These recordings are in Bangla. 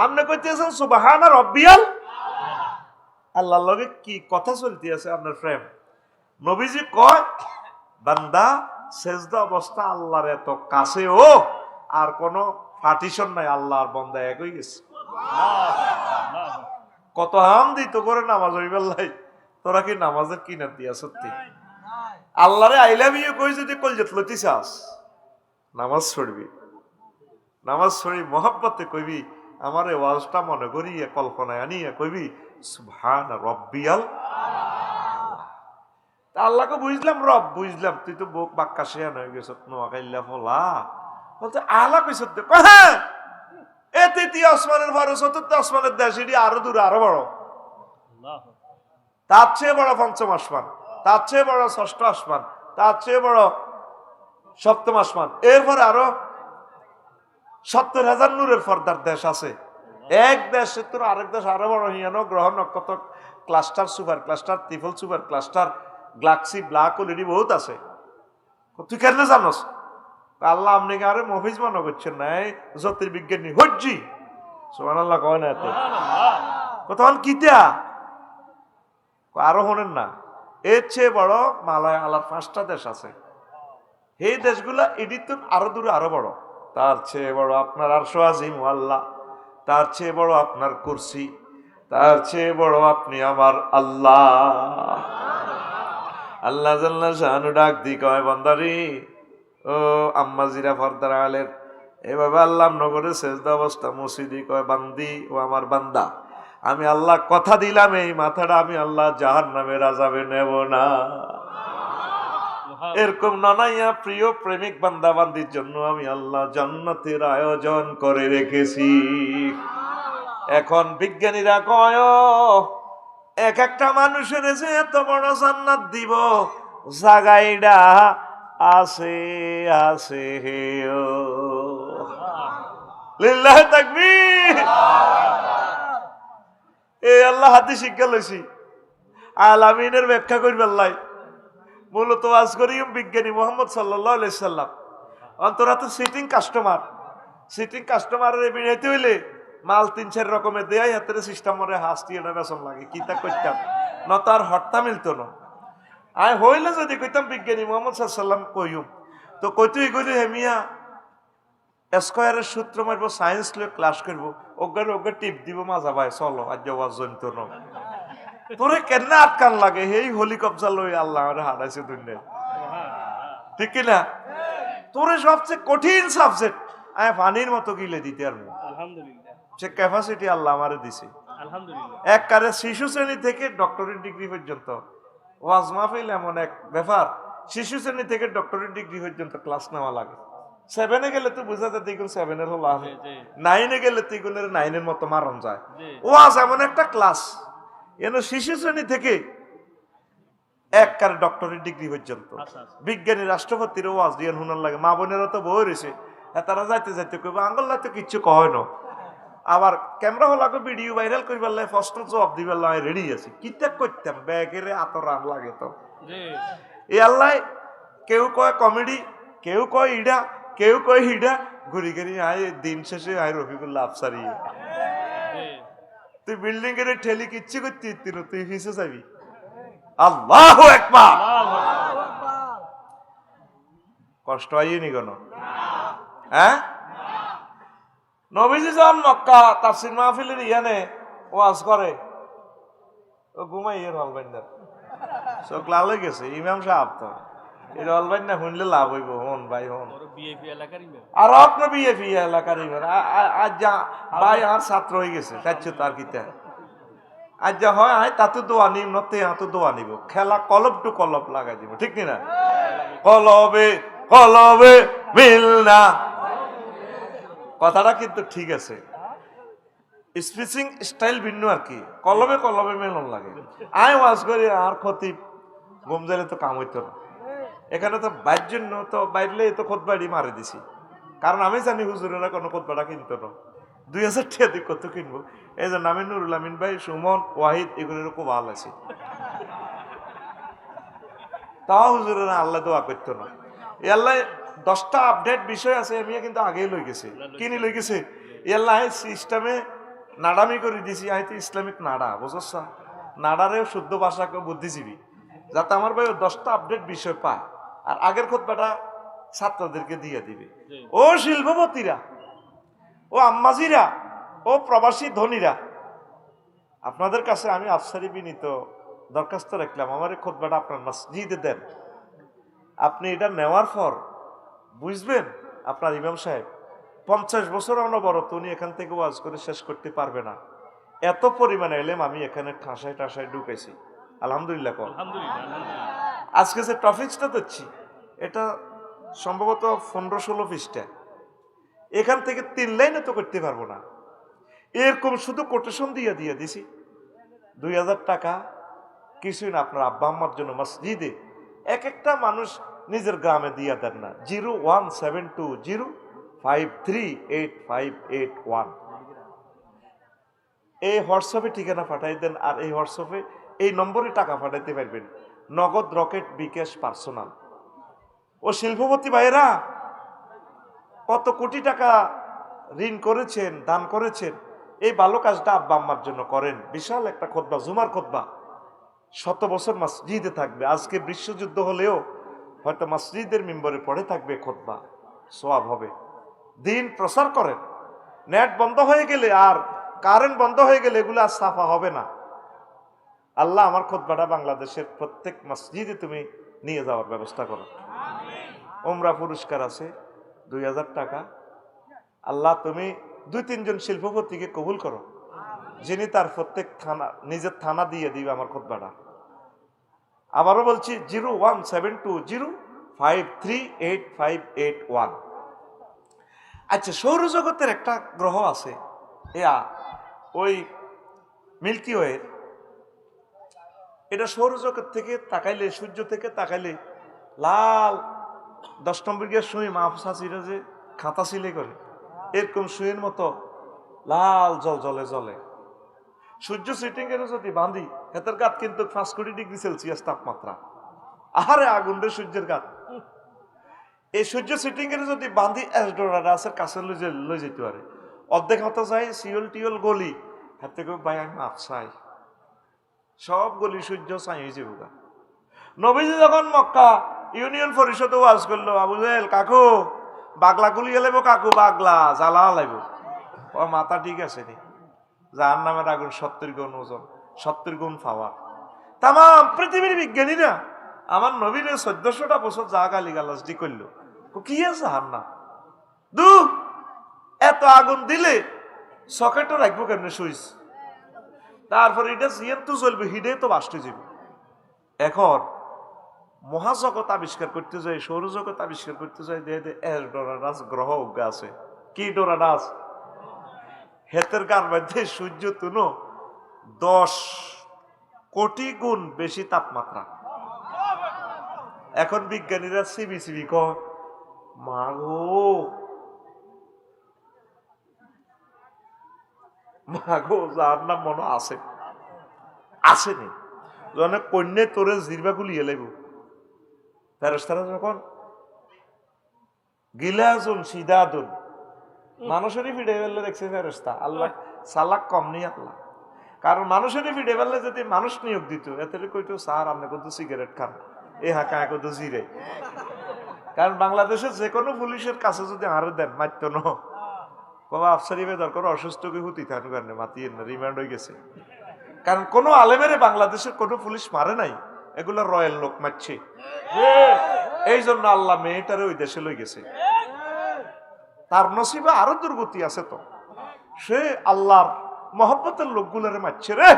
আপনি কইতেছেন সুবহানা রব্বিয়াল, আল্লাহর লগে কি কথা চলতে আছে আপনার প্রেম? নবীজি কয় বান্দা সেজদা অবস্থা আল্লাহর এত কাছে, ও আর কোন পার্টিশন নাই, আল্লাহর বান্দা এক হয়ে গেছে। কত হাম দিত করে নামাজ হইবার লাই, তোরা কি নামাজের কিনার দিয়া সত্যি আল্লাহরে আই লাভ ইউ কই যদি কলজত লতি চাস নামাজ ছড়বি, নামাজ ছড়ি মহব্বতে কইবি, আমার এই ওয়াজটা মনে করিয়া কল্পনায় আনিয়া কইবি সুবহানা রব্বিয়াল। আল্লাহকে বুঝলাম, রব বুঝলাম, তুই তো বুক বাক্কা শেয়ান হয়ে গেছ, নোয়াখাইল্লা ফলা বলতে আলা কইস হ্যাঁ এ তৃতীয় আসমানের পরে চতুর্থ আসমানের দেশ, এটি আরো দূরে আরো বড়, তার চেয়ে বড় পঞ্চম আসমান, তার চেয়ে বড় ষষ্ঠ আসমান, তার চেয়ে বড় সপ্তম আসমান, এরপরে আরো 70,000 নূরের পর্দার দেশ আছে। এক দেশের তো আরেক দেশ আরো বড়, হিয়ানো গ্রহ নক্ষত্র cluster, super cluster, triple super cluster, Galaxy, black hole, এটি বহুত আছে। তুই কেন জানোস? আল্লাহ আপনি আরে মফিজ মনে করছেন না, জ্যোতির্বিজ্ঞানী হজ্জি সুবহানাল্লাহ কয় না এত কতক্ষণ কিতা আরো হনেন না। এর চেয়ে বড় মালয় আল্লাহর 5টা দেশ আছে, এই দেশগুলা এটি তো আরো দূরে আরো বড়। তার চেয়ে বড় আপনার আরশ আজিম আল্লাহ, তার চেয়ে বড় আপনার কুরসি, তার চেয়ে বড় আপনি আমার আল্লাহ। আল্লাহ জাল্লা শানু ডাক দি কয় বান্দারি ও আম্মাজিরা পর্দার আলের এভাবে আল্লাহ নগরে সেজদা অবস্থা মসজিদি কয় বান্দি ও আমার বান্দা, আমি আল্লাহ কথা দিলাম এই মাথাটা আমি আল্লাহ জাহান্নামের আযাবে নেব না। এরকম নানাইয়া প্রিয় প্রেমিক বান্দা বান্দির জন্য আমি আল্লাহ জান্নাতের আয়োজন করে রেখেছি। এখন বিজ্ঞানীরা কয় এক একটা মানুষের যে এত বড় জান্নাত দিব, জায়গাটা আছে আছে হে ও লিল্লাহ তাকবীর। এই আল্লাহ হাতে শিক্ষা লইছি আলামিনের ব্যাখ্যা করবার লাই, মূলত আজ করি বিজ্ঞানী মোহাম্মদ সাল্লাল্লাহু আলাইহি সাল্লাম। অন্তরা তো সিটিং কাস্টমার, সিটিং কাস্টমারের বিনাইতে হইলে মাল 3-4 রকমের দেয়াই হাতের সিস্টেম মরে হাসতি এটা বেসন লাগে, কি তা করতাম না তার হট্টা মিলত না। আয় হইলে যদি কইতাম বিজ্ঞানী মোহাম্মদ সাল্লাম কইম তো কইতুই কইলে হেমিয়া স্কয়ারের সূত্র মারবো, সায়েন্স লয়ে ক্লাস করবো, ওগার টিপ দিব মাজা ভাই চলো আজ ওয়াজ জন্ত ন তোরে কেন আটকান লাগে, এই হলি কবজা লই আল্লাহ আমারে হারাইছে দুনিয়ায়, ঠিক কি না? তোরে সবচেয়ে কঠিন সাবজেক্ট আমি পানির মতো গিলে দিতে পারবো, আলহামদুলিল্লাহ সে ক্যাপাসিটি আল্লাহ আমারে দিছে আলহামদুলিল্লাহ। একবারে শিশু শ্রেণী থেকে ডক্টরেট ডিগ্রি পর্যন্ত ওয়াজ মাহফিল এমন এক ব্যাপার, শিশু শ্রেণী থেকে ডক্টরেট ডিগ্রি পর্যন্ত ক্লাস নেওয়া লাগে। 7-এ গেলে তো বোঝা যায় দ্বিগুণ 7-এর হলো, 9-এ গেলে দ্বিগুণের 9-এর মতো মারণ যায়। ওয়াজ এমন একটা ক্লাস এন শিশু শ্রেণী থেকে একবারে ডক্টরেট ডিগ্রি পর্যন্ত। বিজ্ঞানী রাষ্ট্রপতির ওয়াজ দিয়ে হুনার লাগে, মা বোনেরা তো বই রয়েছে, তারা যাইতে যাইতে কইব আঙ্গল্লা তো কিচ্ছু কয় না, আবার ক্যামেরা হলাকে ভিডিও ভাইরাল করবার লাগে, প্রশ্ন জবাব দিবার লাগে রেডি আছি, কিতা করতাম ব্যাগের এত রান লাগে তো এ আল্লাহ। কেউ কয় কমেডি, কেউ কয় ইডা, কেউ কয় হিডা, ঘুরি ঘুরি আয় দিন শেষে আয় রফিকুল্লাহ আফসারি। তুই বিল্ডিং এর ঠেলি কিচ্ছু করতে তুই পিছে যাবি। আল্লাহু আকবার, কষ্ট হয়নি কেন? হ্যাঁ, নবীজি যখন মক্কা তাফসীর মাহফিলের ইয়ানে ওয়াজ করে ও ঘুমাইয়ের হলবাইন্দার চোখ লাল হয়ে গেছে, ইমাম সাহেব তো এই হলবাইন না শুনলে লাভ হইব, হন ভাই হন আর আপনার বিএপি এলাকার ইমাম আজ যা ভাই আর ছাত্র হয়ে গেছে কাছে তার কিতা আজ যা হয় আয় তাতে দোয়া নিম নতে হাতে দোয়া নিব, খেলা কলব টু কলব লাগাই দিব, ঠিক না? কলবে কলবে মিল না, কথাটা কিন্তু ঠিক আছে, স্পিচিং স্টাইল ভিন্ন আর কি, কলবে কলবে মেলন লাগে। আয় ওয়াজ করি আর খতিব ঘুম যাইলে তো কাম হইতো না, এখানে তো বাইর জন্য তো বাইরলে তো খোদবাড়ি মারে দিছি, কারণ আমি জানি হুজুরেরা কোনো খোদবাটা কিনতো না, 2000 টাকা দিয়ে কত কিনবো। এই জন্য আমি নুরুল আমিন ভাই, সুমন, ওয়াহিদ এগুলোর খুব ভালো আছে, তাও হুজুরেরা আল্লাহ দোয়া করতো না। আল্লাহ 10টা আপডেট বিষয় আছে আমি কিন্তু আগেই লই গেছি, কিনি লই গেছে আল্লাহ সিস্টেমে নাড়ামি করে দিছি, হয়তো ইসলামিক নাড়া, বুঝছ? নাড়ারেও শুদ্ধ ভাষাকে বুদ্ধিজীবী, যাতে আমার ভাই 10টা আপডেট বিষয় পায় আর আগের খুতবাটা ছাত্রদেরকে দিয়ে দিবে। ও শিল্পপতিরা, ও আম্মাজিরা, ও প্রবাসী ধনীরা, আপনাদের কাছে আমি আফসারি বিনীত দরখাস্ত রাখলাম, আমার এই খুতবাটা আপনার মসজিদে দেন। আপনি এটা নেওয়ার পর বুঝবেন আপনার ইমাম সাহেব 50 বছর অনবরত উনি এখান থেকে ওয়াজ করে শেষ করতে পারবে না, এত পরিমাণে এলেম আমি এখানে ঠাসায় ঠাসায় ঢুকেছি। আলহামদুলিল্লাহ। আজকে যে টপিকসটা দিচ্ছি এটা সম্ভবত 15-16 পৃষ্ঠা, এখান থেকে 3 লাইনে তো করতে পারবো না, এরকম শুধু কোটেশন দিয়ে দিছি। 2000 টাকা কিছুই না, আপনার আব্বা আম্মার জন্য মসজিদে এক একটা মানুষ নিজের গ্রামে দিয়ে দেন না। 01720538581 এই হোয়াটসঅ্যাপে ঠিকানা পাঠাই দেন, আর এই হোয়াটসঅ্যাপে এই নম্বরে টাকা পাঠাইতে পারবেন, নগদ, রকেট, বিকাশ, পার্সোনাল। ও শিল্পপতি ভাইয়েরা কত কোটি টাকা ঋণ করেছেন, দান করেছেন, এই ভালো কাজটা আব্বা আম্মার জন্য করেন। বিশাল একটা খুতবা, জুমার খুতবা, 100 বছর মসজিদে থাকবে। আজকে বিশ্বযুদ্ধ হলেও হয়তো মসজিদের মিম্বরে পড়ে থাকবে খুতবা, সওয়াব হবে। দিন প্রচার করেন। নেট বন্ধ হয়ে গেলে আর কারেন্ট বন্ধ হয়ে গেলে এগুলো আর সাফা হবে না। আল্লাহ আমার খুতবাটা বাংলাদেশের প্রত্যেক মসজিদে তুমি নিয়ে যাওয়ার ব্যবস্থা করো। উমরা পুরস্কার আছে 2000 টাকা। আল্লাহ তুমি 2-3 জন শিল্পপতিকে কবুল করো, যিনি তার প্রত্যেক থানা নিজের থানা দিয়ে দিবে আমার খুতবাটা। আবারও বলছি 01720538581। আচ্ছা, সৌরজগতের একটা গ্রহ আছে ওই মিল্কি ওয়ে, এটা সৌরজগৎ থেকে তাকাইলে, সূর্য থেকে তাকাইলে লাল 10 নম্বর গিয়ে সুই মাহফুসাচিরা যে খাতা সিলে করে এরকম সুইয়ের মতো লাল জল জলে জলে। সূর্য সিটিং এর যদি বাঁধি হেতের গাত কিন্তু 5 কোটি ডিগ্রি সেলসিয়াস তাপমাত্রা। আহারে আগুন রে সূর্যের গাত। এই সূর্য সিটিং এর যদি বাঁধি এসডোরাসের কাছে লই যেতে পারে, অর্ধেক হতে যায় সিওল টিওল গলি, হাতে করে ভাই আমি আফসাই সব গলি সূর্য চাই হয়ে যাবো। নবীজি যখন মক্কা ইউনিয়ন পরিষদে ওয়াজ করলো, আবু জাহেল কাকু বাগলা গুলি এলাইব, কাকু বাগলা জ্বালা লাইব। ও মাথা ঠিক আছে নি, যার নামের আগুন 70 গুণ ওজন, 70 গুণ পাওয়ার। তাম পৃথিবীর বিজ্ঞানীরা আমার নবীর 1400টা বছর যা গালি গালাজ দি করলো, কি আছে হার না দু এত আগুন দিলে সকেটও রাখবো কেমনে সুইচ, তারপর এটা জিয়ান্তু চলবে, হিডে তো বাস্টে যাবে। এখন মহাজগৎ আবিষ্কার করতে যায়, সৌরজগৎ আবিষ্কার করতে যায়, ডোরাডাস গ্রহ উজ্ঞা আছে। কি ডোরাডাস? হেতের গান মধ্যে সূর্য তুনো 10 কোটি গুণ বেশি তাপমাত্রা। এখন বিজ্ঞানীরা সিবি কয় মাগো যার নাম মনে আছে আসেনি, যখন কন্যা তোরে জিরবা গুলিয়ে লাগব, ফেরেশতারা যখন গিলাজুন সিদাদুন মানুষেরই ফিডে ফেললে দেখছে ফেরেশতা, আল্লাহ সালাক কম নেই আল্লাহ। কারণ মানুষেরই ফিডে ফেললে যদি মানুষ নিয়োগ দিত, এতে কইতো স্যার আপনি কত সিগারেট খান, এ হাঁকা কত জিরে। কারণ বাংলাদেশের যে কোনো পুলিশের কাছে যদি আরো দেন মারতো ন, বাবা আফসারি ভাই দরকার অসুস্থকে হুতি থান কারণে মাতিয়ে না, রিমান্ড হয়ে গেছে। কারণ কোনো আলেমেরে বাংলাদেশের কোনো পুলিশ মারে নাই, এগুলো রয়্যাল লোক মারছে। এই জন্য আল্লাহ মেয়েটারে ওই দেশে লই গেছে। তার নসিবে আরো দুর্গতি আছে, তো সে আল্লাহর মহব্বতের লোকগুলোরে মারছে রে।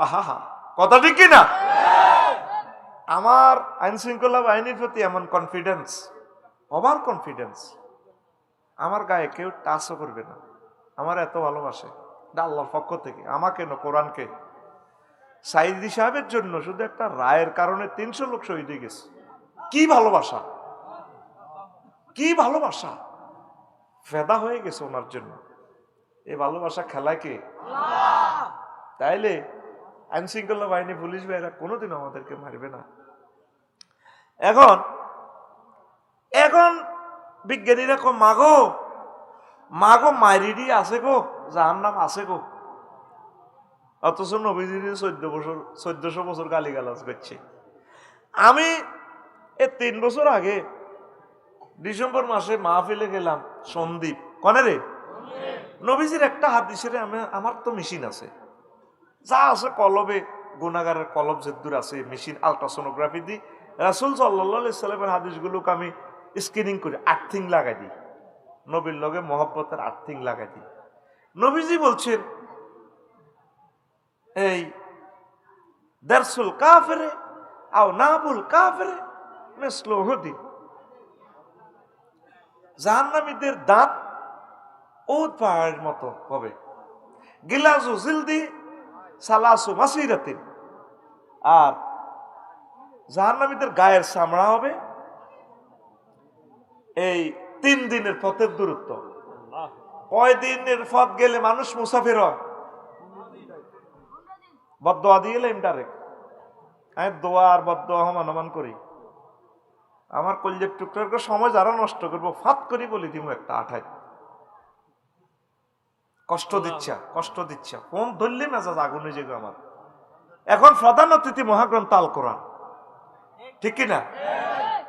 আহা, কথা ঠিক কিনা? আমার আইন শৃঙ্খলা বাহিনীর প্রতি এমন কনফিডেন্স, ওভার কনফিডেন্স, আমার গায়ে কেউ টাচও করবে না, আমার এত ভালোবাসে আল্লাহর পক্ষ থেকে। আমাকে না, কোরআনকে। সাইদি সাহেবের জন্য শুধু একটা রায়ের কারণে 300 লোক শহীদ হয়ে গেছে। কি ভালোবাসা, কি ভালোবাসা, ফেদা হয়ে গেছে ওনার জন্য। এই ভালোবাসা খেলায় কে? তাইলে আইন শৃঙ্খলা বাহিনী, পুলিশ ভাইরা কোনোদিন আমাদেরকে মারবে না। এখন এখন বিজ্ঞানীরা মাগো মাগো মাইরিডি আছে গো, জাহান্নাম আছে গো, অথচ নবীজির 1400 বছর গালিগালাজ করছে। আমি 3 বছর আগে ডিসেম্বর মাসে মাহফিলে গেলাম সন্দীপ, কনে রে, নবীজির একটা হাদিসের আমার তো মেশিন আছে, যা আছে কলবে, গুনাগারের কলব যেদুর আছে মেশিন, আলট্রাসোনোগ্রাফি দিই, রাসূল সাল্লাল্লাহু আলাইহি সাল্লামের হাদিসগুলোকে আমি স্ক্রিনিং করি, আর্থিং লাগাই দিই, নবীর লগে মহব্বতের আর্থিং লাগাই দিই। নবীজি বলছেন এই দারসুল কাফিরে আও নাবুল কাফিরে মিসলু হুদি, জাহান্নামীদের দাঁত উদ পাহাড়ের মতো হবে, গিলাজু জিলদি সালাসু মাসিরাতিন, আর জাহান্নামীদের গায়ের চামড়া হবে এই 3 দিনের পথের দূরত্ব। কয় দিনের পথ গেলে মানুষ মুসাফির হয়? বদদোয়া দিয়ে এলাম ডাইরেক্ট, আমি দোয়া আর বদদোয়া অনুমান করি, আমার কলজের টুকটার সময় যারা নষ্ট করবো ফাত করি বলি দিব একটা 28 কষ্ট দিচ্ছা ফোন ধরলে মেজাজ আগুনে যেগো আমার। এখন প্রধান অতিথি মহাগ্রন্থ আল কোরআন, ঠিক কিনা?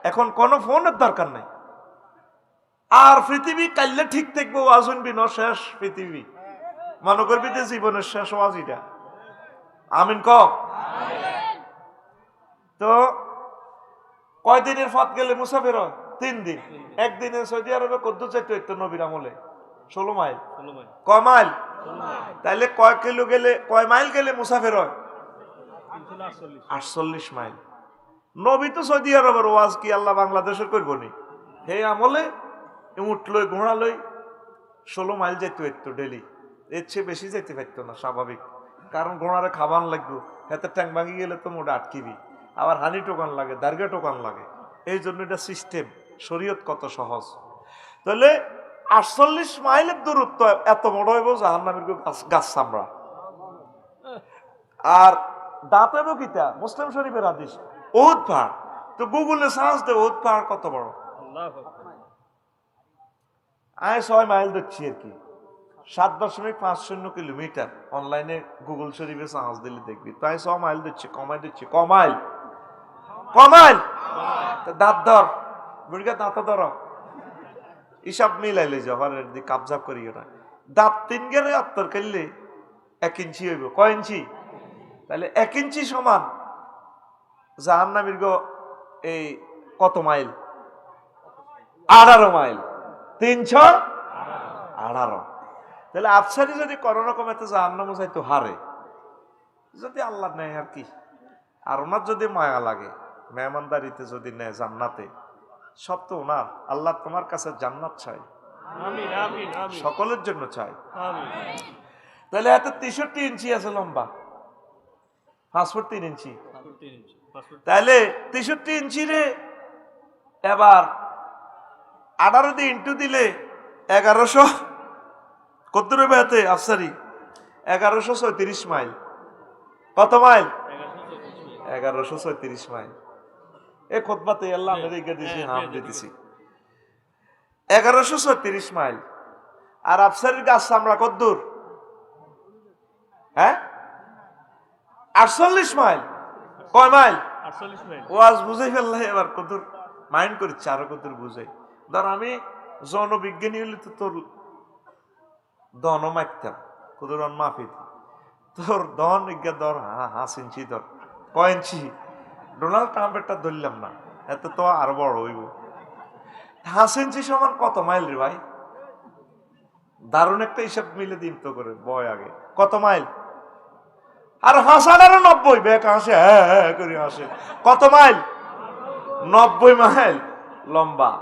এখন কোন ফোনের দরকার নাই, আর পৃথিবী কাইলে ঠিক থাকবো, ওয়াজ শুনবি ন শেষ পৃথিবী, মনে করবি যে জীবনের শেষ ওয়াজ এটা। আমিন ক। তো কয়দিনের পথ গেলে মুসাফির হয়? 3 দিন। একদিনে সৌদি আরবে কদ্দু চাইতে হইতো নবীর আমলে 16 মাইল। কয় মাইল? তাইলে কয় মাইল গেলে মুসাফির হয়? 48 মাইল। নবী তো সৌদি আরবের ওয়াজ কি আল্লাহ বাংলাদেশের করবো নি? হে আমলে উঠ লই ঘোড়া লই 16 মাইল যেতে হইতো ডেলি, এর চেয়ে বেশি যেতে পারতো না, স্বাভাবিক, কারণ ঘোড়ারে খাবান লাগবে, হাতে ট্যাং ভাঙি গেলে তো মোটা আটকিবি, আবার হানি টোকান লাগে, দার্গা টোকান লাগে, এই জন্য এটা সিস্টেম, শরীয়ত কত সহজ। তাহলে 48 মাইলের দূরত্ব এত বড় হইব, জাহান্নামের গাছ চামড়া, আর দাঁত হইব কিতা? মুসলিম শরীফের হাদিস, উহুদ পাহাড়। তো গুগলে সার্চ দে উহুদ পাহাড় কত বড়। আমি 6 মাইল দেখছি আর কি, 7.50 কিলোমিটার। অনলাইনে গুগল শরীফে সার্চ দিলে দেখবি। তাই 6 মাইল দিচ্ছি, কমাই দিচ্ছি, কমাইল দাঁত ধর, বুড়িকা দাঁত ধর, হিসাব মিলাইলে জহরের দিকে কাবজাব করি না। দাঁত 3 গেলে আত্তর করলে 1 ইঞ্চি হইব। কয় ইঞ্চি? তাহলে 1 ইঞ্চি সমান জাহান্নামীর এই কত মাইল? 18 মাইল। 318। তাহলে আফসারি যদি কোনো রকম এত জাহান্নামে যাইতো হারে, যদি আল্লাহ নেয় আর কি, আর ওনার যদি মায়া লাগে, মেহমানদারিতে যদি নেয় জান্নাতে, সব তো ওনার। আল্লাহ তোমার কাছে জান্নাত চাই, সকলের জন্য চাই। তাহলে এত 63 ইঞ্চি আছে লম্বা, 5 ফুট 3 ইঞ্চি। তাহলে 63 ইঞ্চি রে এবার 18 দিয়ে ইন্টু দিলে 1100, কত রইবে হাতে আফসারি? 1134 মাইল। কত মাইল? 1134 মাইল। এই খুতবাতে আল্লাহ আমেরিকা দিছি, হাম দিতেছি 1134 মাইল। আর আফসারির গাছ আমরা কত দূর? হ্যাঁ, 48 মাইল। কয় মাইল? 48 মাইল। ওয়াজ বুঝাই ফেললে এবার কত মাইন্ড করছে, আরো কত বুঝাই। ধর আমি জনবিজ্ঞানী হলে তো তোর দন মারতাম, কত মাফি, তোর দন ইজ্ঞা ধর 5 ইঞ্চি ধর। কয় ইঞ্চি? ডোনাল্ড ট্রাম্পেরটা ধরলাম না, এত তো আরো বড় হইব। 5 ইঞ্চি সমান কত মাইল রে ভাই? দারুণ একটা হিসাব মিলে দিন তো করে বয় আগে। কত মাইল? আর হাসান আরো 90, ব্যাক হাসে, হ্যাঁ করে হাসে। কত মাইল? 90 মাইল লম্বা।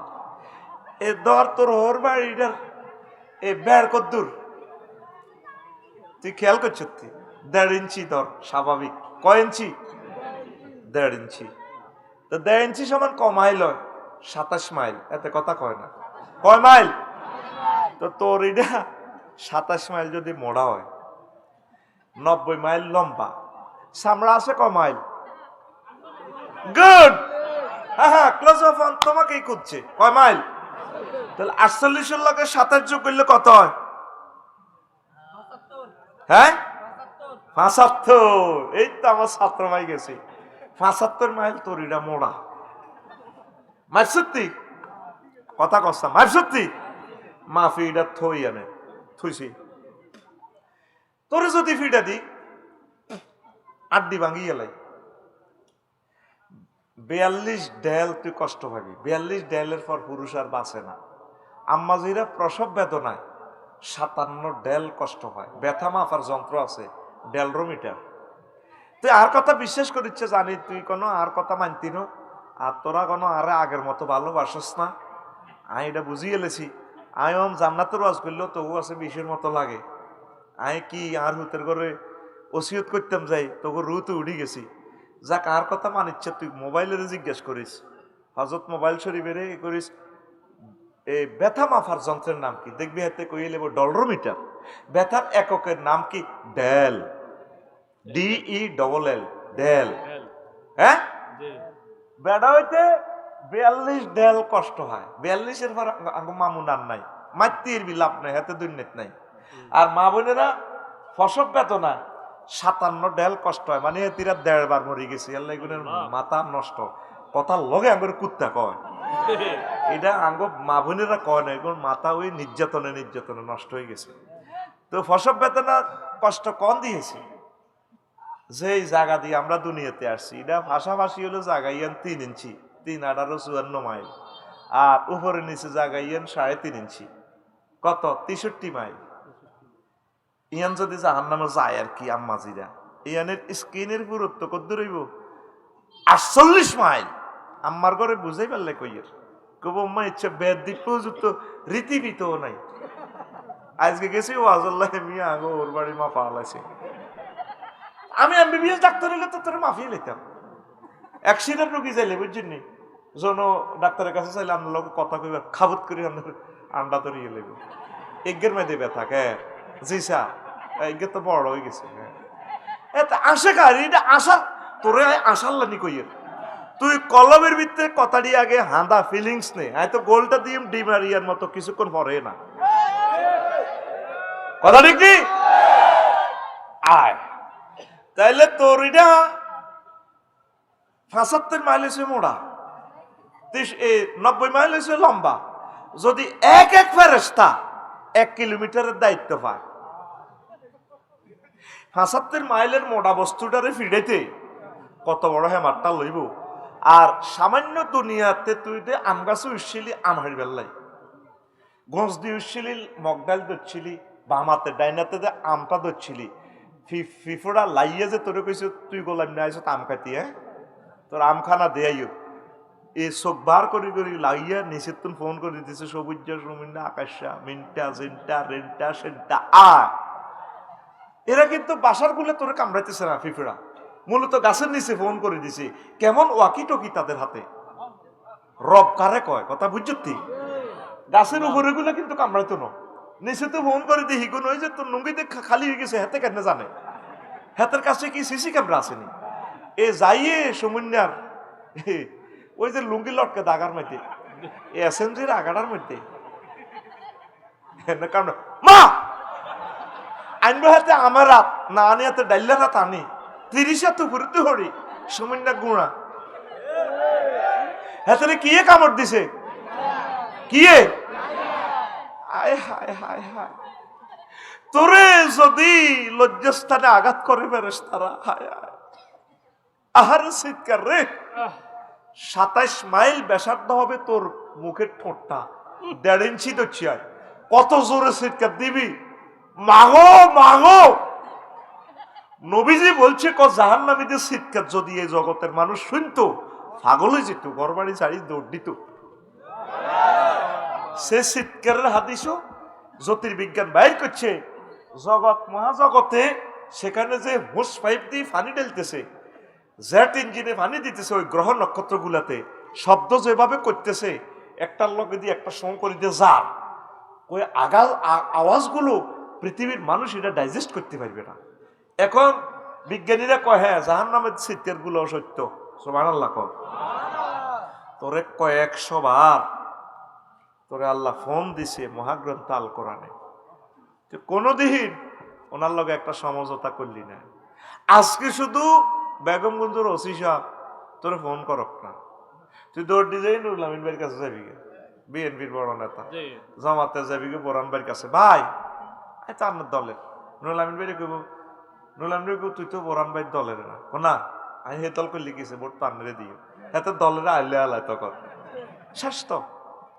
এ ধর তোর ওর বাড়িটার এ বেড় কত দূর তুই খেয়াল করছ? 1.5 ইঞ্চি ধর, স্বাভাবিক। কয় ইঞ্চি? 1.5 ইঞ্চি। তো 1.5 ইঞ্চি সমান ক মাইল হয়? 27 মাইল। এতে কথা কয় না। কয় মাইল? তো তোর এটা 27 মাইল যদি মোড়া হয়, 90 মাইল লম্বা, চামড়া আছে ক মাইল? গুড, হ্যাঁ ক্লোজ অফ অন তোমাকেই খুঁজছে। কয় মাইল? তাহলে 48 এর লগে 27 যোগ করলে কত হয়? হ্যাঁ ৭৫। এই তো আমার ছাত্র ভাই গেছে ৭৫ মাইল তরিটা মোড়া মার সত্যি কথা কস্তা মার সত্যি মাফি এটা থই আনে থুইছি তোরে যদি ফিটা দি আড্ডি ভাঙি গেলাই ৪২ ডেল তুই কষ্ট পাবি ৪২ ডেলের পর পুরুষ আর বাঁচে না। আম্মাজিরা প্রসব বেদনায় ৫৭ ডেল কষ্ট হয়। ব্যথা মাপার যন্ত্র আছে ডেলরোমিটার। তুই আর কথা বিশ্বাস করিচ্ছে জানি তুই কোনো আর কথা মানতি না আর তোরা কোনো আরে আগের মতো ভালোবাসস না। আমি এটা বুঝিয়ে এলেছি। আমি জান্নাতের ওয়াজ করলেও তবু আছে বিষের মতো লাগে। আমি কি আর হুতের ঘরে ওসিয়ত করতাম যাই তবু রুতে উঠে গেছি। যা কার কথা মানিচ্ছে তুই মোবাইলের জিজ্ঞেস করিস হজরত মোবাইল শরীফের করিস এই ব্যথা মাফার যন্ত্রের নাম কি দেখবি হাতে কইয়ে নেব ডলরোমিটার। ব্যথার এককের নাম কি ডেল DELL ডেল। হ্যাঁ বেড়া হইতে ৪২ ডেল কষ্ট হয়। ৪২-এর পর মামুন আর নাই মাতৃর বিলাপ নাই হাতে দুর্নীত নাই। আর মা বোনেরা ফসব বেতনা ৫৭ ডেল কষ্ট হয় মানে এতিরা ১.৫ বার মরে গেছি। আল্লাহ এগুলোর মাথা নষ্ট কথার লগে আঙ্গুর কুত্তা কয় এটা আঙ্গ মা বোনেরা কয় না এগুলো মাথা ওই নির্যাতনে নষ্ট হয়ে গেছে। তো ফসব বেতনা কষ্ট কম দিয়েছি যেই জায়গা দিয়ে আমরা দুনিয়াতে আসছি এটা ভাষাভাষী হলো জায়গা ইয়ান ৩ ইঞ্চি ৩-১৮-৫৪ মাইল আর উপরে নিচে জায়গা ইয়ান ৩.৫ ইঞ্চি কত ৬৩ মাইল। ইয়ান যদি জাহান্নামে যায় আর কি আম্মাজিরা ইয়ানের স্কিনের পুরুত্ব কত রইব ৪৮ মাইল। আম্মার ঘরে বুঝাই পারলে কইয়ের কব আম্মা ইচ্ছা বেদ দ্বীপ পর্যন্ত রীতিবিত নাই। আজকে গেছি ওয়াজল্লাহ মিয়া আগো ওর বাড়ি মা পালাইছে। আমি MBBS ডাক্তার হলে তো তোর মাফিয়ে নিতাম। অ্যাক্সিডেন্ট রোগী যাইলে বুঝছেন নি জন ডাক্তারের কাছে চাইলে আপনার লোক কথা কইবার খাবত করে আপনার আন্ডা ধরিয়ে লেব এগের মেয়েদে ব্যথা হ্যাঁ জি স্যার এগের তো বড় হয়ে গেছে। হ্যাঁ এটা আসে কার এটা আশা তোরে আশার লানি কইয়ের তুই কলমের ভিতরে কথাটি আগে হাঁদা ফিলিংস নেই হয়তো গোলটা দিয়ে ডিমারিয়ার মতো কিছুক্ষণ পরে না কথা ঠিক কি আয় তাইলে তোর এটা ৭৫ মাইল হয়েছে মোড়া ৯০ মাইল হয়েছে লম্বা। যদি এক ফেরেশতা ১ কিলোমিটারের দায়িত্ব পায় ৭৫ মাইলের মোড়া বস্তুটারে ফিরেতে কত বড় হেমারটা লইব। আর সামান্য দুনিয়াতে তুই দে আম গাছে উঠছিলি আম হারি বেল্লাই গছ দিয়ে উঠছিলি মগডাল ধরছিলি বামাতে ডাইনাতে দে আমটা ধরছিলি ফিফোড়া লাইয়া যে তোরে কইছে তুই গোলাম নিয়ে আইস আম খাইতি হ্যাঁ তোর আম খানা দেয়াইও এই চোখ বার করি করি লাইয়া নিচের তুন ফোন করে দিতেছে সবুজ সুমিন্না আকাশা মিনটা জিনটা রেনটা সেনটা এরা কিন্তু বাসার গুলো তোরে কামড়াইতেছে না ফিফোড়া মূলত গাছের নিচে ফোন করে দিছে কেমন ওয়াকি টকি তাদের হাতে রব কারে কয় কথা বুঝছি গাছের উপরে গুলো কিন্তু কামড়াইতো না নিচে তো ফোন করে দিই কোন ওই যে তোর লুঙ্গিতে খালি হয়ে গেছে হাতে কেন জানে হাতের কাছে কি সিসি ক্যামেরা আসেনি এ যাইয়ে সমুন্যার ওই যে লুঙ্গি লটকে দাগার মধ্যে এসএমজির আগাড়ার মধ্যে মা আনবো হাতে আমার রাত না আনি হাতে ডাইলা রাত আনি ৩০ হাতে ঘুরতে হরি সমুন্যা গুঁড়া হাতে কিয়ে কামড় দিছে কিয়ে হায় হায় হায় হায় তোরে যদি লজ্জাস্থানে আঘাত করে ফেরেশতারা হায় হায় আহার চিৎকার রে ২৭ মাইল ব্যাসার্ধ হবে তোর মুখের ঠোঁটটা ১.৫ ইঞ্চি তো চিয়ার কত জোরে চিৎকার দিবি মাগো মাগো নবীজি বলছে ক জাহান্নামীদের চিৎকার যদি এই জগতের মানুষ শুনতো পাগল হয়ে যেত ঘরবাড়ি ছাড়ি দৌড় দিত। সে চিৎকারের হাদিসও জ্যোতির্বিজ্ঞান বাইর করছে জগৎ মহাজগতে সেখানে যে হোস পাইপ দিয়ে পানি ঢেলতেছে জেট ইঞ্জিনে পানি দিতেছে ওই গ্রহ নক্ষত্র গুলাতে শব্দ যেভাবে করতেছে একটার লগে দিয়ে একটা সং করে দিয়ে যা ওই আগাল আওয়াজগুলো পৃথিবীর মানুষ এটা ডাইজেস্ট করতে পারবে না। এখন বিজ্ঞানীরা কয় হ্যাঁ জাহান্নামের চিৎকার গুলো সত্য সুবহানাল্লাহ কয় তোরে কয়েকশো বার তোরে আল্লাহ ফোন দিছে মহাগ্রন্থ আল কোরআনে কোনদিন ওনার লগে একটা সমঝোতা করলি না। আজকে শুধু বেগমগঞ্জের ওসি সাহেব তোরে ফোন করক না, তুই দৌড় দিয়ে যাই নুরুল আমিন ভাইয়ের কাছে যাবি গে, বিএনপির বড় নেতা, জামাতে যাবি গে বোরান ভাইয়ের কাছে, ভাই তার দলের নুরুল আমিন ভাই কইব, নুরুল আমিন ভাই তুই তো বোরান ভাইয়ের দলের না, না আমি হে দল করলি গেছে ভোট পান্নে দিও, এত দলের আইলে আলায় তখন শেষ। তো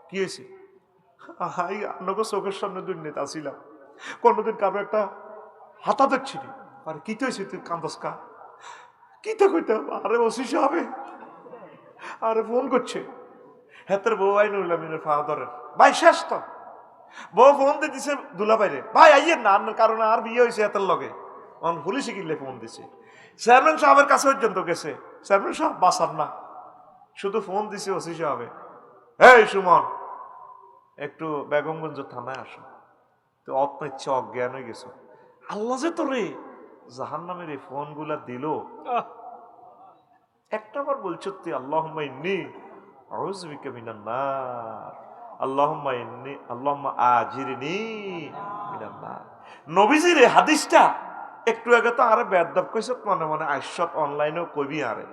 কি হয়েছে? হাই আপনাকে চোখের সামনে দুর্নীতি আসিলাম, কোনোদিন কারো একটা হাতা দেখছিনি, আরে কি হয়েছে তুই কান্দস কা, কি তো কইতে আরে ওসিস হবে, আরে ফোন করছে হেতের বউ আই নুরুল আমিনের ফা ধরেন, ভাই শেষ। তো বউ ফোন দিতেছে দুলা বাইরে, ভাই আইয়ের না আপনার কারণে আর বিয়ে হয়েছে এতের লগে, পুলিশে কিনলে ফোন দিছে, চেয়ারম্যান সাহেবের কাছে পর্যন্ত গেছে, চেয়ারম্যান সাহেব বাসার না, শুধু ফোন দিছে ওসি সাহেবে, এই সুমন একটু বেগমগঞ্জ থানায় আসো, তো অত ইচ্ছে অজ্ঞান হয়ে গেছো, আল্লাহ যে তোরে জাহান নামের এই ফোন গুলা দিল, একটা বার বলছো তুই আল্লাহুম্মা ইন্নী আউযু বিকা মিনান নার, আল্লাহুম্মা ইন্নী আল্লাহুম্মা আজিরনি মিনান নার। নবীজির এই হাদিসটা একটু আগে তো আরে বেদব কইছ, মনে মনে আইসত অনলাইনেও কইবি, আরে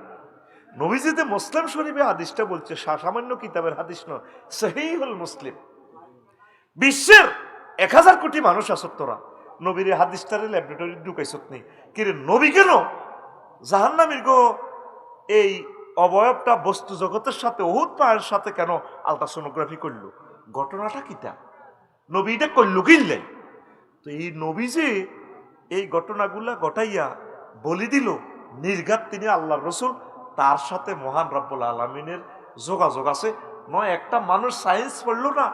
নবীজিতে মুসলিম শরীফে হাদিসটা বলছে, সামান্য কিতাবের হাদিস নয়, সহিহুল মুসলিম। বিশ্বের 1000 কোটি মানুষ আছো তোরা, নবীর হাদিসটারে ল্যাবরেটরি ঢুকাইছত নেই, কিরে নবী কেন জাহান্নামীর গো এই অবয়বটা বস্তু জগতের সাথে উহুদ পাহাড়ের সাথে কেন আলট্রাসোনোগ্রাফি করলো, ঘটনাটা কিটা, নবীটা করলো কিনলেন? তো এই নবী যে এই ঘটনাগুলা ঘটাইয়া বলি দিল, নির্ঘাত তিনি আল্লাহর রসুল, তার সাথে মহান রব্বুল আলামিনের যোগাযোগ আছে। নয় একটা মানুষ সায়েন্স পড়লো না,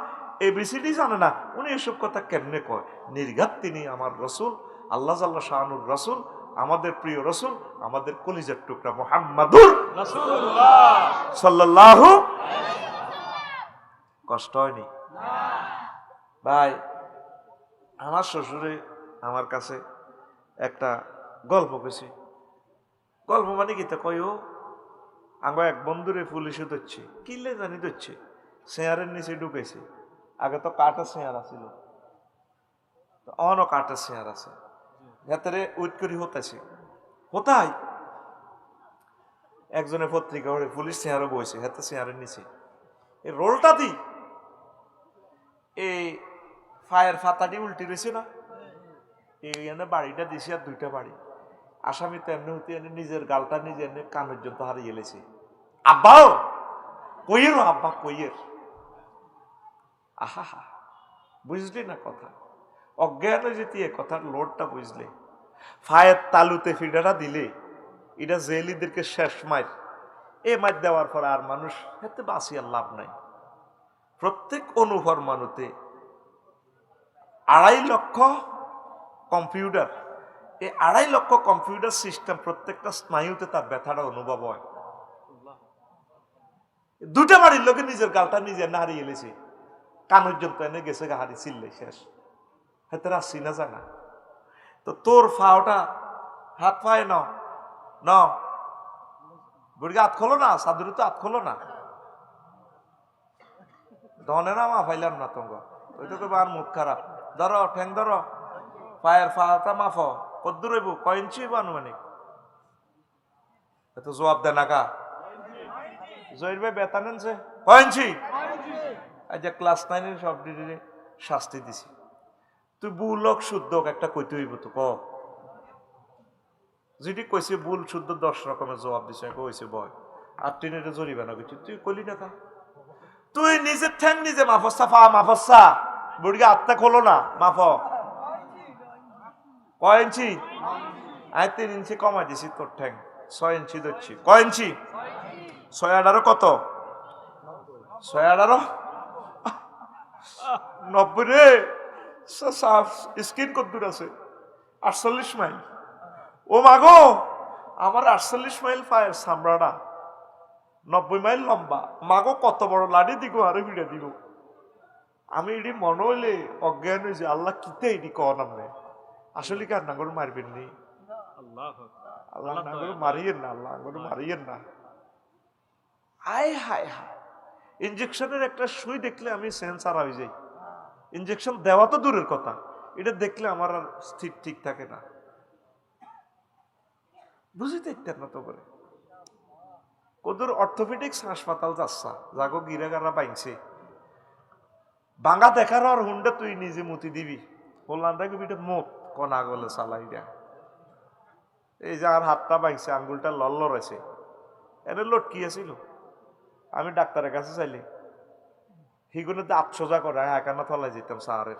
এবিসিডি জানে না, উনি এসব কথা কেমনে কয়? নির্ঘাত তিনি আমার রসুল, আল্লাহ জাল্লা শাহানুর রসুল, আমাদের প্রিয় রসুল, আমাদের কলিজার টুকরা মুহাম্মাদুর রাসূলুল্লাহ সাল্লাল্লাহু। কষ্ট হয়নি ভাই? আমার শ্বশুরে আমার কাছে একটা গল্প কইছে, গল্প মানে কি তা কয়ও, আমার এক বন্ধুরে পুলিশে ধরছে, কিনলে জানি ধরছে, শেয়ারের নিচে ঢুকেছে, আগে তো কাঠের শেয়ার আছিল, অনও কাঠের শেয়ার আছে, ভেতরে উইট করি হতেছে, কোথায় একজনের পত্রিকা ওরে পুলিশ শেয়ারও বইছে, হাতে শেয়ারের নিচে এই রোলটা দি এই ফায়ার ফাতাটি উল্টি রয়েছে না, এই এনে বাড়িটা দিছে আর দুইটা বাড়ি, আসামি তো এমনি হতে এনে নিজের গালটা নিজে এনে কান পর্যন্ত হারিয়ে এলেছে। আব্বাও কইয়ের, আব্বা কইয়ের, আহা হা, বুঝলি না কথা, অজ্ঞান যেতে কথার লোডটা বুঝলে, ফায়ের তালুতে ফিডাটা দিলে এটা জেলিদেরকে শেষ মার, এ মার দেওয়ার পর আর মানুষ হেতে বাঁচিয়ার লাভ নাই। প্রত্যেক অনুফরমানুতে 2.5 লক্ষ কম্পিউটার, এই 2.5 লক্ষ কম্পিউটার সিস্টেম, প্রত্যেকটা স্নায়ুতে তার ব্যথাটা অনুভব হয়। দুটা বাড়ির লোকে নিজের গালটা নিজে না হারিয়ে এলেছে, কান পর্যন্ত এনে গেছে হারি চিল্লে শেষ, হাতে আসছি না জানা। তো তোর ফাওটা হাত পায়ে ন ন বুড়িকে হাত খোলো না, সাদুরি তো হাত খোলো না, ধনে না মা ফাইলাম না তোমার, ওই তো আর মুখ খারাপ, ধরো ঠ্যাং ধরো, পায়ের ফাটা মাফ কদ্দুর হইব, কয় ইঞ্চি হইব আনুমানিক, এত জবাব দেয় না কা জহির ভাই বেতা নেনছে কয় ইঞ্চি, আজ ক্লাস 9 সব ডিগ্রি শাস্তি দিছি, তুই বুলক শুদ্ধ একটা কইতে হইব তো ক, যেটি কইছে ভুল শুদ্ধ 10 রকমের জবাব দিছে, কইছে বয় আর টিনেটে জরিবে না কিছু, তুই কইলি না কা, তুই নিজের ঠ্যাং নিজে মাফসা ফা মাফসা, বুড়িকে আত্মা খোলো না, মাফ কয় ইঞ্চি, আমি 3 ইঞ্চি কমাই দিছি তোর ঠ্যাং, 6 ইঞ্চি ধরছি, কয় ইঞ্চি, 6 কত, 6 90 রে, স্কিন কত দূর আছে, 48 মাইল, ও মাগো আমার 48 মাইল পায়ের চামড়াটা, 90 মাইল লম্বা, মাগো কত বড় লাড়ি দিব আরে ভিড়ে দিব, আমি এটি মনে হইলে অজ্ঞান হয়েছে, আল্লাহ কিতে এটি কন আপনি, আসলে কি আর নাগর মারবেন নি, আল্লাহ নাগর মারিয়েন না, আল্লাহ নাগর মারিয়েন না, আয় হায় হায়। ইঞ্জেকশনের একটা সুই দেখলে আমি সেন্সার হয়ে যাই, ইঞ্জেকশন দেওয়া তো দূরের কথা, এটা দেখলে আমার আর স্থির ঠিক থাকে না, বুঝিতে ইত্যার না তো করে ওদের অর্থোপেডিক্স হাসপাতাল যাচ্ছা যাগো গিরাগারা পাইছে বাঙ্গা দেখার আর হুন্ডা তুই নিজে মতি দিবি বললাম দেখবি এটা মুখ কনা গলে চালাই দেয়া এই যে আর হাতটা বাইছে আঙ্গুলটা লল্লর আছে এনে লটকিয়েছিল আমি ডাক্তারের কাছে চাইলি হিগুলোতে আটসোজা করে একানা থলাই যেতাম সাহারের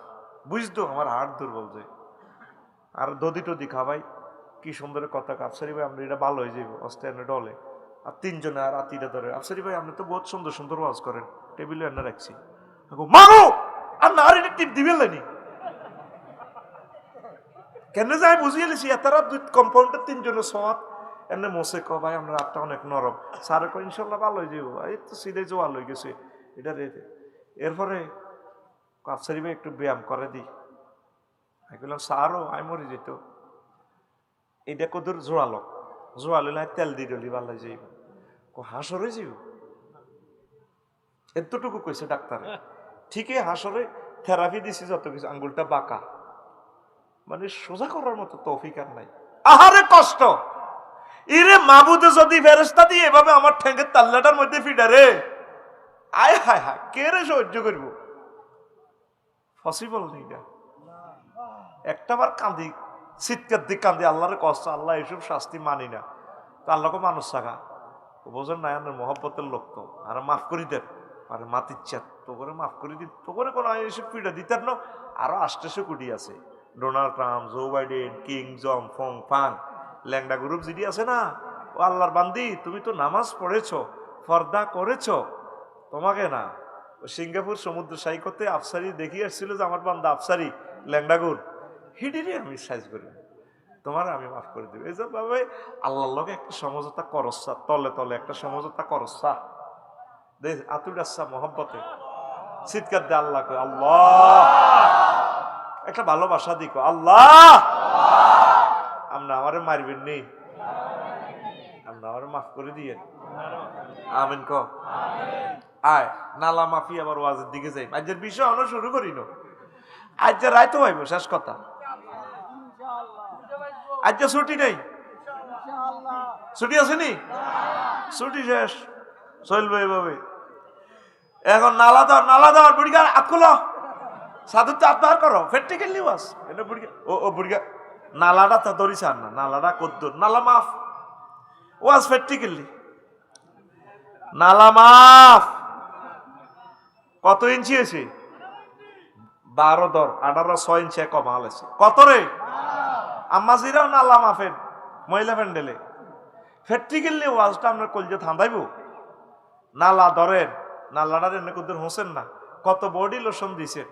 বুঝতো আমার হাট দুর্বল যে আর দদি টদি খাবাই কি সুন্দর কথা আফসারি ভাই আমরা এটা ভালো হয়ে যাবো অস্ট্রেলিয়া ডলে আর তিনজনে আর আতিটা ধরে আফসারি ভাই আপনি তো বহুত সুন্দর সুন্দর ওয়াজ করেন টেবিলে এনে রাখছি মাগো আর না আর এটা টিপ দিবেন নি কেন যাই বুঝিয়ে লিছি এতারা দুই কম্পাউন্ডের তিনজনের সমাজ এনে মোসে ক ভাই আমরা রাতটা অনেক নরম স্যার কো ইনশাল্লাহ ভালো হয়ে যাবো এই তো সিধে জোয়াল হয়ে গেছে এটা রেতে এরপরে আফসারি ভাই একটু ব্যায়াম করে দিই আমি বললাম স্যারও আমি মরে যেত এটা কদুর জোয়ালো জোয়ালো তেল দিয়ে ডলি ভালো যাইব হাসরে যাইব এতটুকু কইছে ডাক্তার ঠিকই হাসরে থেরাপি দিছি যত কিছু আঙ্গুলটা বাঁকা মানে সোজা করার মতো তৌফিক আর নাই আহারে কষ্ট ইরে মাবুদে যদি ফেরেশতা দিয়ে এভাবে আমার ঠ্যাঙ্গের তাল্লাটার মধ্যে ফিডারে আয় হায় হায় কে রে সহ্য করবো পসিবল নেই না একটাবার কান্দি চিৎকার দিক কান্দি আল্লাহরে কষ্ট আল্লাহ এইসব শাস্তি মানি না তো আল্লাহকে মানুষ থাকা বোঝেন না মহব্বতের লোক তো আর মাফ করি দেন আর মাতিচ্ছা তো করে মাফ করে দিন তো করে কোনো এইসব পিঠা দিতেন না আরো 800 কোটি আছে ডোনাল্ড ট্রাম্প জো বাইডেন কিং জং ফং ফাং ল্যাংডা গ্রুপ জিডি আছে না ও আল্লাহর বান্দি তুমি তো নামাজ পড়েছো ফর্দা করেছো তোমাকে না ও সিঙ্গাপুর সমুদ্র সাইকতে আফসারি দেখিয়ে আসছিল যে আমার বান্দা আফসারি ল্যাংডাগুর হিডিরে আমি সাইজ করি তোমার আমি মাফ করে দেবো এই যে ভাবে আল্লাহর লগে একটা সমঝোতা করসা তলে তলে একটা সমঝোতা করসা দেখ আতুর আসা মহব্বতে চিৎকার দে আল্লাহ কই আল্লাহ একটা ভালোবাসা দিকো আল্লাহ আমরা আমারে মারবেন নেই আমরা আমারে মাফ করে দিয়ে আমিন ক আয় নালা মাফি আবার ওয়াজের দিকে যাই আজকের বিষয় আমরা শুরু করি না আজ রাইতো ভাইব শেষ কথা আজ ছুটি নেই ছুটি আসেনি ছুটি শেষ চলবে এভাবে এখন নালা দেওয়ার বুড়িগা আতকুলো সাধু তো আপনার করো প্র্যাকটিক্যালি ওয়াজ এটা বুড়িগা ও বুড়িগা নালাটা তো ধরিস আর না নালাটা কদ্দুর নালা মাফ ওয়াজ প্র্যাকটিক্যালি নালা মাফ কত ইঞ্চি আছে 12 দর 18 6 ইঞ্চি কমাল আছে কত রে আম্মাজিরাও নালা মাফেন মহিলা প্যান্ডেলে প্র্যাকটিক্যালি ওয়াজটা আমরা কলজে থামাইব নালা ধরেন নালাটার এনে কুদ্দুর হোসেন না কত বডি লোশন দিছে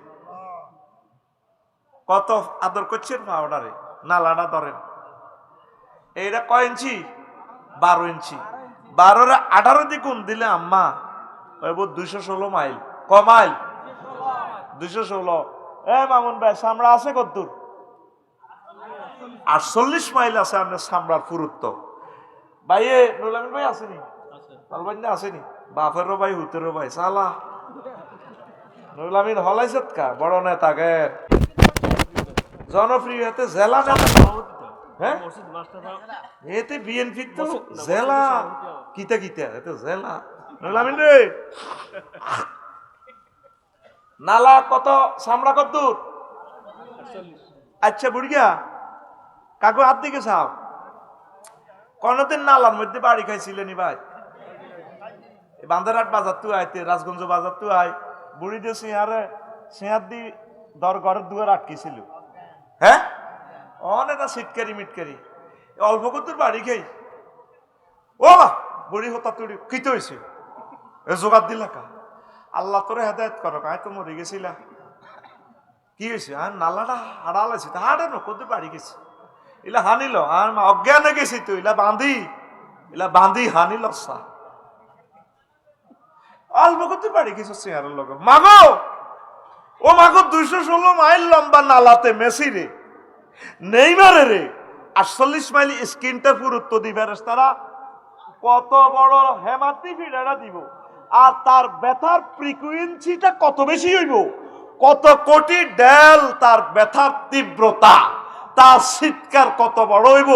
কত আদর করছেন পাউডারে নালাটা ধরেন এইটা কয় ইঞ্চি 12 ইঞ্চি 12 18 দিয়ে গুণ দিলে আম্মা ওই 216 মাইল ক মাইল 216 মামুন ভাই সামরা আছে কদ্দুর 48 মাইল আছে আপনার সামরার পুরুত্ব ভাই নুলামিন ভাই আসেনি আসেনি বাপেরও ভাই হুতেরও ভাই সালা নুলামিন হলাইছে কা বড় নেতাকে জনপ্রিয় এতে জেলা নেতা হ্যাঁ এতে বিএনপি তো জেলা কিতা এতে জেলা নুলামিন রে নালা কত সামরা কত দূর আচ্ছা বুড়িয়া কাকু হাত দিকে চাও কোনদিন নালার মধ্যে বাড়ি খাইছিলেনি ভাই বান্দারহাট বাজার তু আইতে রাজগঞ্জ বাজার তু আই বুড়ি দিয়ে সিঁহার দি দর ঘরের দুয়ার আটকেছিল হ্যাঁ অনেক সিটকারি মিটকারি অল্প কতুর বাড়ি খাই ও বুড়ি হতা তুড়ি কিতে হয়েছে জোগাড় দিলা কা আল্লাহ তোরে হেদায়ত করো আয় তো মরে গেছিলা কি হয়েছে আর নালাটা হাড়াল আছে তা হাড়ে না কত বাড়ি গেছে ইলা হানিল আর অজ্ঞানে গেছি তো ইলা বাঁধি হানিল সা অল্প কত বাড়ি গেছে চেয়ারের লোক মাগো ও মাগো 216 মাইল লম্বা নালাতে মেসি রে নেইমারে রে 48 মাইল স্ক্রিনটা পুরুত্ব দিবে তারা কত বড় হেমাতি ফিডারা দিব আর তার ব্যথার ফ্রিকুয়েন্সিটা কত বেশি হইব কত কোটি ডেল তার ব্যথার তীব্রতা, তার চিৎকার কত বড় হইব।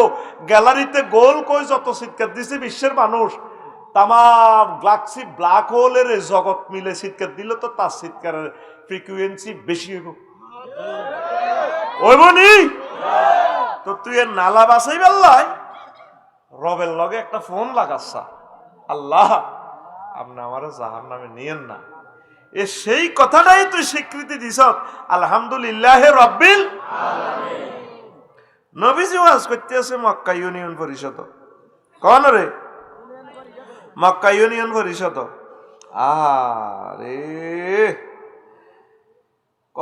গ্যালারিতে গোল কই যত চিৎকার দিছে বিশ্বের মানুষ, তামাম গ্যালাক্সি ব্ল্যাক হোলের জগৎ মিলে চিৎকার দিল তো তার চিৎকারের ফ্রিকুয়েন্সি বেশি হইব। হইব নি? তো তুই এর নালা বাসাই বেল্লাই রবের লগে একটা ফোন লাগাচ্ছা, আল্লাহ আপনি আমার জাহান্নামে নিয়েন না। এ সেই কথাটাই তুই স্বীকৃতি দিছ, আলহামদুলিল্লাহ রাব্বিল আলামিন। নবীজি ওয়াজ করতে আছে মক্কা ইউনিয়ন পরিষদ। কোন রে? মক্কা ইউনিয়ন পরিষদ। আরে ক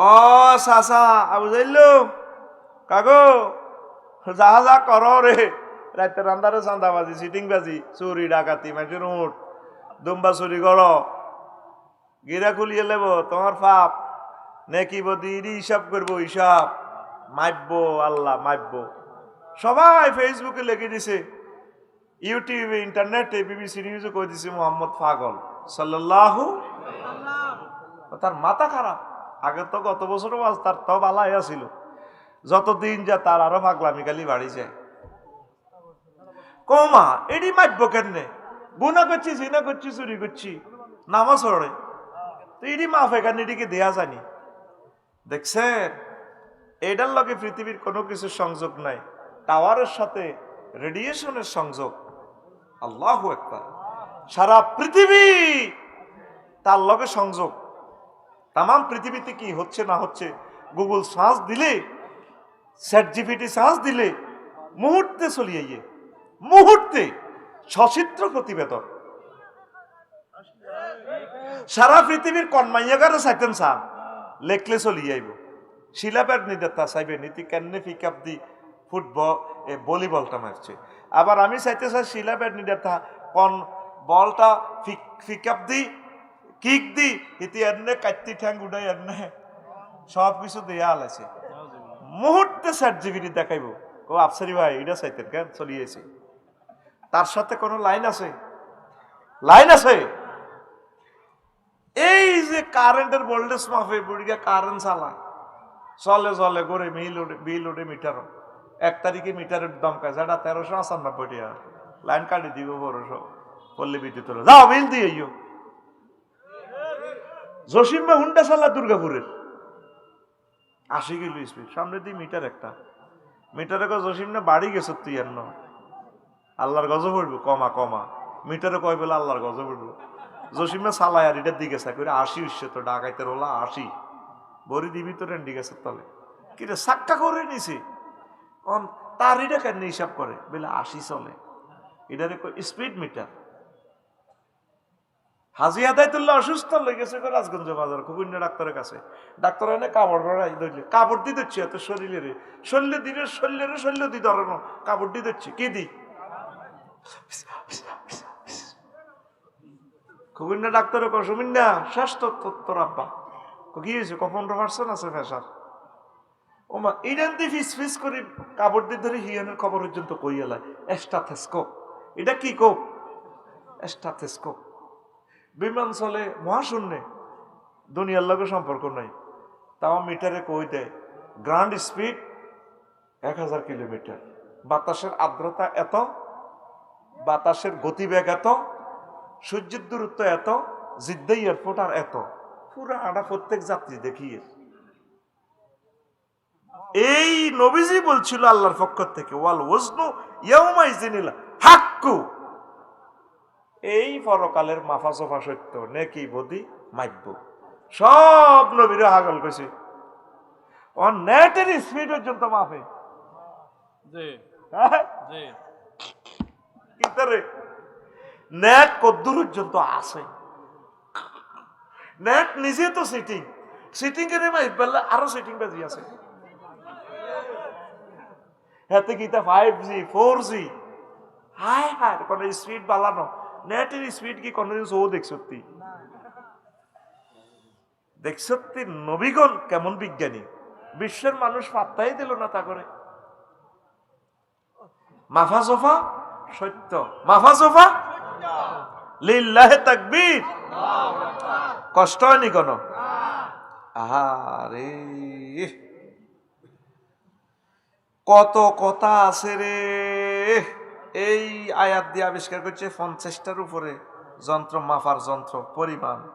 সাসা আবু যাইলো কাগো যা যা কর রে, রাতের আন্ধারে চাঁদাবাজি, সিটিং বাজি, চুরি ডাকাতি, মাটির উঠ দুম্বা চুরি কর, গিরা খুলিয়ে লেব তোমার পাপ নেকি বদি হিসাব করবো, হিসাব মাপবো, আল্লাহ মাপবো। সবাই ফেসবুকে লিখে দিছে, ইউটিউবে ইন্টারনেটে বিবিসি নিউজে কই দিছে মোহাম্মদ পাগল সাল্লাল্লাহু। তার মাথা খারাপ। আগে তো গত বছরও তার তো বালাই আছিল, যতদিন যা তার আরো পাগলামি খালি বাড়ি যায়। কমা এডি মাপবো কেনে? গুনা করছি, জিনা করছি, চুরি করছি, নামাজ পড়ে, তো এডি মাফ এখানে এদিকে দেয়া জানি। দেখছেন এটার লগে পৃথিবীর কোনো কিছুর সংযোগ নাই, টাওয়ারের সাথে রেডিয়েশনের সংযোগ। আল্লাহু আকবার। সারা পৃথিবী তার লগে সংযোগ। তামাম পৃথিবীতে কি হচ্ছে না হচ্ছে গুগল সার্চ দিলে, চ্যাট জিপিটি সার্চ দিলে মুহূর্তে চলিয়ে গিয়ে, মুহূর্তে সচিত্র প্রতিবেদন। সারা পৃথিবীর কনমাইয়াগারে চাইতেন সার লেখলে চলিয়ে আইব। শিলাপ্যাড নিদেতা চাইবে নীতি কেন পিক আপ দি ফুটবল ভলিবলটা মারছে। আবার আমি চাইতে চাই শিলাপ্যাড নিদেতা কোন বলটা পিক আপ দি কিক দি ইতি এনে কাটতি ঠ্যাং উড়াই এনে সব কিছু দেয়া আলাইছে। মুহূর্তে চ্যাট জিপিটি দেখাইব, ও আফসারি ভাই এটা চাইতেন কেন চলিয়েছে। তার সাথে কোনো লাইন আছে? লাইন আছে? এই যে কারেন্টের ভোল্টেজ মাফে বুড়িয়া কারেন্ট চালায়, চলে চলে করে বিল ওঠে মিটার। 1 তারিখে মিটারের দাম কাজ 1395 টাকা, লাইন কাটি দিব 1200 পল্লী বিদ্যুৎ। যাও বিল দিয়ে জসিমা হুন্ডা চালা দুর্গাপুরের 80 কিলো স্পিড, সামনে দিয়ে মিটার একটা। মিটারে জসিম না বাড়ি গেছে তুই আর নয়, আল্লাহর গজব পড়বো, কমা কমা মিটারে কয় বলে আল্লাহর গজব পড়বো। জসিমে চালায় আর এটার দিকে চা করে 80 উঠছে, তো ডাকাইতে রোলা 80 বড়ি দিবি তো রেন্ডি গেছে তলে কিরে সাক্কা করে নিছে। তার এটা কেন হিসাব করে বলে 80 চলে, এটারে স্পিড মিটার। হাজি আদায়তুল্লাহ অসুস্থ হয়ে গেছে রাজগঞ্জ বাজার কুকুন্যা ডাক্তারের কাছে। ডাক্তার এনে কাপড় ধরলে, কাপড় দিয়ে দিচ্ছে এত শরীরে, শরীরে দিয়ে ধরানো, কাপড় দিয়ে দিচ্ছে কি দি কুকুন্যা ডাক্তারের কসমিন্যা স্বাস্থ্য তোর আব্বা কি হয়েছে, 15% আছে ফেসার। ওমা ইডেন দিয়ে ফিস করি কাপড় দিয়ে ধরে হিয়ানের খবর পর্যন্ত কইয়ালায় স্টেথোস্কোপ। এটা কি কোপ? স্টেথোস্কোপ। বিমান চলে মহাশূন্যে, দুনিয়ার লগে সম্পর্ক নাই, তাও মিটারে কই দেয় গ্রাউন্ড স্পিড 1000 কিলোমিটার, বাতাসের আর্দ্রতা এত, বাতাসের গতিবেগ এত, সূর্যের দূরত্ব এত, জিদ্দা এয়ারপোর্ট আর এত, পুরা আড়া প্রত্যেক যাত্রী দেখিয়ে। এই নবীজি বলছিল আল্লাহর পক্ষ থেকে, ওয়াল ওয়াজনু ইয়াউমাইজিনিল হাক্কু, এই পরকালের মাফা সফা সত্য, নেকি বদি মাইব্য। সব নবীরা হাগল কইছে ও নেটের স্পিড পর্যন্ত মাফে। কিতরে নেট কদ্দুর পর্যন্ত আছে, নেট নিজে তো সিটিং এর মাইপ বললে আরো সিটিং বাজি আছে। হাতে কিতা 5G 4G হায় হায় কোন স্পিড বাড়ানো, নেটের স্পিড কি কোনদিন সো দেখছতি? দেখছতি নবীগণ কেমন বিজ্ঞানী, বিশ্বের মানুষ পাত্তাই দিল না তা করে। মাফা সোফা সত্য, মাফা সোফা লিল্লাহে তাকবীর। কষ্ট হয়নি কোন? আহারে কত কথা আছে রে। এই আয়াত দিয়ে আবিষ্কার করছে 50টার উপরে যন্ত্র, মাপার যন্ত্র,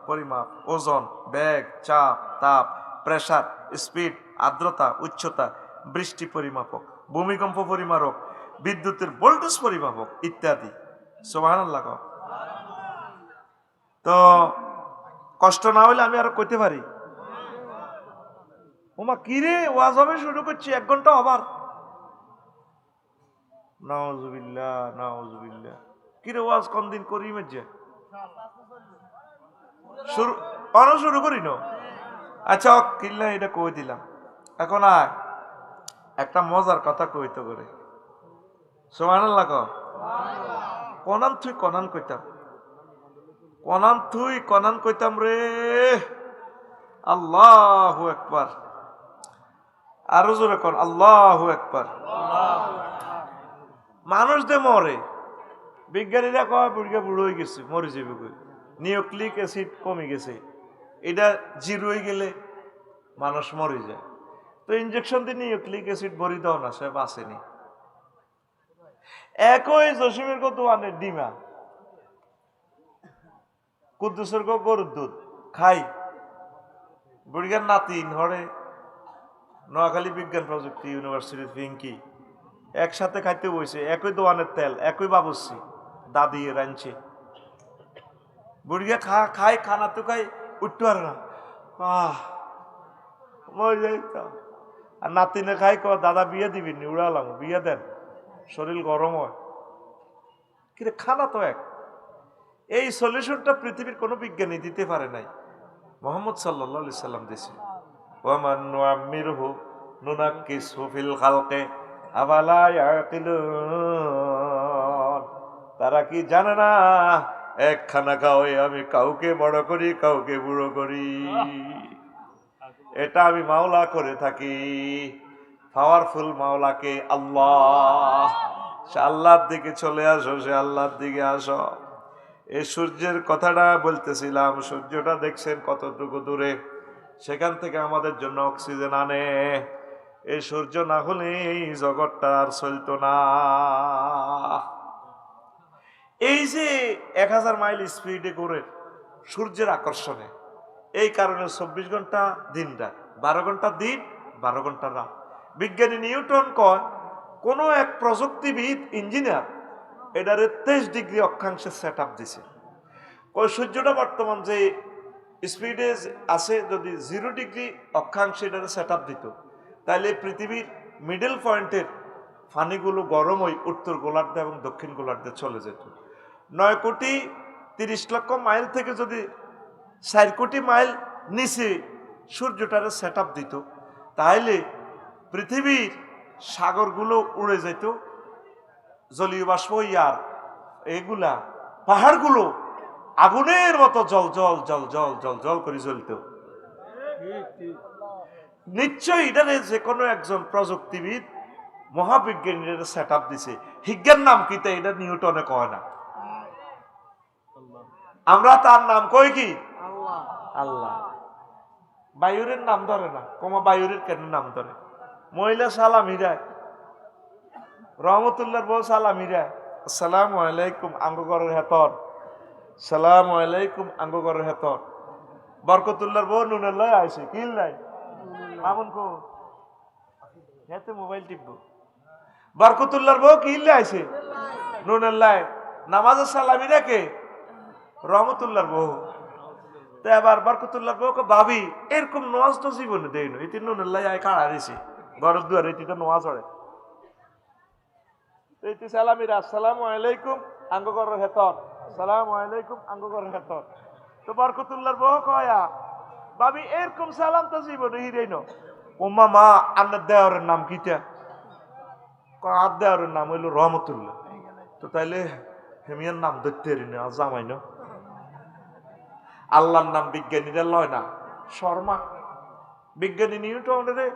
পরিমাপ, ওজন, বেগ, চাপ, তাপ, প্রেসার, স্পিড, আর্দ্রতা, উচ্চতা, বৃষ্টি পরিমাপক, ভূমিকম্প পরিমাপক, বিদ্যুতের ভোল্টেজ পরিমাপক ইত্যাদি। সুবহানাল্লাহ। তো কষ্ট না হইলে আমি আরো কইতে পারি। ওমা কিরে ওয়াজ হবে শুরু করছি 1 ঘন্টা আবার। নাউজুবিল্লাহ কিরে ওয়াজ কোন দিন করি মেজে শুরু করি না। আচ্ছা কিল্লা এটা কই দিলাম। এখন আর একটা মজার কথা কইতে করে। সুবহানাল্লাহ। কনান তুই কনান কইতাম রে। আল্লাহু আকবার। আরো জোরে কর আল্লাহু আকবার। মানুষ দে মরে, বিজ্ঞানীরা কয় বুড়িয়া বুড়ো হয়ে গেছে, মরে যাবে কই, নিউক্লিক অ্যাসিড কমে গেছে, এটা 0 হয়ে গেলে মানুষ মরে যায়। তো ইনজেকশন দিয়ে নিউক্লিক অ্যাসিড ভরি দাও না, সে বাঁচেনি। একই জসিমের কত আনে ডিমা, কুদ্দুসের গরুর দুধ খাই, বুড়িয়ার নাতিন হরে নোয়াখালী বিজ্ঞান প্রযুক্তি ইউনিভার্সিটির ফিঙ্কি একসাথে খাইতে বইছে, একই দোয়ানের তেল, একই বাবুসি দাদি রাঁধছে। বুড়িয়া খাই খানা তো খাই উঠতে পারে না, মরে যাই তো। আর নাতিনে খাই দাদা বিয়ে দিবিনি, উড়ালাম বিয়ে দেন, শরীর গরম হয়। কিন্তু খানা তো এক। এই সলিউশনটা পৃথিবীর কোনো বিজ্ঞানী দিতে পারে নাই, মুহাম্মদ সাল্লাল্লাহু আলাইহি সাল্লাম দিয়েছে। ওয়ামান নুআম্মিরহু নুনাক্কিসহু ফিল খালকি আফালা ইয়াকিলুন। তারা কি জানে না একখানা খাওয়াই আমি কাউকে বড় করি, কাউকে বুড়ো করি। এটা আমি মাওলা করে থাকি। পাওয়ারফুল মাওলাকে আল্লাহ। সে আল্লাহর দিকে চলে আসো, সে আল্লাহর দিকে আসো। এই সূর্যের কথাটা বলতেছিলাম, সূর্যটা দেখছেন কতটুকু দূরে, সেখান থেকে আমাদের জন্য অক্সিজেন আনে। এই সূর্য না হলে এই জগৎটা আর চলতো না। এই যে 1000 মাইল স্পিডে ঘুরে সূর্যের আকর্ষণে, এই কারণে 24 ঘন্টা দিন রাত, 12 ঘন্টা দিন 12 ঘন্টা রাত। বিজ্ঞানী নিউটন কয় কোন এক প্রযুক্তিবিদ ইঞ্জিনিয়ার এটারে 23 ডিগ্রি অক্ষাংশে সেট আপ দিছে। ওই সূর্যটা বর্তমান যে স্পিডে আছে, যদি 0 ডিগ্রি অক্ষাংশে এটারে সেট আপ দিত, তাহলে পৃথিবীর মিডল পয়েন্টের পানিগুলো গরম হয়ে উত্তর গোলার্ধে এবং দক্ষিণ গোলার্ধে চলে যেত। 9,30,00,000 মাইল থেকে যদি 4 কোটি মাইল নিচে সূর্যটারে সেট আপ দিত, তাহলে পৃথিবীর সাগরগুলো উড়ে যেত, জলীয় বাষ্প ইয়ার এগুলা পাহাড়গুলো আগুনের মতো জল জল জল জল জল জল করে জ্বলত। নিশ্চয়ই এটারে যে কোনো একজন প্রযুক্তিবিদ মহাবিজ্ঞানীর সেট আপ দিছে। হিজ্ঞার নাম কি তা এটা নিউটনে কয় না, আমরা তার নাম কই কি আল্লাহ। বায়ুরের নাম ধরে না, বায়ুরের কেন নাম ধরে? মহিলা সালাম হিরায়, রহমতুল্লাহর বউ সালাম হিরায়, আসসালামু আলাইকুম আঙ্গগরের হেতর, সালামু আলাইকুম আঙ্গগরের হেতর। বরকতুল্লাহর বউ নুনের লাই আইছে, কিল নাই মামুন কো হেতে মোবাইল টিপবো। বরকতুল্লাহর বউ কিল আইছে নুনের লাই, নামাজের সালামি রেখে রহমতুল্লাহর বউ। তো এবার বরকতুল্লাহর বউ ভাবি এরকম নোয়াজ তো জীবনে দেই না, এটি নুনের লাই আয় কাড়া দিছে ঘরের দুয়ারে, এটি তো নোয়াজ হরে। এটি সালামিরা আসসালামু আলাইকুম আঙ্গগরের হেতর, সালামু আলাইকুম আঙ্গগরের হেতর। তো বরকতুল্লাহর বউ কয়া ভাবি এরকম সালাম তো জীবনে হিরেই না। ওমা মা আন্নার দেওয়ারের নাম কিটা? আর দেওয়ারের নাম হইল রহমতুল্লাহ। তো তাইলে হেমিয়ার নাম ধরতে না জামাই না, আল্লাহর নাম বিজ্ঞানীরা লয় না, শর্মা। বিজ্ঞানী নিউটনের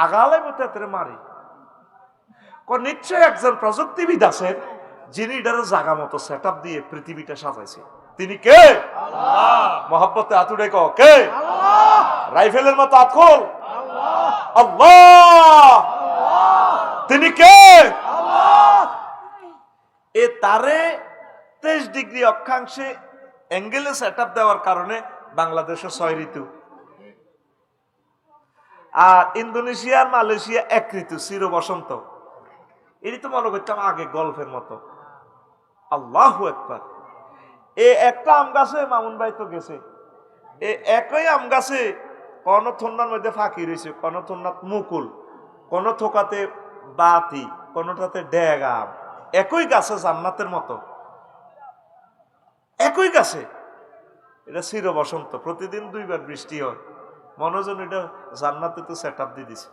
আগালে মতো মারি। নিশ্চয় একজন প্রযুক্তিবিদ আছেন যিনি এটার জাগা মতো সেট আপ দিয়ে পৃথিবীটা সাজাইছে। তিনি কে? আল্লাহ। মহব্বতে আতুড়ে কে? আল্লাহ। রাইফেলের মতো আতখোল আল্লাহ। তিনি কে? এ তারে 23 ডিগ্রি অক্ষাংশে অ্যাঙ্গেলে সেটআপ দেওয়ার কারণে বাংলাদেশে 6 ঋতু, আর ইন্দোনেশিয়া আর মালয়েশিয়া 1 ঋতু, চির বসন্ত। এটি তো মনে করতাম আগে গল্পের মতো। আল্লাহু আকবার। এ একটা আম গাছে মামুন ভাই তো গেছে, এ একই আম গাছে কোন থন্নার মধ্যে ফাঁকি রয়েছে, কোন থন্নাত মুকুল, কোন থোকাতে বাতি, কোনটাতে ড্যাগ আম। একই গাছে, জান্নাতের মতো, একই গাছে। এটা চির বসন্ত, প্রতিদিন 2 বার বৃষ্টি হয়। মনোজন এটা জান্নাতে তো সেট আপ দিয়ে দিছে।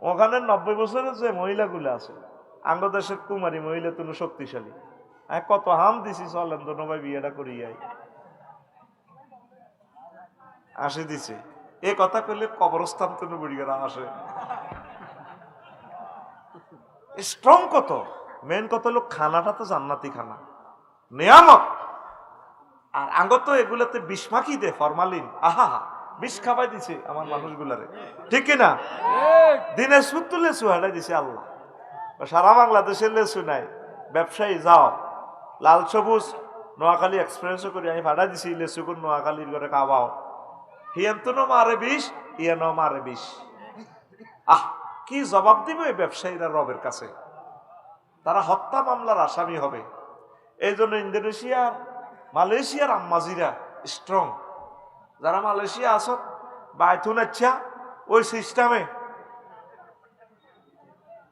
ওখানে 90 বছরের যে মহিলাগুলো আছে, আঙ্গদেশের কুমারী মহিলা তুমি শক্তিশালী, কত হাম দিছি, চলেন তো ভাই বিয়েটা করি আসে দিছে। এ কথা কইলে কবরস্থান তো বুড়িগেরা আসে। স্ট্রং কত, মেন কত হলো খানাটা তো জান্নাতি খানা, নিয়ামত। আর আঙ্গ তো এগুলাতে বিষ মাখি দে, ফরমালিন, আহা বিষ খাবাই দিছে আমার মানুষগুলারে, ঠিক কিনা? দিনে সুত্তু লেচু হাঁটাই দিছে আল্লাহ। সারা বাংলাদেশের লেচু নাই, ব্যবসায়ী যাও লাল সবুজ নোয়াখালী এক্সপ্রেসও করি আমি ভাড়া দিছি, লেচু করে নোয়াখালীর ঘরে খাওয়াও, হিয়ান তো মারে বিষ, ইয়ান মারে বিষ। আহ, কি জবাব দিবে এই ব্যবসায়ীরা রবের কাছে? তারা হত্যা মামলার আসামি হবে। এই জন্য ইন্দোনেশিয়া মালয়েশিয়ার আম্মাজিরা স্ট্রং। যারা মালয়েশিয়া আসত বাইথুন আচ্ছা ওই সিস্টেমে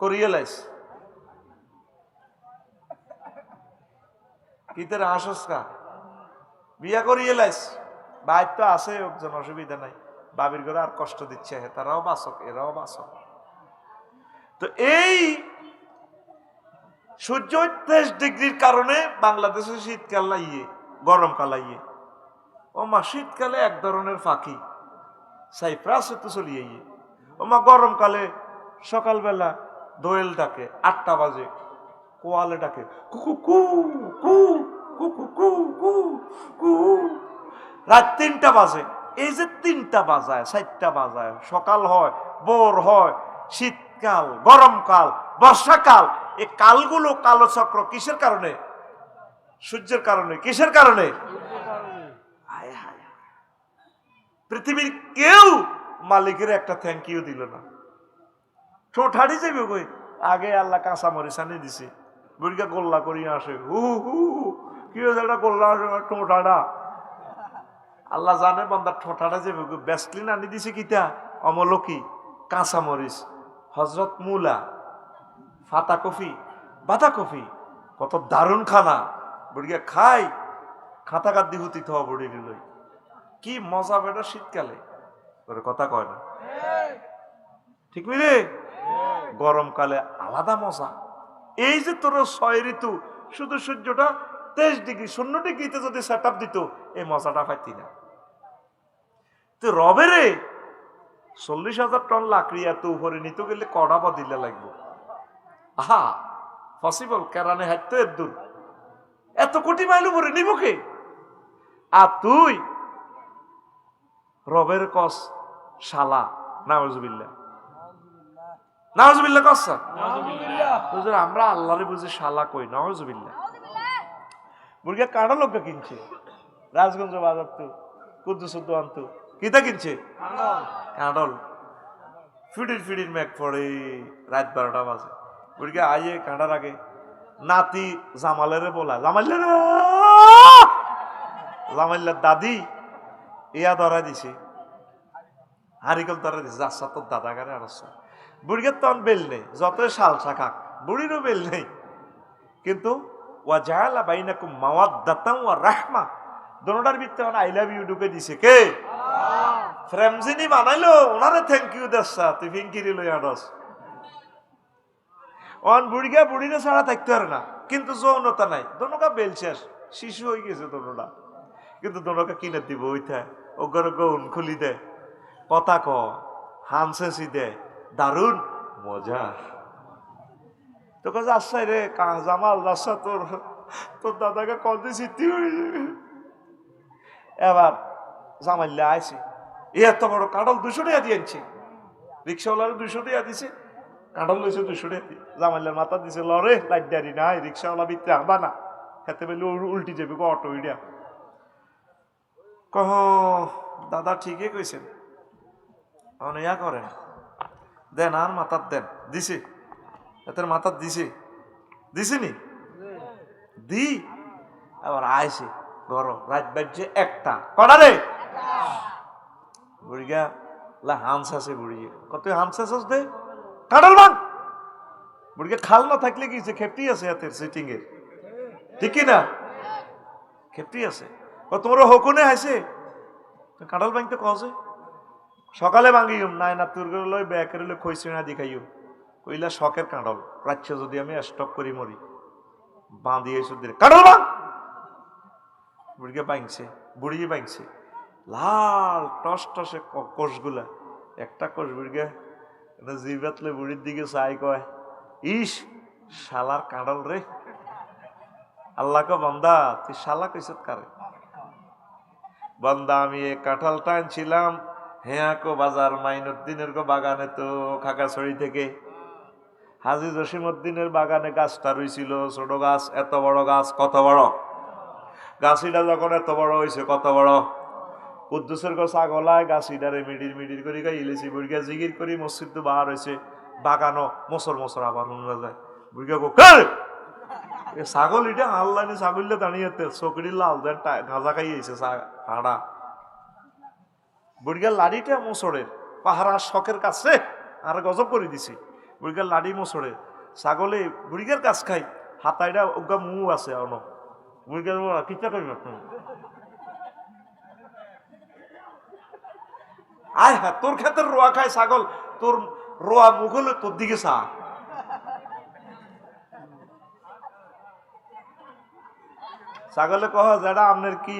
করিয়ে লাইস কিতে আসসকা বিয়া করিয়ে লাইস, বাইর তো আছে একজন, অসুবিধা নাই, বাবির ঘরে আর কষ্ট দিচ্ছে, তারাও বাসক এরাও বাসক। তো এই সূর্য 23 ডিগ্রির কারণে বাংলাদেশে শীতকাল লাইয়ে, গরমকাল লাইয়ে। ও মা শীতকালে এক ধরনের ফাঁকি সাইপ্রাসে তো চলিয়ে, ও মা গরমকালে সকালবেলা দোয়েল ডাকে 8টা বাজে, কোয়ালে ডাকে কুকু কু কু কুকু কু কু কু, রাত 3টা বাজে। এই যে 3টা বাজায় 4টা বাজায়, সকাল হয়, ভোর হয়, শীতকাল, গরমকাল, বর্ষাকাল, এই কালগুলো কালো চক্র কিসের কারণে? সূর্যের কারণে। কিসের কারণে? পৃথিবীর কেউ মালিকের একটা থ্যাংক ইউ দিল না। ঠোঁটাড়ি যাইবে কই, আগে আল্লাহ কাঁচা মরিচ আনি দিছে, বুড়িকে গোল্লা করিয়ে আসে, হু হু কি হয়েছে একটা গোল্লা ঠোঁটাড়া। আল্লাহ জানে বন্দার ঠোঁটাড়া যাবে, ব্যাসলিন আনি দিছে কিতা, অমলকি, কাঁচা মরিচ, হজরত মুলা, ফাতা কফি, বাতা কফি, কত দারুণ খানা। বুড়িকে খাই খাতা কাদ্দি হুতিত হওয়া বুড়ি লই, কি মজা বেটা শীতকালে, ওর কথা কয় না, ঠিক মিলে? গরমকালে আলাদা মজা। এই যে তোর 6 ঋতু, শুধু সূর্যটা 23 ডিগ্রি 0 ডিগ্রিতে যদি সেট আপ দিত, এই মজাটা পাইতি না। তো রবেরে 40,000 টন লাকড়ি এত উপরে নিতে গেলে কড়া বা দিলে লাগবে। আহা পসিবল? কেরানে হাঁটতো এর দূর, এত কোটি মাইল উপরে নিব কে? আর তুই রবের কস শালা, নাউজুবিল্লাহ, নাউজুবিল্লাহ কস। হুজুর আমরা আল্লাহরে বুঝি শালা কই, নাউজুবিল্লাহ। বুড়িয়া কাঁড়া লোক কিনছে রাজগঞ্জ বাজার, তো কুদ্দুসুদ্দু আনতো, কিতা কিনছে? কাঁডল। ফিডির ফিডির মেঘ পড়ে, রাত 12টা বাজে, বুড়িয়া আইয়ে কাঁড়ার আগে নাতি জামালেরে বলা, জামাইল্লার দাদি ইয়া ধরা দিছে, হারিকল ধরা দিছে, যাচ্ছা তোর দাদা গারে আর বুড়িকে তখন বেল নেই, যতই শাল শাখাক বুড়িরও বেল নেই, কিন্তু ওয়া জাআলা বাইনাকুম মাওয়াদ্দাতান ওয়া রাহমা, দোনোটার ভিতরে আই লাভ ইউ ঢুকে দিছে কে? ফ্রেমজিনি বানাইলো, ওনারে থ্যাংক ইউ দেশা, তুই ফিঙ্কিরি লই আনস। অন বুড়িকে বুড়িরে ছাড়া থাকতে পারে না, কিন্তু যৌনতা নাই, দোনোকা বেল শেষ, শিশু হয়ে গেছে দোনোটা, কিন্তু দোনোকা কিনে দিব ওইটা, ওগর গৌন খুলি দে, কথা ক হানসেসি দে, দারুণ মজা। তো কাজ আসাই রে জামাল রাস্তা, তোর তোর দাদাকে কল দিছি। এবার জামাইলে আইসি, এত বড় কাঁঠাল 200 টাকা দিয়ে আনছে, রিক্সাওয়ালার 200 টাকা দিছে, কাঁঠাল লইছে 200 টাকা দিয়ে, জামাইলার মাথা দিছে লরে লাইট দাঁড়ি নাই, রিক্সাওয়ালা ভিতরে আবা না, খেতে পেলে উল্টি যাবে অটো ইডিয়া। কহ দাদা ঠিকই কইছেন, ইয়া করেন দেন আর মাথার দেন, দিছে এতের মাথার দিছে, দিছিনি দি আবার আইছে ঘর, রাত বাজছে 1টা, কটা রে বুড়িগা লা হামস আছে, বুড়িয়ে কত হামস আছে দে কাঁঠাল ভাঙ, বুড়িগা খাল না থাকলে কি খেপটি আছে হাতের সিটিং এর, ঠিক না খেপটি আছে, তোমার হকুনে হাইছে কাঁঠাল ভাঙতে কছে, সকালে ভাঙিও নাই না তোর লই ব্যাকের লই খইছে না দেখাইও, কইলা শখের কাঁঠাল, রাচ্ছে যদি আমি স্টক করি মরি, বাঁধিয়ে দিলে কাঁঠাল ভাঙ, বুড়িকে ভাঙছে, বুড়ি ভাঙছে, লাল টস টসে কোষগুলা, একটা কোষ বুড়িকে জিবাতলে বুড়ির দিকে চাই কয়, ইস শালার কাঁঠাল রে, আল্লাহকে বান্দা তুই শালা কইছত কারে, বান্দা আমি এই কাঁঠালটা আনছিলাম হেয়াকো বাজার মাইনুদ্দিনের বাগানে, তো খাগাছড়ি থেকে হাজী জসিমউদ্দিনের বাগানে গাছটা রইছিল, ছোট গাছ, এত বড় গাছ, কত বড় গাছিটা যখন এত বড় হয়েছে, কত বড় কুদ্দুসের ছাগলায় গাছিটারে মিডির মিডির করি গাই ইলেছি, বুড়িয়া জিগির করি মসজিদ তো বার হয়েছে, বাগানো মোসর মোসর আবার শুনরা যায়, বুড়িয়া গো ছাগল এটা আল্লাহ ছাগলটা দাঁড়িয়ে চকরি লাল দেন গাঁজা খাইয়েছে হাড়া, বুড়িয়ার লাড়িটা মোসরের পাহাড়ার শখের কাছে আর গজব করে দিছে, বুড়িয়ার লাড়ি মোসরের, ছাগলে বুড়িয়ার কাছ খাই, হাতাইটা ওগা মু আছে অন, বুড়িয়ার কিচ্ছা করবি আয় হ্যাঁ, তোর ক্ষেতের রোয়া খায় ছাগল, তোর রোয়া মুঘল তোর দিকে চা, ছাগলে কহ যেটা আপনার কি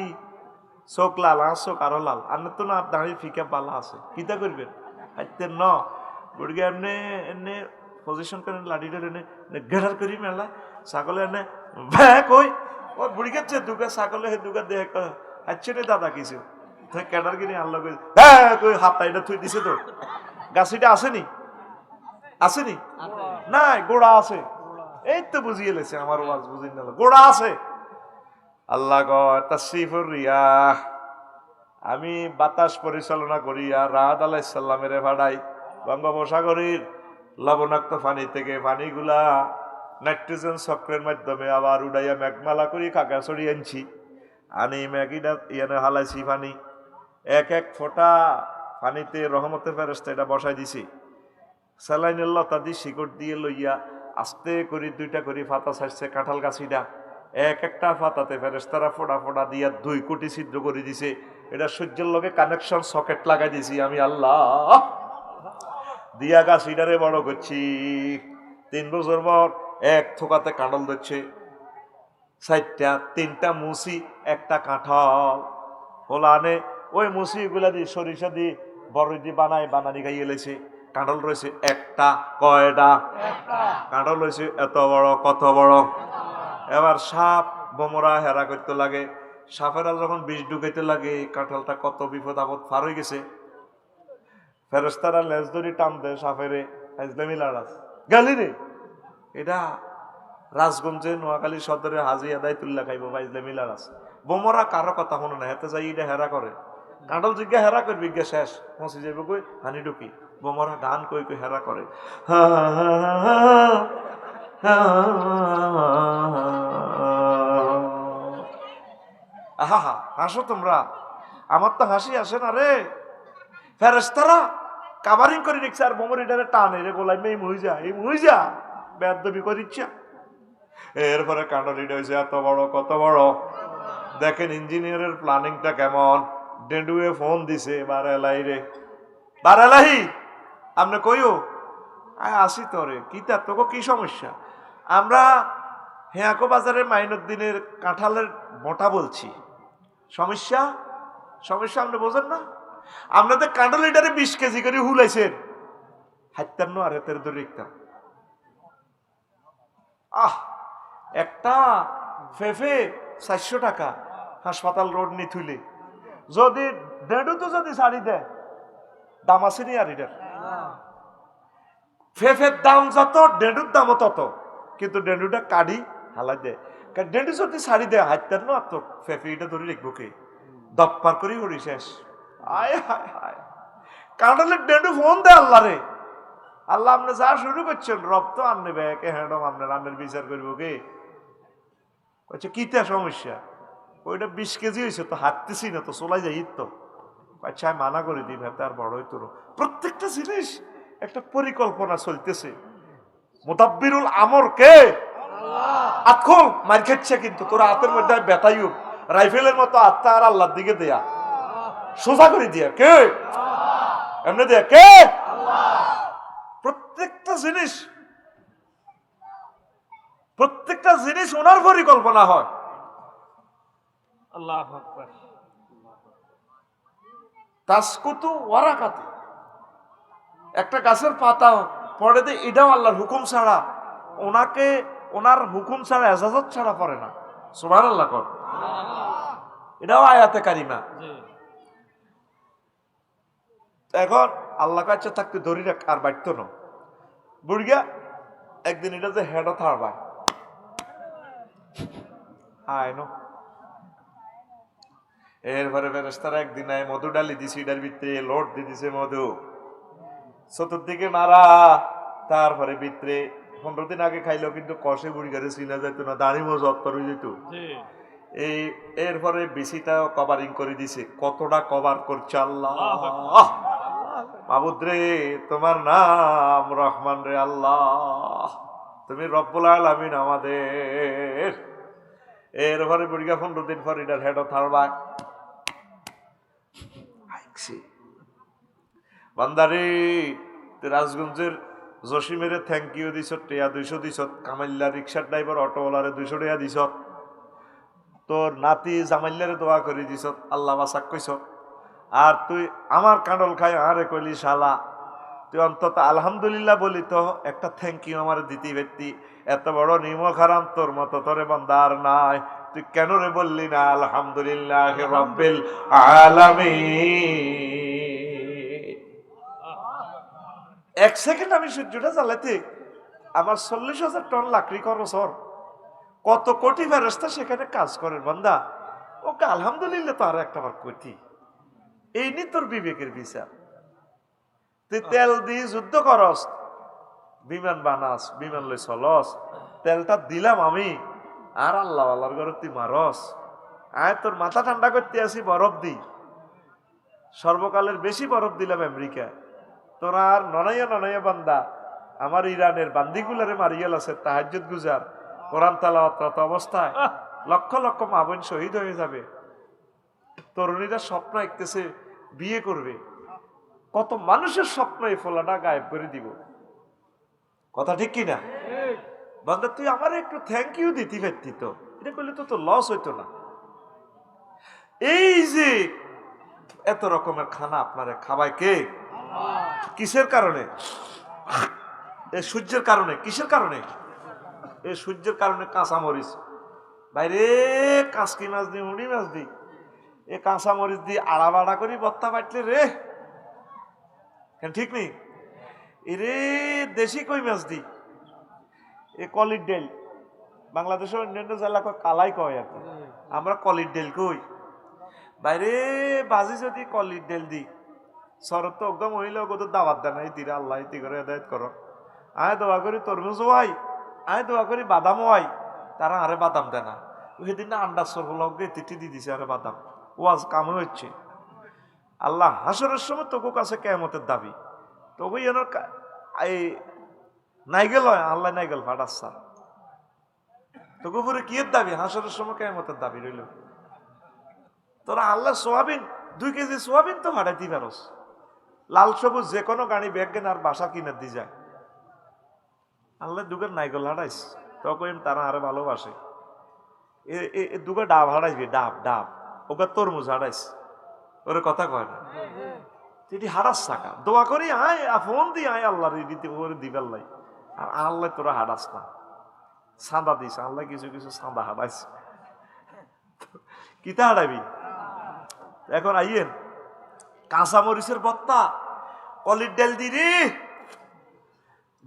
চোখ লাল, আর চোখ আরো লাল, আপনার তো না দাঁড়িয়ে ফিকা পালা আছে, কিতা করবেন হাইতে ন, বুড়িকে এমনি এমনি পজিশন করেন লাঠিটা এনে গেড়ার করি মেলা, ছাগলে এনে ভ্যা কই ও বুড়িকে যে দুগা ছাগলে হে দুগা দেখ হাইছে রে দাদা কিছু কেডার কিনে আনলো কই, হ্যাঁ কই হাতটা এটা থুই দিছে, তো গাছিটা আসেনি, আসেনি নাই গোড়া আছে, এই তো বুঝিয়ে লেছে আমার ওয়াজ বুঝিয়ে নিল, গোড়া আছে। আল্লাহ তাসরিফুর রিয়াহ, আমি বাতাস পরিচালনা করি আর রাহাত আলাইহিস সালামের ভাড়াই বঙ্গোপসাগরের লবণাক্ত পানি থেকে পানিগুলা নাইট্রোজেন চক্রের মাধ্যমে আবার উড়াইয়া মেঘমালা করি খাগড়াছড়ি আনছি, আনি ম্যাগিটা ইয়ানে হালাইছি পানি, এক এক ফোঁটা পানিতে রহমতের ফেরেশতা এটা বসাই দিছি, স্যালাইনের লতা দিয়ে শিকড় দিয়ে লইয়া আস্তে করে 2টা করে পাতা ছাড়ছে কাঁঠাল গাছিটা, এক একটা পাতাতে ফেরেশতারা ফোড়া ফোড়া দিয়া 2 কোটি ছিদ্র করে দিছে, এটা সূর্যের লগে কানেকশন সকেট লাগাই দিছি আমি আল্লাহ, দিয়া গাছিটারে বড় করছি, 3 বছর পর এক থোকাতে কাঁঠাল ধরছে 4টা, 3টা মুসি, একটা কাঁঠাল, ওলানে ওই মুসি গুলা দিয়ে সরিষা দিয়ে বড় দিয়ে বানানি খাইয়ে লেছে, কাঁঠাল রয়েছে একটা, কয়টা কাঁঠাল রয়েছে এত বড়, কত বড়, এবার সাপ বোমরা হেরা করতে লাগে, সাপেরা যখন বিষ ঢুকাইতে লাগে, কাঁঠালটা কত বিপদ আপদ পার হয়ে গেছে, ফেরেশতারা লেজ ধরি টান দেয় সাপেরে, হাজলামি লাড়াস গালি রে, এটা রাজগঞ্জে নোয়াখালী সদরে হাজি আদায়তুল্লাহ খাইব ফাইজলামি লাড়াস, বোমরা কারো কথা শুনে না, হেতে যাই এটা হেরা করে, কাঁঠাল জিজ্ঞা হেরা করবি গিয়া শেষ পৌঁছে যাইব কই হানি ঢুকি, বোমরা গান কই কই হেরা করে, আহা হাসো তোমরা, আমার তো হাসি আসে না রে, ফেরেশতারা কাভারিং করে রেখছে আর বোমরিটারে টানে রে গোলাই মেয়ে মুইজা বেয়াদবি করিচ্ছা, এরপরে কাঁঠালিটা হয়েছে এত বড়, কত বড়, দেখেন ইঞ্জিনিয়ারের প্ল্যানিংটা কেমন, ডেন্ডুয়ে ফোন দিছে বারেলাই রে, বারেলাহি আপনি কইও আসি তোরে কিতা তোকে কি সমস্যা, আমরা হেয়াকো বাজারের মাইনুদ্দিনের কাঁঠালের মোটা বলছি, সমস্যা সমস্যা আপনি বোঝেন না, আপনাদের কাঁঠাল লিটারে 20 কেজি করে হুলাইছেন, হাত্তান্ন আর হাতের ধরে রেখতাম, একটা ফেফে 400 টাকা, হাসপাতাল রোড নি থুলে, যদি দেড়ু তো যদি ছাড়ি দেয় দাম আছে নি আর এটার? ফেফের দাম যত ডেন্ডুর দামও তত, কিন্তু ডেন্ডুটা কাড়ি হালাই দেয়। ডেন্ডু যদি ছাড়ি দেয় হাইতার না তো ফেফে এটা ধরে রাখবো কে? দপ্পার করি হরি শেষ। আয় হায় হায়, কাঁঠালের ডেন্ডু ফোন দেয় আল্লাহ রে, আল্লাহ আপনি যা শুরু করছেন রব তো আনবে ব্যাকে হ্যাঁ আপনার রান্নার বিচার করবো কে? আচ্ছা কিতা সমস্যা? ওইটা 20 কেজি হয়েছে তো হাঁটতেছি না তো চলাই যাই তো। আচ্ছা আমি মানা করে দিই ভেতর বড় হইতো। প্রত্যেকটা জিনিস একটা পরিকল্পনা চলতেছে। মুদাব্বিরুল আমর কে? আতখল মার খাচ্ছে, কিন্তু তোরা হাতের মধ্যে বেতাইও রাইফেলের মতো আত্মা আর আল্লাহর দিকে দেয়া সোজা করে দিয়া কে? এমনি দেয়া কে? প্রত্যেকটা জিনিস ওনার পরিকল্পনা হয়। আল্লাহু আকবার। তাসকুতু ওয়ারাকাতু, একটা গাছের পাতা পড়ে দে, এটাও আল্লাহর হুকুম ছাড়া, ওনাকে ওনার হুকুম ছাড়া এজাজত ছাড়া পড়ে না। সুবহানাল্লাহ কর, এটাও আয়াতে কারিমা। এখন আল্লাহ কাছে থাকতে ধরি রাখ আর বাড়তো না বুড়িয়া। একদিন এটা যে হেড থাড়বায় আইনো, এরপরে ফেরেশতারা একদিন আয় মধু ডালি দিছি, এটার ভিতরে লোড দিয়ে দিছে মধু, চতুর্দিকে মারা। তারপরে ভিতরে 15 দিন আগে খাইলো, কিন্তু কষে বুড়ি গাড়ি চিনা যেত না, দাঁড়ি মজত করে যেত। এই এরপরে বেশিটা কভারিং করে দিছে। কতটা কভার করছে আল্লাহ! মাবুদ রে, তোমার নাম রহমান রে আল্লাহ, তুমি রব্বুল আলামিন আমাদের। এরপরে বুড়িগা 15 দিন পর এটার হেড থারবা বান্দারে, রাজগঞ্জের জসিমের থ্যাংক ইউ দিছ, টেয়া 200 দিছ, কামাইল্লা রিক্সার ড্রাইভার অটোওয়ালারে 200 টাকা দিছ, তোর নাতি জামাইল্লারে দোয়া করে দিছ, আল্লাহ বাসাক কইছ। আর তুই আমার কাঁডল খাই আরে কইলি শালা, তুই অন্তত আলহামদুলিল্লাহ বলি তো একটা থ্যাংক ইউ আমার দিতি ব্যক্তি। এত বড় নিমক হারাম তোর মতো তোরে বান্দার নাই, তুই কেন রে বললি না আলহামদুলিল্লাহ রাব্বিল আলামিন? 1 সেকেন্ড আমি সূর্যটা জ্বালাতে আমার 40,000 টন লাকড়ি খরচ, কত কোটি ফেরেশতা সেখানে কাজ করেন বান্দা, ওকে আলহামদুলিল্লাহ তো আর একটা বার কইতি। এই নি তোর বিবেকের বিচার। তুই তেল দিয়ে যুদ্ধ করস, বিমান বানাস, বিমান লই চলস, তেলটা দিলাম আমি, আর আল্লাহ আল্লাহর ঘরে তুই মারস। আয় তোর মাথা ঠান্ডা করতে আসি বরফ দি, সর্বকালের বেশি বরফ দিলাম আমেরিকা। তোরা আর ননাইয়া ননাইয়া বান্দা আমার ইরানের বান্দিগুলারে মারিয়াল আছে তাহাজ্জুদ গুজার, কোরআন তেলাওয়াত অবস্থায় লক্ষ লক্ষ মা বোন শহীদ হয়ে যাবে। তরুণীরা স্বপ্ন দেখতেছে বিয়ে করবে, কত মানুষের স্বপ্ন এই ফোলাটা গায়েব করে দিব। কথা ঠিক কিনা? বান্দা তুই আমার একটু থ্যাংক ইউ দিতে পারতি তো, এটা করলে তো তোর লস হইতো না। এই যে এত রকমের খানা আপনারা খাবায় কে? কিসের কারণে? এই সূর্যের কারণে। কিসের কারণে? এই সূর্যের কারণে। কাঁচা মরিচ বাইরে, কাঁচকি মাছ দি, মুড়ি মাছ দি, এ কাঁচা মরিচ দিয়ে আড়া বাড়া করি বত্তা বাটলে রে, ঠিক নেই? এরে দেশি কই মাছ দি, এ কলির ডেল, বাংলাদেশের অন্যান্য জেলা কালাই কয় আর কি, আমরা কলির ডেল কই। বাইরে বাজি যদি কলির ডেল দি, শরৎ তো অজ্ঞা মহিলা কত দাবাত দেয় না, এই তীরে আল্লাহ ইতি করে হেদায়েত করো। আয় দোয়া করি তরমুজ হওয়াই, আয় দোয়া করি বাদাম হওয়াই, তারা আরে বাদাম দেয় না। সেদিন না আন্ডার সরফলকে তিথি দিয়ে দিছে আরে বাদাম, ওয়াজ কাম হচ্ছে। আল্লাহ হাসরের সময় তোকে কাছে কেয়ামতের দাবি, তোকে যেন এই নাইগেল হয়, আল্লাহ নাইগেল ফাটাচ্ছা তোকে উপরে কিয়ের দাবি, হাসরের সময় কেয়ামতের দাবি রইল। তোরা আল্লাহ সোয়াবিন 2 কেজি সোয়াবিন তো ফাটাইতে পারস, লাল সবুজ যে কোনো গাড়ি ব্যাগেন আর বাসা কিনে দি যায়। আল্লাহ দুগের নাইগল হারাইস, তখন তারা আরে ভালোবাসে। দুগা ডাব হারাইবে, ডাব ডাব ওকে তরমুজ হারাইস, ওরে কথা কয় না। তুই হারাস থাকা দোয়া করি আয় ফোন দি আয় আল্লাহ দিতে ওরে দিবার লাই, আর আল্লাহ তোরা হারাস না। সাদা দিস আল্লাহ, কিছু কিছু সাদা হারাইস, কিতা হারাবি? এখন আইয়েন কাঁচা মরিচের বত্তা কলির ডাল দি রে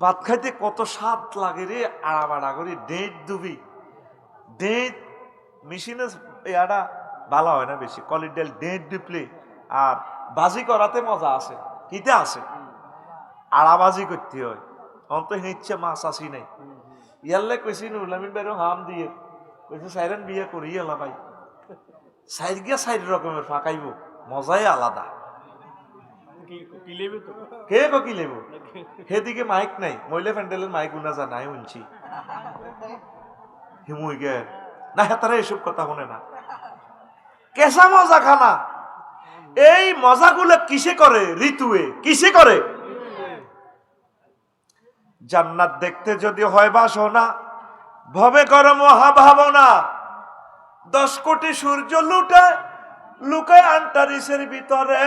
ভাত খাইতে কত স্বাদ লাগে রে, আড়াবাড়া করে ডেট দুবি ডেট মেশিনে এটা ভালো হয় না বেশি, কলির ডাল ডেট ডিপলে আর বাজি করাতে মজা আছে, কিতে আছে আড়াবাজি করতে হয়, অন্ত হিচ্ছে মাছ আসি নাই। ইয়াল্লে কইছি নুরুল আমিন ভাইরও হাম দিয়ে কইছে সাইরেন বিয়ে করি এলা ভাই, সাইড গিয়া সাইড রকমের ফাঁকাইব, মজাই আলাদা। কে কি লেব সেদিকে মাইক নাই, মহিলা প্যান্ডেলের মাইক উনা জানাই শুনছি হিমুই গে না, হেতারা এসব কথা শুনে না। কেসা মজা খানা, এই মজাগুলো কিসে করে? ঋতুয়ে কিসে করে? জান্নাত দেখতে যদি হয় বাসনা, ভবে কর মহাভাবনা। 10 কোটি সূর্য লুকায় আন্টারিসের ভিতরে,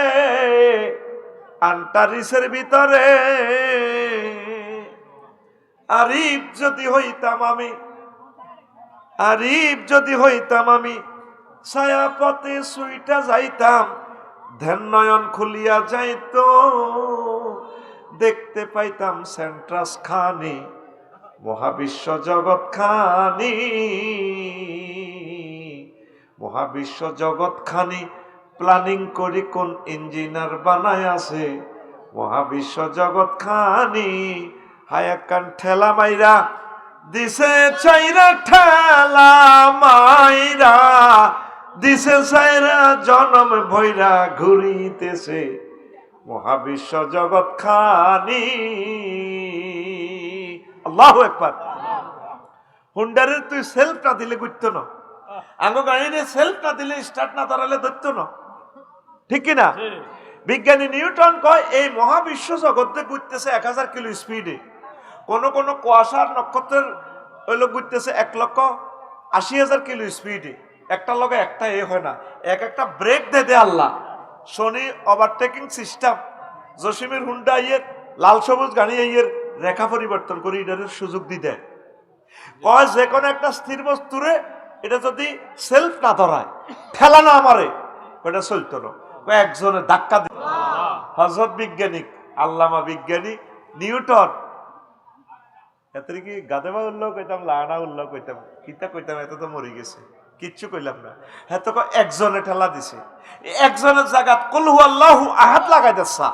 আন্টারিসের ভিতরে। আরিফ যদি হইতাম আমি, আরিফ যদি হইতাম আমি, ছায়া পথে সুইটা যাইতাম, ধ্যান নয়ন খুলিয়া যাইত, দেখতে পাইতাম সেন্ট্রাস খানি, মহাবিশ্ব জগৎ খানি, মহাবিশ্ব জগৎ খানি প্ল্যানিং করি কোন ইঞ্জিনিয়ার বানায় আছে, মহাবিশ্ব জগৎ খানি হায়াকান ঠেলা মাইরা দিছে চাইরা, ঠেলা মাইরা দিছে চাইরা, জনম ভৈরা ঘুরিতেছে মহাবিশ্ব জগৎ খানি। আল্লাহু আকবার। হুন্ডারের তুই সেলফ না দিলে ঘুরতো না, আঙ্গো গাড়ির সেলফ না দিলে স্টার্ট না ধরালে ধরতো না, ঠিক কিনা? বিজ্ঞানী নিউটন কয় এই মহাবিশ্ব জগতে ঘুরতেছে 1000 কিলো স্পিডে, কোন কোন কুয়াশার নক্ষত্রের হইলো ঘুরতেছে 1,80,000 কিলো স্পিডে, একটা লগে একটা এ হয় না, এক একটা ব্রেক দে আল্লাহ। শনি ওভারটেকিং সিস্টেম, জসিমের হুন্ডা ইয়ের লাল সবুজ গাড়ি ইয়ের রেখা পরিবর্তন করে এটার সুযোগ দি দেয়, কয় যে কোনো একটা স্থির বস্তুরে এটা যদি সেলফ না ধরায়, ঠেলা না মারে, ওটা চলতো না, একজনের ধাক্কা দিত। হযরত বিজ্ঞানিক আল্লামা বিজ্ঞানী নিউটন, এত কি গাদেবা উল্লেখ কইতাম, লানা উল্লেখ কইতাম, কিতা কইতাম, এত তো মরে গেছে, কিচ্ছু কইলাম না। হ্যাঁ তো একজনে ঠেলা দিছে, একজনের জায়গাত কুল হু আল্লাহু আহাদ লাগাই দিছা,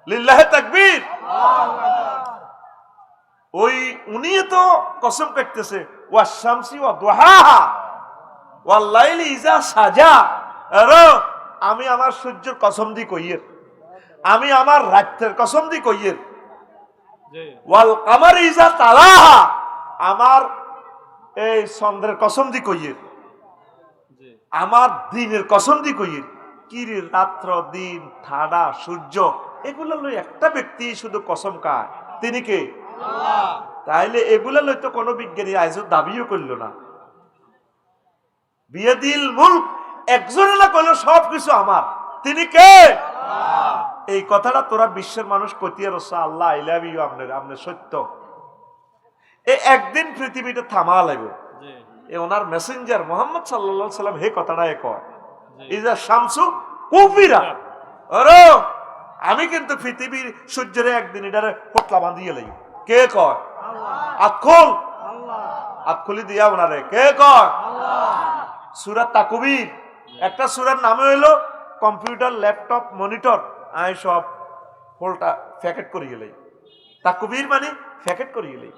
লিল্লাহি তাকবীর। ওই উনি তো কসম কাটতেছে, ওয়া শামসি ওয়া দুহাহা ওয়াল লাইলি ইজা সাজা, আরে আমি আমার সূর্যের কসম দি কইয়ের, আমি আমার রাতের কসম দি কইয়ের, ওয়াল কামার ইজা তালাহা, আমার এই চন্দ্রের কসম দি কইয়ের, আমার দিনের কসম দি কইয়ের। কি রে, রাত্র দিন ঠাডা সূর্য এগুলো লই একটা ব্যক্তি শুধু কসম খায়, তিনি কে? আল্লাহ। তাইলে এগুলা লই তো কোনো বিজ্ঞানী আইজ দাবিও করলো না। বিয়াদিল মুলক, একজনে না কইলো সবকিছু আমার, তিনি কে? আল্লাহ। এই কথাটা তোরা বিশ্বের মানুষ কইতে রসা, আল্লাহ আই লাভ ইউ, আমনে সত্য। এ একদিন পৃথিবীতে থামা লাগবে, এ ওনার মেসেঞ্জার মুহাম্মদ সাল্লাল্লাহু আলাইহি সাল্লাম হে কথাটা কয়, ইজা শামসু কুফিরা, আরে আমি কিন্তু পৃথিবীর সূর্যের একদিন এটারে পোটলা বাঁধিয়ে লাগি, কে কয়? আল্লাহ। আতখুল, আল্লাহ, আতখুলি দিয়া ওনারে, কে কয়? আল্লাহ। সূরা তাকবীর, একটা সূরার নাম হইলো কম্পিউটার, ল্যাপটপ, মনিটর, আই সব ফোলটা প্যাকেট করে গেলে, তাকবীর মানে প্যাকেট করে গেলে।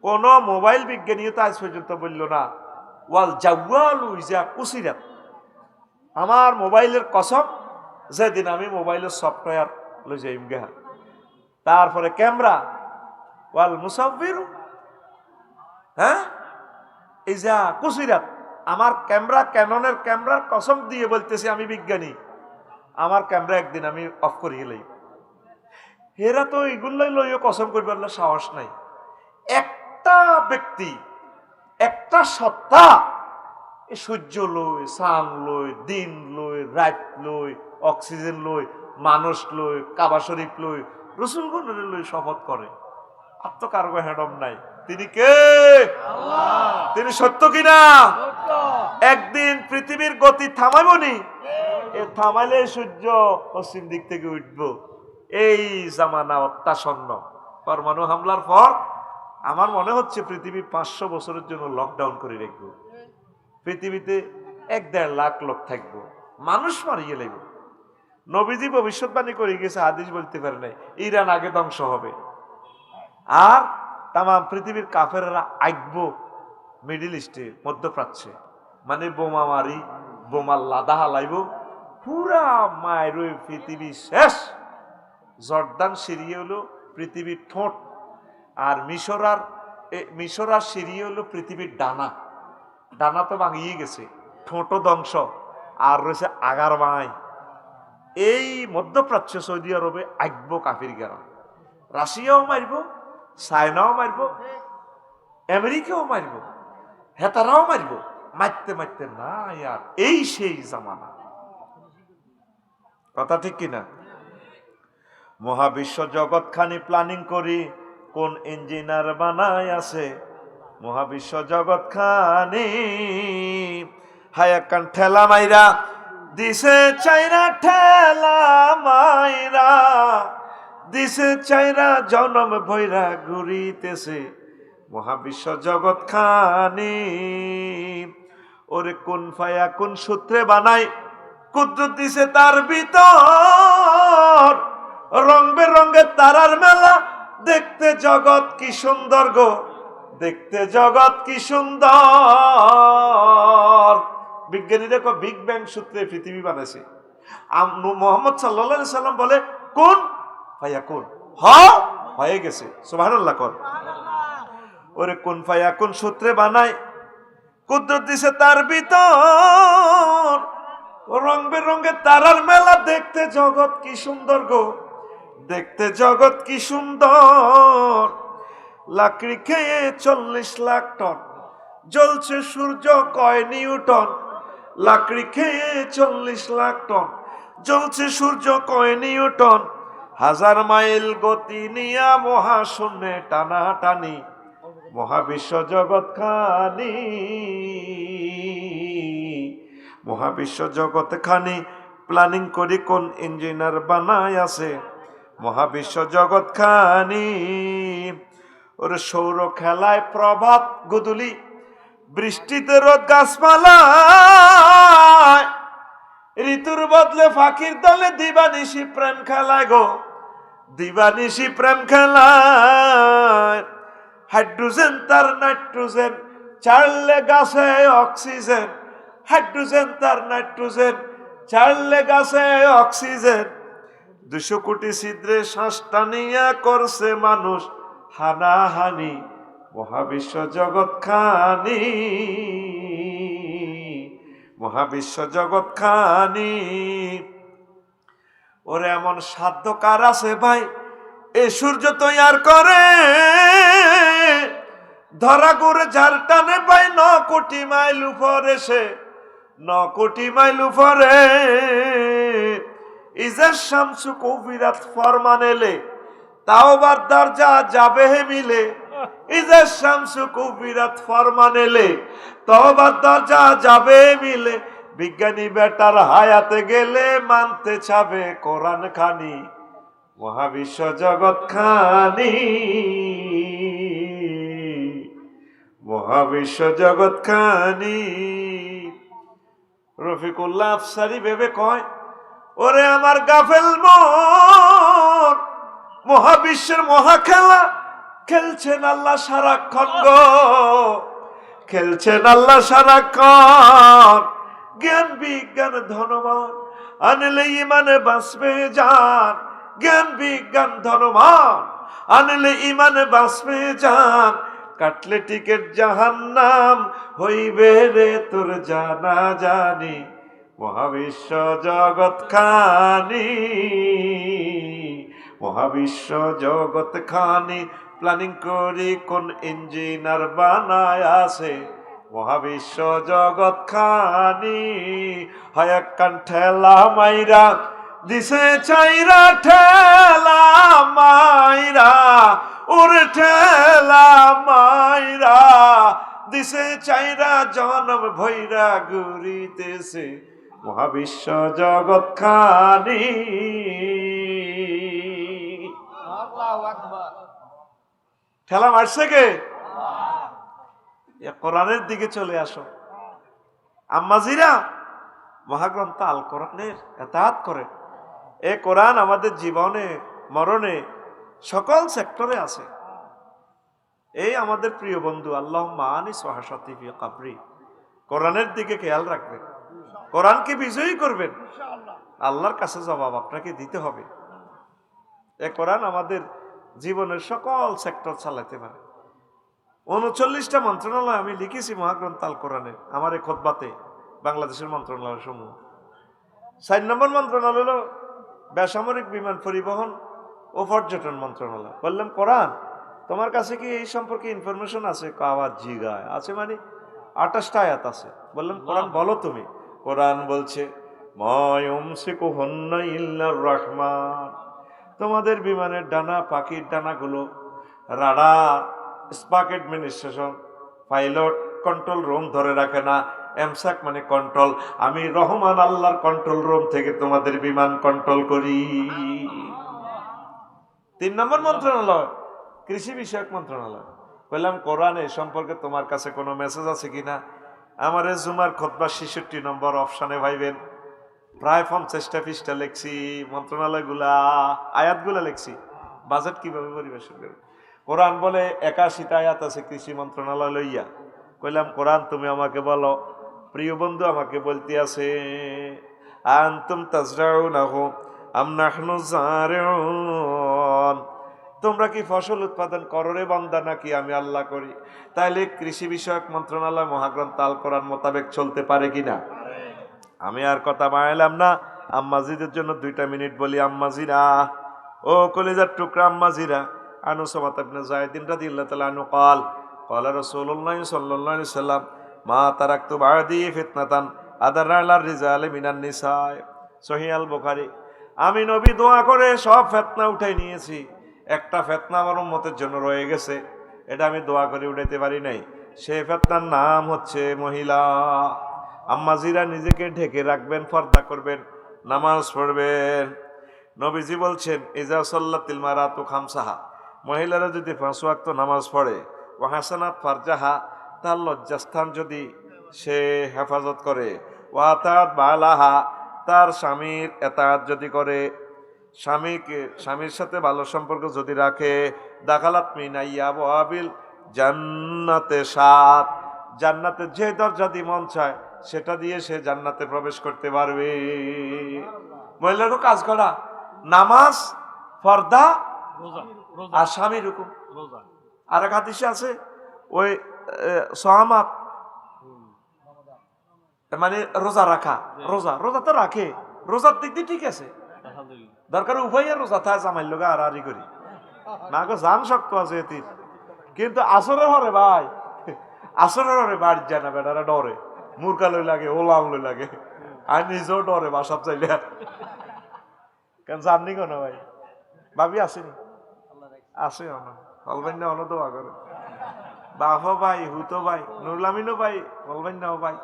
কোন মোবাইল বিজ্ঞানীও তো আজ পর্যন্ত বলল না ওয়াল জাওয়ালু ইজা কুসিরাত, আমার মোবাইলের কসম যেদিন আমি মোবাইলের সফটওয়্যার লই যাইম গা, তারপরে ক্যামেরা ওয়াল মুসাফির, হ্যাঁ ইজা কুসিরাত, আমার ক্যামেরা, ক্যাননের ক্যামেরার কসম দিয়ে বলতেছি আমি বিজ্ঞানী, আমার ক্যামেরা একদিন আমি অফ করে গেলেই। হেরা তো এগুলাই লইও কসম করবার সাহস নাই। একটা ব্যক্তি, একটা সত্তা, সূর্য লই, চাঁদ লই, দিন লই, রাত লই, অক্সিজেন লই, মানুষ লই, কাবা শরীফ লই, রসুলগণের লই শপথ করে, আর তো কারো হেডম নাই, তিনি কে? আল্লাহ। তিনি সত্য কিনা? একদিন পৃথিবীর গতি থামাইবনি, এ থামাইলে সূর্য পশ্চিম দিক থেকে উঠবো। এই জামানা অত্যাসন্ন। পরমাণু হামলার পর আমার মনে হচ্ছে পৃথিবী 500 বছরের জন্য লকডাউন করে রাখবো। পৃথিবীতে 1-1.5 লাখ লোক থাকবো, মানুষ মারিয়ে লাগবে। নবীজি ভবিষ্যৎবাণী করে গেছে, হাদিস বলতে পারে নাই। ইরান আগে ধ্বংস হবে, আর তাম পৃথিবীর কাফেররা আইকবো মিডিল ইস্টে, মধ্যপ্রাচ্যে, মানে বোমা মারি, বোমার লাদা হালাইব, পুরা মায়ের পৃথিবী শেষ। জর্দান সিরিয়া হলো পৃথিবীর ঠোঁট, আর মিশর আর সিরিয়া হলো পৃথিবীর ডানা। ডানা তো ভাঙিয়ে গেছে, ঠোঁটও ধ্বংস, আর রয়েছে আগার বাঁই। এই মধ্যপ্রাচ্য সৌদি আরবে আইকব কাফির গেরা, রাশিয়াও মারব, চায়নাও মারব, আমেরিকাও মারব, হেতারাও মারব, মারতে মারতে না ইয়ার। এই সেই জামানা, কথা ঠিক কিনা? মহাবিশ্ব জগৎ খানি প্ল্যানিং করি, কোন ইঞ্জিনিয়ার বানায় আছে। মহাবিশ্ব জগৎ খানি হায়াকান ঠেলা মাইরা দিছে চাইরা, ঠেলা মাইরা দিছে চাইরা, জনম ভৈরা ঘুরিতেছে মহাবিশ্ব জগৎ খানি। ওরে কোন ফায়া কোন সূত্রে বানায়, কুদ্দুত দিছে তার ভিতর, রং বেরঙের তারার মেলা, দেখতে জগৎ কি সুন্দর গো, দেখতে জগৎ কি সুন্দর। বিজ্ঞানী দেখো বিগ ব্যাং সূত্রে পৃথিবী বানাইছে। মুহাম্মদ সাল্লাল্লাহু আলাইহি সাল্লাম বলে কোন ফায়া কোন, হয়ে গেছে। সুবহানাল্লাহ কর। ওরে কোন ফায়া কোন সূত্রে বানায়, কুদরত দিছে তার ভিতর, রং বেরঙের তারার মেলা, দেখতে জগৎ কি সুন্দর গো, দেখতে জগৎ কি সুন্দর। লাকড়ি খেয়ে 40 লাখ টন, জ্বলছে সূর্য কয় নিউটন। লাকড়ি খেয়ে 40 লাখ টন, জ্বলছে সূর্য কয় নিউটন। 1000 মাইল গতি নিয়া মহাশূন্যে টানাটানি, মহাবিশ্ব জগৎ খানি। মহাবিশ্ব জগৎ খানি প্ল্যানিং করি, কোন ইঞ্জিনিয়ার বানায় আছে মহাবিশ্ব জগৎ খানি। ওরে সৌর খেলায় প্রভাত গুদুলি, বৃষ্টিতে রোদ গাছপালা, ঋতুর বদলে ফাঁকির দলে দিবানিশি প্রেম খেলায় গো, দিবানিশি প্রেম খেলায়। হাইড্রোজেন তার নাইট্রোজেন ছাড়লে গাছে অক্সিজেন, হাইড্রোজেন তার নাইট্রোজেন ছাড়লে গাছে অক্সিজেন। 200 কোটি ছিদ্রে শ্বাস টানিয়া করছে মানুষ হানাহানি, মহাবিশ্ব জগৎ খানি, মহাবিশ্ব জগৎ খানি। ওরে এমন সাধ্য কার আছে ভাই, এ সূর্য তৈয়ার করে, ধরা করে যার টানে পাই 9 কোটি মাইল উপরে সে, 9 কোটি মাইল উপরে। ইজা শামসু কবিরাত ফরমান এলে, তাওবার দরজা যাবে হে মিলে। ইজা শামসু কবিরাত ফরমান এলে, তাওবার দরজা যাবে মিলে। বিজ্ঞানী বেটার হায়াতে গেলে মানতে চাবে কোরআন খানি, মহাবিশ্ব জগৎ খানি, মহাবিশ্ব জগৎ খানি। রফিকুল্লাহ আফসারি ভেবে কয়, ওরে আমার গাফেল মন, মহাবিশ্বের মহা খেলা খেলছেন আল্লাহ সারাক্ষণ গো, খেলছেন আল্লাহ সারাক্ষণ। জ্ঞান বিজ্ঞান ধনবান আনলে ইমানে বাঁচবে জান, জ্ঞান বিজ্ঞান ধনবান আনলে ইমানে বাঁচবে জান। কাটলে টিকেট জাহান্নাম হইবে রে তোর জানা জানি, মহাবিশ্ব জগৎ খানি, মহাবিশ্ব জগৎ খানি। প্ল্যানিং করি কোন ইঞ্জিনিয়ার বানায় আছে মহাবিশ্ব জগৎ খানি। হয় একখান ঠেলা মাইরা দিছে চাইরা, ঠেলা মাইরা, ওরে ঠেলা মাইরা দিছে চাইরা, জনম ভৈরা ঘুরিতেছে মহাবিশ্ব জগৎ খানি। ঠেলা মারছে কে? কোরআনের দিকে চলে আসো। আম্মাজিরা, মহাগ্রন্থ আল কোরআনের এতাত করে। এ কোরআন আমাদের জীবনে মরণে সকল সেক্টরে আছে। এই আমাদের প্রিয় বন্ধু আল্লাহুম্মা আনিস ওয়া হাসাতি ফি কবরি, কোরআনের দিকে খেয়াল রাখবেন, কোরআনকে বিজয়ী করবেন, আল্লাহর কাছে জবাব আপনাকে দিতে হবে। এ কোরআন আমাদের জীবনের সকল সেক্টর চালাতে পারে। 39টা মন্ত্রণালয় আমি লিখেছি মহাগ্রন্থ আল কোরআনে আমার এই খুতবাতে, বাংলাদেশের মন্ত্রণালয় সমূহ। 4 নম্বর মন্ত্রণালয় হলো বেসামরিক বিমান পরিবহন ও পর্যটন মন্ত্রণালয়। বললাম কোরআন তোমার কাছে কি এই সম্পর্কে ইনফরমেশন আছে? আবার জিগায় আছে, মানে 28টা আয়াত আছে। বললাম কোরআন বলো তুমি। কোরআন বলছে মায়ুমসিকুহুন্না ইল্লার রহমান, তোমাদের বিমানের ডানা, পাখির ডানাগুলো রাডার, স্পাক অ্যাডমিনিস্ট্রেশন, পাইলট কন্ট্রোল রুম ধরে রাখে না। এমসাক মানে কন্ট্রোল, আমি রহমান আল্লাহর কন্ট্রোল রুম থেকে তোমাদের বিমান কন্ট্রোল করি। 3 নম্বর মন্ত্রণালয় কৃষি বিষয়ক মন্ত্রণালয়। বললাম কোরআন এই সম্পর্কে তোমার কাছে কোনো মেসেজ আছে কিনা? আমার এই জুমার খুতবা 66 নম্বর অপশনে ভাইবেন, প্রায় 50টা পৃষ্ঠা লিখছি, মন্ত্রণালয়গুলা আয়াতগুলা লিখছি, বাজেট কিভাবে পরিবেশন করবে। কোরআন বলে 81টা আয়াত আছে কৃষি মন্ত্রণালয় লইয়া। কইলাম কোরআন তুমি আমাকে বলো। প্রিয় বন্ধু আমাকে বলতে আছে আনতুম তাজরাউনাহু আম নাহনু যারিউন, তোমরা কি ফসল উৎপাদন করো রে বান্দা, নাকি আমি আল্লাহ করি? তাইলে কৃষি বিষয়ক মন্ত্রণালয় মহাগ্রন্থ আল কোরআন মোতাবেক চলতে পারে কিনা? আমি আর কথা বাড়াইলাম না, আম্মাজিদের জন্য 2টা মিনিট বলি। আম্মাজিরা, ও কলিজার টুকরা আম্মাজিরা, আনু সামাত ইবনে যায়েদ রাদিয়াল্লাহু তাআলা আনহু قال قال রাসূলুল্লাহ সাল্লাল্লাহু আলাইহি সাল্লাম মা তারাকতু বাদি ফিতনাতান আদারা আলার রিজালি মিনান নিসা, সহিহ আল বুখারী। আমি নবী দোয়া করে সব ফিতনা উঠাই নিয়েছি, একটা ফিতনা আমার উম্মতের জন্য রয়ে গেছে, এটা আমি দোয়া করে উঠাইতে পারি নাই। সেই ফিতনার নাম হচ্ছে মহিলা। আম্মাজিরা নিজেকে ঢেকে রাখবেন, পর্দা করবেন, নামাজ পড়বেন। নবীজি বলছেন ইজা সাল্লাতিল মারাতু খামসাহা, মহিলারা যদি 5 ওয়াক্ত নামাজ পড়ে, ওয়া হাসানাত ফারজাহা, তার লজ্জাস্থান যদি সে হেফাজত করে, ওয়া আতাত বালাহা, তার স্বামীর এতাত যদি করে, স্বামীর সাথে ভালো সম্পর্ক যদি রাখে, দাখালাত মিনাইয়া ওয়াবিল জান্নাতে 7, জান্নাতের যে দরজা দিয়ে মন চায় সেটা দিয়ে সে জান্নাতে প্রবেশ করতে পারবে। মহিলারও কাজ করা, নামাজ, পর্দা আর স্বামীর হুকুম। আর এক হাদিসে আছে ওই সামাত মানে রোজা রাখা, রোজা তো রাখে, রোজার দিক দিয়ে ঠিক আছে, দরকার উভয় রোজা থাকে, জামাইল লোক আর আরি করি না গো, জান শক্ত আছে এটির। কিন্তু আসরের হরে ভাই, আসরের হরে বাড়ি যায় না, বেটারা ডরে, মুরকা লই লাগে, ওলাম লই লাগে, আর নিজেও ডরে বাসাব চাইলে। কেন জাননি কেন ভাই? ভাবি আসেনি, আসে অলবাইন না, দোয়া করে বাফা ভাই, হুতো ভাই, নুরলামিনও ভাই, অলবাইন নাও ভাই,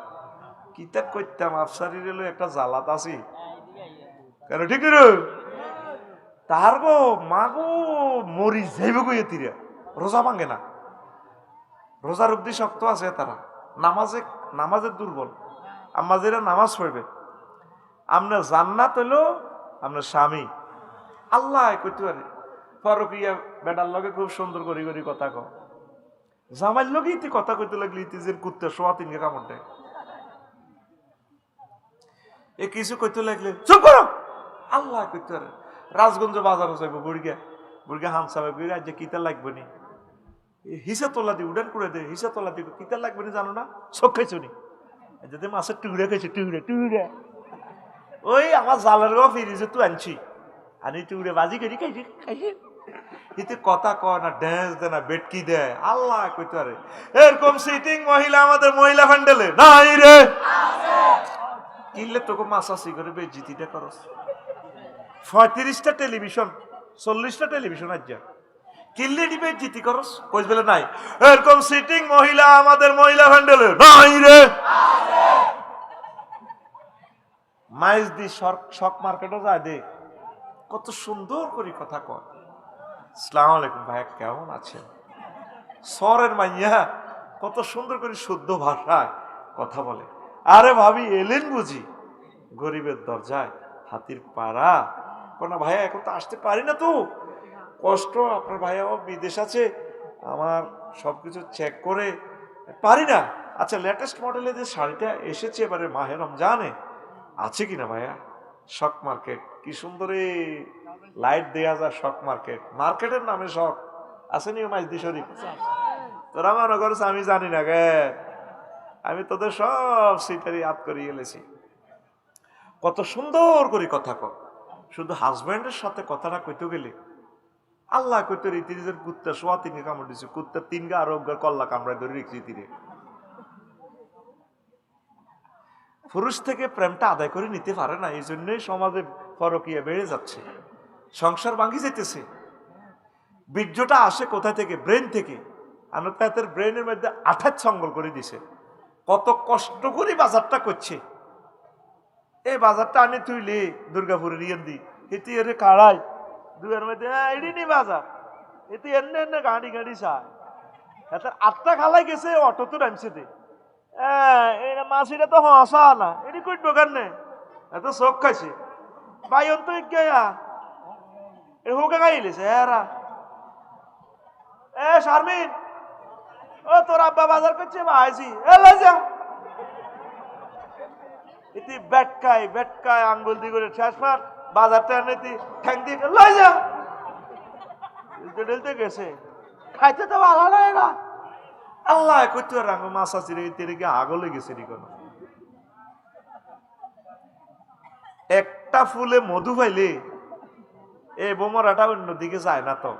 কিতাব করতাম আফসারির একটা জালাত আছি কেন, ঠিক রে তার গো মা গো মরি যাইব গো, এতিরা রোজা ভাঙে না, রোজার অব্দি শক্ত আছে তারা, নামাজের দুর্বল। আম্মাজিরা নামাজ পড়বে, আপনার জান্নাত হইল আপনার স্বামী। আল্লাহ কইতে পারে পরকিয়া বেটার লগে খুব সুন্দর করি করি কথা কও, জামাইর লগে ইতি কথা কইতে লাগলি ইতিজের কুত্তে সোয়া 3 কামড় দেয়, এ কিছু কইতে লাগলে চুপ করো। আল্লাহ কইতে পারে রাজগঞ্জ বাজারে যাইব, বুড়িয়া হামসাবে বুড়িয়া যে কিতা লাগবে নি, হিসা তোলা দি উডান করে দে, হিসা তোলা দি কিতা লাগবে নি জানো না, চোখ খাইছো নি, যদি মাছের টুকরা খাইছে, টুকরা ওই আমার জালের গা ফিরিছে তুই আনছি, আনি টুকরে বাজি করি খাইছে ইতে কথা কয় না, ড্যান্স দেয় না, বেটকি দেয়। আল্লাহ কইতে পারে এরকম সিটিং মহিলা আমাদের মহিলা ফ্যান্ডেলে নাই রে, কিনলে তোকে মাসাসি করে বেজিতিটা করস। 35টা টেলিভিশন, 40টা টেলিভিশন আজ যা কিনলে দিবে জিতি করস, কইস বলে নাই এরকম সিটিং মহিলা আমাদের মহিলা ফ্যান্ডেলে নাই রে। মাইজ দি শক মার্কেটও যায় দে, কত সুন্দর করে কথা কয়। আসসালামু আলাইকুম ভাইয়া, কেমন আছেন? সরের মাইয়া কত সুন্দর করে শুদ্ধ ভাষায় কথা বলে। আরে ভাবি এলেন বুঝি? গরিবের দরজায় হাতির পাড়া। কোনা ভাইয়া এখন তো আসতে পারি না, তো কষ্ট, আপনার ভাইয়া বিদেশ আছে, আমার সবকিছু চেক করে পারি না। আচ্ছা, লেটেস্ট মডেলে যে শাড়িটা এসেছে এবারে মাহে রমজানে, আছে কিনা ভাইয়া? শক মার্কেট, কি সুন্দর লাইট দেয়া যায় শক মার্কেট, মার্কেটের নামে শক আসেনি মাইজদি শরীফ? তোরা মনে করছ আমি জানি না গে, আমি তোদের সব সিটারি আপ করে এলেছি। কত সুন্দর করে কথা কয়। শুধু হাজব্যান্ডের সাথে কথাটা কইতে গেলে আল্লাহ কইতে রীতির কুত্তা সোয়া তিনকে কামড় দিছে, কুত্তা তিনগা আরোগ্য কল্লা কামড়ায় ধরে রেখেছি তীরে। পুরুষ থেকে প্রেমটা আদায় করে নিতে পারে না, এই জন্যই সমাজে ফরকিয়া বেড়ে যাচ্ছে, সংসার ভাঙি যেতেছে। বীর্যটা আসে কোথা থেকে? ব্রেন থেকে। আনতাতের ব্রেনের মধ্যে আঠাত সঙ্গল করে দিছে। কত কষ্ট করে বাজারটা করছে। এই বাজারটা আনি তুইলে দুর্গাপুরের ইয়েন দি এটি এর কাড়াই দুয়ের মধ্যে এড়িনি বাজার, এটি এনে এনে গাড়ি গাড়ি চায়। এত আটটা খালাই গেছে অটো তো নামছে দে, মাছিটা তো হসা না, এটি কই দোকান নে এত চোখ খাইছে ভাই অন্ত গেয়া হোকে গাইলেছে এরা। শারমিন, ও তোর আব্বা বাজার করছে আইছি, যা ইতি বেটকায় বেটকায় আঙ্গুল দিয়ে করে শেষ পার বাজারটা এনে ঠ্যাং দিয়ে লই যা ডেলতে গেছে। খাইতে তো ভালো লাগে না, আল্লাহ কইতে রাঙ মাছ আছে রে তেরে গিয়ে আগলে গেছে রে। কোনো একটা ফুলে মধু পাইলে এই বোমরাটা অন্যদিকে যায় না। তো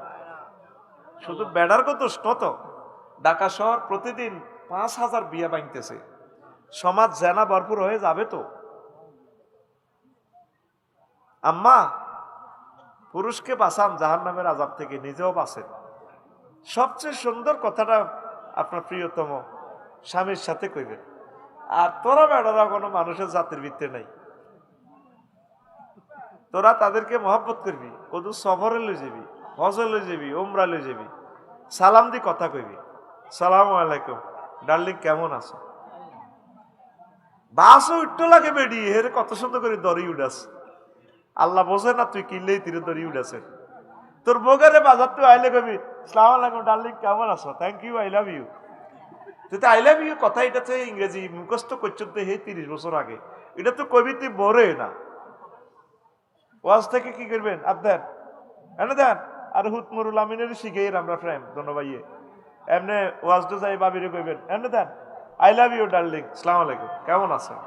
শুধু বেড়ার কত তো ঢাকা শহর প্রতিদিন 5,000 বিয়া ভাঙতেছে, সমাজ জেনা ভরপুর হয়ে যাবে। তো আম্মা, পুরুষকে বাঁচান জাহান্নামের আযাব থেকে, নিজেও বাঁচেন। সবচেয়ে সুন্দর কথাটা আপনার প্রিয়তম স্বামীর সাথে কইবেন। আর তোরা বেড়ারা কোনো মানুষের জাতির ভিত্তি নাই, তোরা তাদেরকে মহব্বত করবি, কদু সফরে লই যাবি, হজে লই যাবি, উমরা লই যাবি, সালাম দি কথা কইবি, সালাম আলাইকুম ডার্লিং কেমন আছো? বাসও উঠতে লাগে বেডি হেরে কত সুন্দর করে দড়ি উড়াস। আল্লাহ বোঝে না তুই কিনলেই তীরে দড়ি উড়াছে। তোর বোগারে বাজার তুই আইলে কবি সালাম আলাইকুম ডার্লিং কেমন আছো, thank you, I love you. তুই তো আই লাভ ইউ কথা এটা তো ইংরেজি মুখস্থ করছো তো হে 30 বছর আগে, এটা তো কবি তুই বরে না। ওয়াজ থেকে কি করবেন আপনার এনে দেন আর হুতমুরুল আমিনের শিখে আমরা প্রেম দোনো ভাইয়ে এমনি ওয়াজ তো যাই বাবিরে কইবেন এমনি দেন আই লাভ ইউ ডার্লিং সালাম আলাইকুম কেমন আছেন।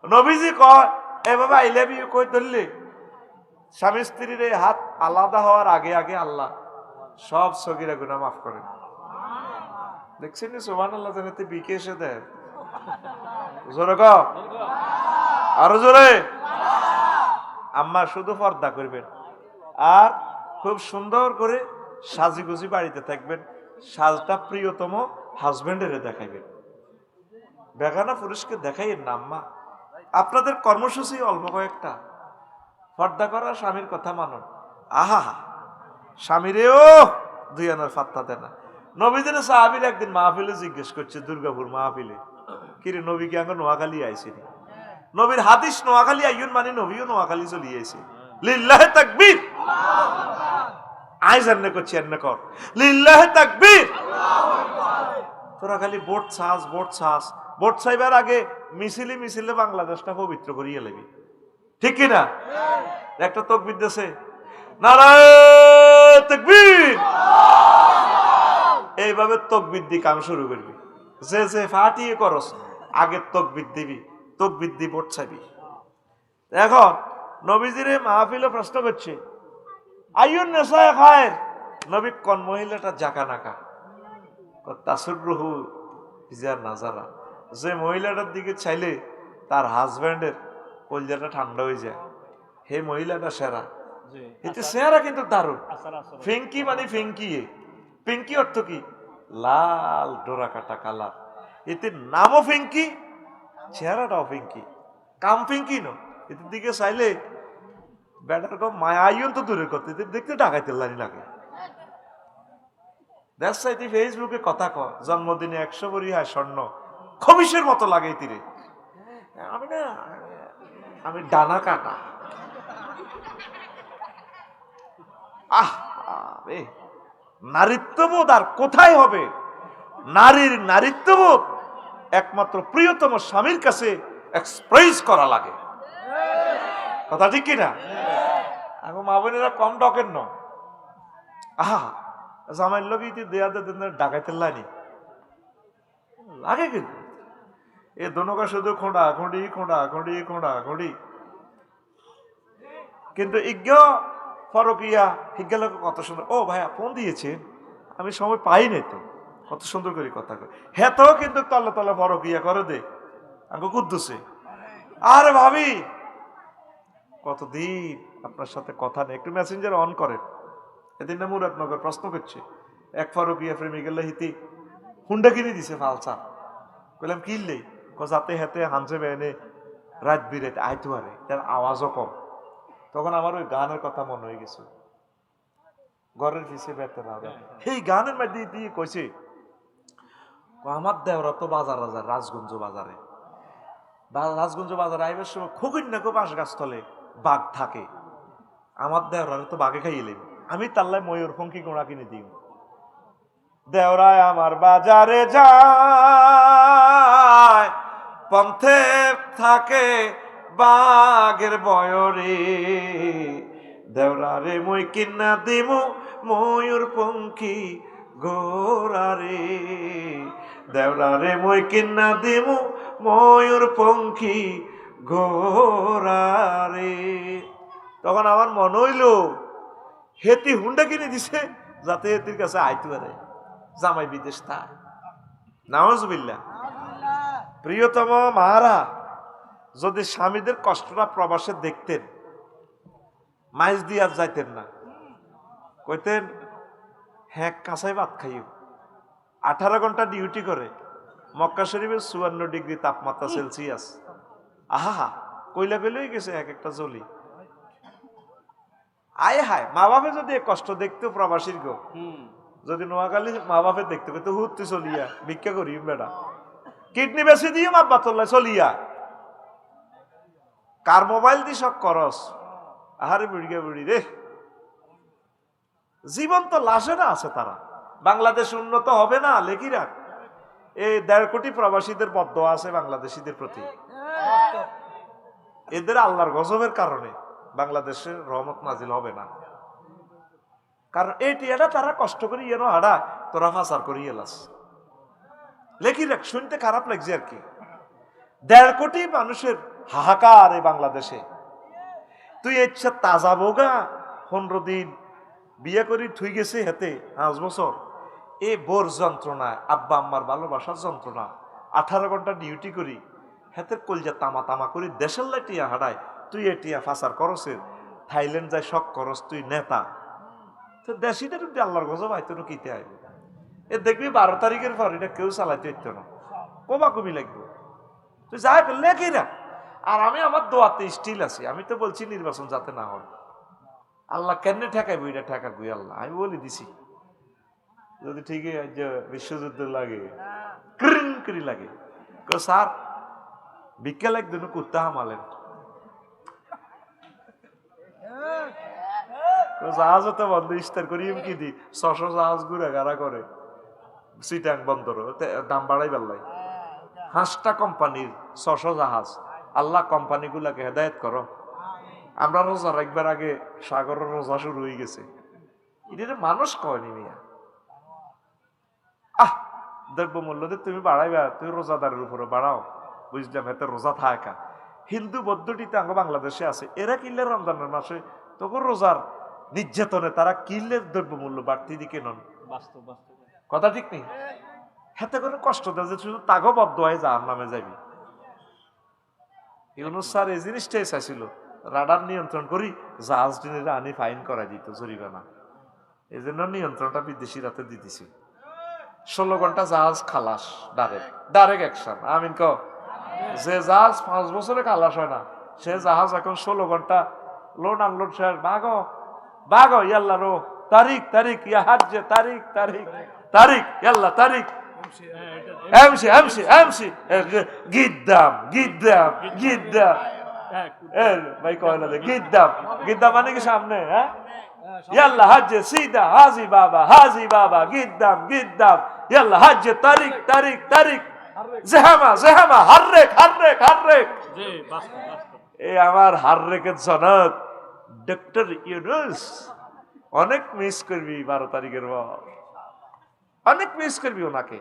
নবীজি কয় এ বাবা আই লাভ ইউ কই ধরলে স্বামী স্ত্রীর এই হাত আলাদা হওয়ার আগে আগে আল্লাহ সব সগীরা গুনাহ মাফ করেন। দেখছেন সুবহানাল্লাহ, জানাতে বিকে এসে দেয় জোরে কও আরো জোরে। আম্মা শুধু পর্দা করবেন আর খুব সুন্দর করে সাজিগুজি বাড়িতে থাকবেন, সাজটা প্রিয়তম হাজবেন্ডের দেখাইবেন, বেগানা পুরুষকে দেখাইয়েন না। আম্মা আপনাদের কর্মসূচি অল্প কয়েকটা, পর্দা করা, স্বামীর কথা মানুন। আহা স্বামীরেও দুই আনার ফাত্তা দেয় না। নবীদের সাহাবীর একদিন মাহফিলে জিজ্ঞেস করছে, দুর্গাপুর মাহফিলে, কিরে নবী কি আঙ্গ নোয়াখালী আইসিনি? নবীর হাদিস নোয়াখালী আইয়ুন মানে নবীও নোয়াখালী চলি আইছে। লিল্লাহে তাকবীর, আই জান্নে করছি এন্নে কর লিল্লাহে তাকবীর। তোরা খালি ভোট ছাস ভোট ছাস, ভোট চাইবার আগে মিছিলে মিছিলে বাংলাদেশটা পবিত্র করিয়ে লাগবি, ঠিক কিনা? একটা তাকবীর দেশে নারায়ে তাকবীর, এইভাবে তাকবীর দি কাম শুরু করবি। যে যে ফাটিয়ে করস আগে তাকবীর দিবি, তাকবীর দি ভোট চাইবি। এখন নবীজিরে মাহফিলে প্রশ্ন করছে আইয়ুন নেশায় খায়ের, নবী কোন মহিলাটা জাকা নাকা? তাসুররুহু ইজার নাজারা, যে মহিলাটার দিকে চাইলে তার হাজব্যান্ডের কলজাটা ঠান্ডা হয়ে যায়, হে মহিলাটা সেরা। এতে চেহারা কিন্তু দারুণ। ফিঙ্কি মানে ফিঙ্কি, পিঙ্কি অর্থ কি? লাল ডোরা কাটা কালার। এতে নামও ফিঙ্কি, চেহারাটাও ফিঙ্কি, কাম্পিং কিনো এদের দিকে চাইলে বেটার কম মায়া আইন তো দূরের কথা এদের দেখতে ডাকাইতে লাগে। দেখ চাইতে ফেসবুকে কথা ক জন্মদিনে 100 ভরি হয় স্বর্ণ খবিসের মতো লাগে তীরে। আমি না আমি ডানা কাটা। আহ রে নারীত্ববোধ আর কোথায় হবে? নারীর নারীত্ববোধ একমাত্র প্রিয়তম স্বামীর কাছে এক্সপ্রেস করা লাগে। কথা ঠিক কিনা? এখন মা বোনেরা কম ডকেন ন। আহা জামাইয়ের লোক ইতি দেয়া ডাকাইতে লাগে কিন্তু এ দোনোকা শুধু খোঁড়া খুঁড়ি খোঁড়া খুঁড়ি খোঁড়া খুঁড়ি। কিন্তু ইজ্ঞ ফরকিয়া হিজ্ঞা লোক কত সুন্দর। ও ভাইয়া ফোন দিয়েছে আমি সময় পাই নাই তো, কত সুন্দর করে কথা কয়। হ্যাঁ তো কিন্তু তলে তলে ফরকিয়া করে দে আমাকে কুদ্দুসে। আরে ভাবি কতদিন আপনার সাথে কথা নেই, একটু মেসেঞ্জার অন করেন। এদিন না মুরাদনগর প্রশ্ন করছে এক ফরকিয়া প্রেমিকের হিতি হুন্ডা কিনে দিছে ফালসা। বললাম কিনলে যাতে হাতে হানসে বেনে রাত বিরাতে আইতো আরে তার আওয়াজও কম। তখন আমার ওই গানের কথা মনে হয়ে গেছে, ঘরের পিছিয়ে বেতে না এই গানের মধ্যে দিয়ে কইছে আমার দেওরা তো বাজার বাজার রাজগঞ্জ বাজারে, রাজগঞ্জ বাজারে আইবার সময় খুকিন না বাঁশ গাছতলে বাঘ থাকে, আমার দেওরা তো বাঘে খাইলেন। আমি তাল্লায় ময়ূর ফঙ্কি গোড়া কিনে দিই। দেওরায় আমার বাজারে যায় পন্থে থাকে বাঘের বয়রে, দেওরারে মই কিনা দিমু ময়ূর পঙ্খী গোরারে, দেওরারে মই কিনা দিমু ময়ূর পঙ্খী গোরারে। তখন আমার মনে হইল হেতি হুন্ডা কিনে দিছে যাতে হেতির কাছে আইতে পারে, জামাই বিদেশ তা নাউজুবিল্লাহ। প্রিয়তম মারা যদি স্বামীদের কষ্টটা প্রবাসে দেখতেন মাইজ দিয়ে আর যাইতেন না, কইতেন হ্যাঁ কাঁচাই ভাত খাইও। 18 ঘন্টা ডিউটি করে মক্কা শরীফের 54 ডিগ্রি তাপমাত্রা সেলসিয়াস। আহা কইলা কইলেই গেছে এক একটা জলি। আয় হায় মা বাপে যদি কষ্ট দেখতো প্রবাসীর গো, যদি নোয়াখালী মা বাপে দেখতে পেতো হুত্তি চলিয়া ভিক্ষা করি বেড়া কিডনি বেশি দিয়ে মাব্বা তোল্লা চলিয়া কার মোবাইল দি সব করস। আহারে বুড়িয়া বুড়ি রে, জীবন তো লাশে না আছে তারা। বাংলাদেশ উন্নত হবে না লেখি রাখ। এই 1.5 কোটি প্রবাসীদের বদদোয়া আছে বাংলাদেশিদের প্রতি। এদের আল্লাহর গজবের কারণে বাংলাদেশের রহমত নাজিল হবে না। কারণ এই টিয়াটা তারা কষ্ট করি এন হাডা তোরা ফাঁসার করি এলাস লেখি রাখ। শুনতে খারাপ লাগছে আর কি। 1.5 কোটি মানুষের হাহাকার এই বাংলাদেশে। তুই ইচ্ছা তাজা বোগা 15 দিন বিয়ে করি থুই গেছে হেতে 5 বছর এ বোর যন্ত্রণা, আব্বা আম্মার ভালোবাসার যন্ত্রণা, 18 ঘন্টা ডিউটি করি হেতের কলজা তামা তামা করি দেশের লাই টিয়া হাডায়। তুই এ টিয়া ফাঁসার করসের থাইল্যান্ড যায় শখ করস, তুই নেতা। তো দেশিটা কিন্তু আল্লাহর গজব আইতো না কিতে আইব। এ দেখবি 12 তারিখের পর এটা কেউ চালাইতে হইতো না, কমা কমি লাগবে। তুই যা লেখি রাখ। আর আমি আমার দোয়াতে স্টিল আছি। আমি তো বলছি নির্বাচন যাতে না হয়। আল্লাহ কেমনে ঠেকাইব এটা ঠেকাবো আল্লাহ, আমি বলে দিছি। যদি ঠিকই বিশ্বযুদ্ধ লাগে ক্রিং করি লাগে স্যার বিকেল একদিন কুত্তা হামালেন জাহাজ তো বন্ধ ইস্তার করি কি দি 600 জাহাজ ঘুরে গাড়া করে সিটাং বন্দর দাম বাড়াই বেল্লাই। 5টা কোম্পানির 600 জাহাজ। আল্লাহ কোম্পানি গুলাকে হেদায়ত করো। আমরা রোজা রাখবার আগে সাগরের রোজা শুরু হয়ে গেছে। এটা মানুষ কয়নি মিয়া। দ্রব্য মূল্য তুমি বাড়াইবা, তুমি রোজাদারের উপরে বাড়াও, বুঝলাম এতে রোজা থাকা। হিন্দু বৌদ্ধটিতে আঙ্গ বাংলাদেশে আছে, এরা কিনলে রমজানের মাসে তখন রোজার নির্যাতনে তারা কিনলে দ্রব্য মূল্য বাড়তি দিকে নন। কথা ঠিক নেই। হাতে কোনো কষ্ট দেয় যে শুধু তাগো বদ্ধ হয় যার নামে যাবি। ইউনুস স্যার এই জিনিসটাই চাইছিল, রাডার নিয়ন্ত্রণ করি জাহাজ টিনের আনি ফাইন করা দিত জরিমানা। এই জন্য নিয়ন্ত্রণটা বিদেশি রাতে দিতেছি। 16 ঘন্টা জাহাজ খালাস, ডাইরেক্ট অ্যাকশন। আমিন ক যে জাহাজ 5 বছরে খালাস হয় না, সে জাহাজ এখন 16 ঘন্টা লোড আনলোড শেষ। ভাগো ভাগো, ইয়াল্লা রো, তারিখ তারিখ, ইয়া হাজ্জে তারিখ তারিখ তারিখ, ইয়াল্লা তারিখ, এমসি এমসি এমসি, গিদ্দাম গিদ্দাম গিদ্দাম। ভাই কয় না গিদ্দাম, গিদ্দাম মানে কি সামনে? হ্যাঁ, ইয়াল্লা হাজ্জে সিদা হাজি বাবা, হাজি বাবা, গিদ্দাম গিদ্দাম, ইয়াল্লা হাজ্জে তারিখ তারিখ তারিখ, জেহামা জেহামা, হাররেক হাররেক হাররেক। এই আমার হাররেকের জনক ডক্টর ইউনূস অনেক মিস করবি 12 তারিখের পর, অনেক মিস করবি ওনাকে।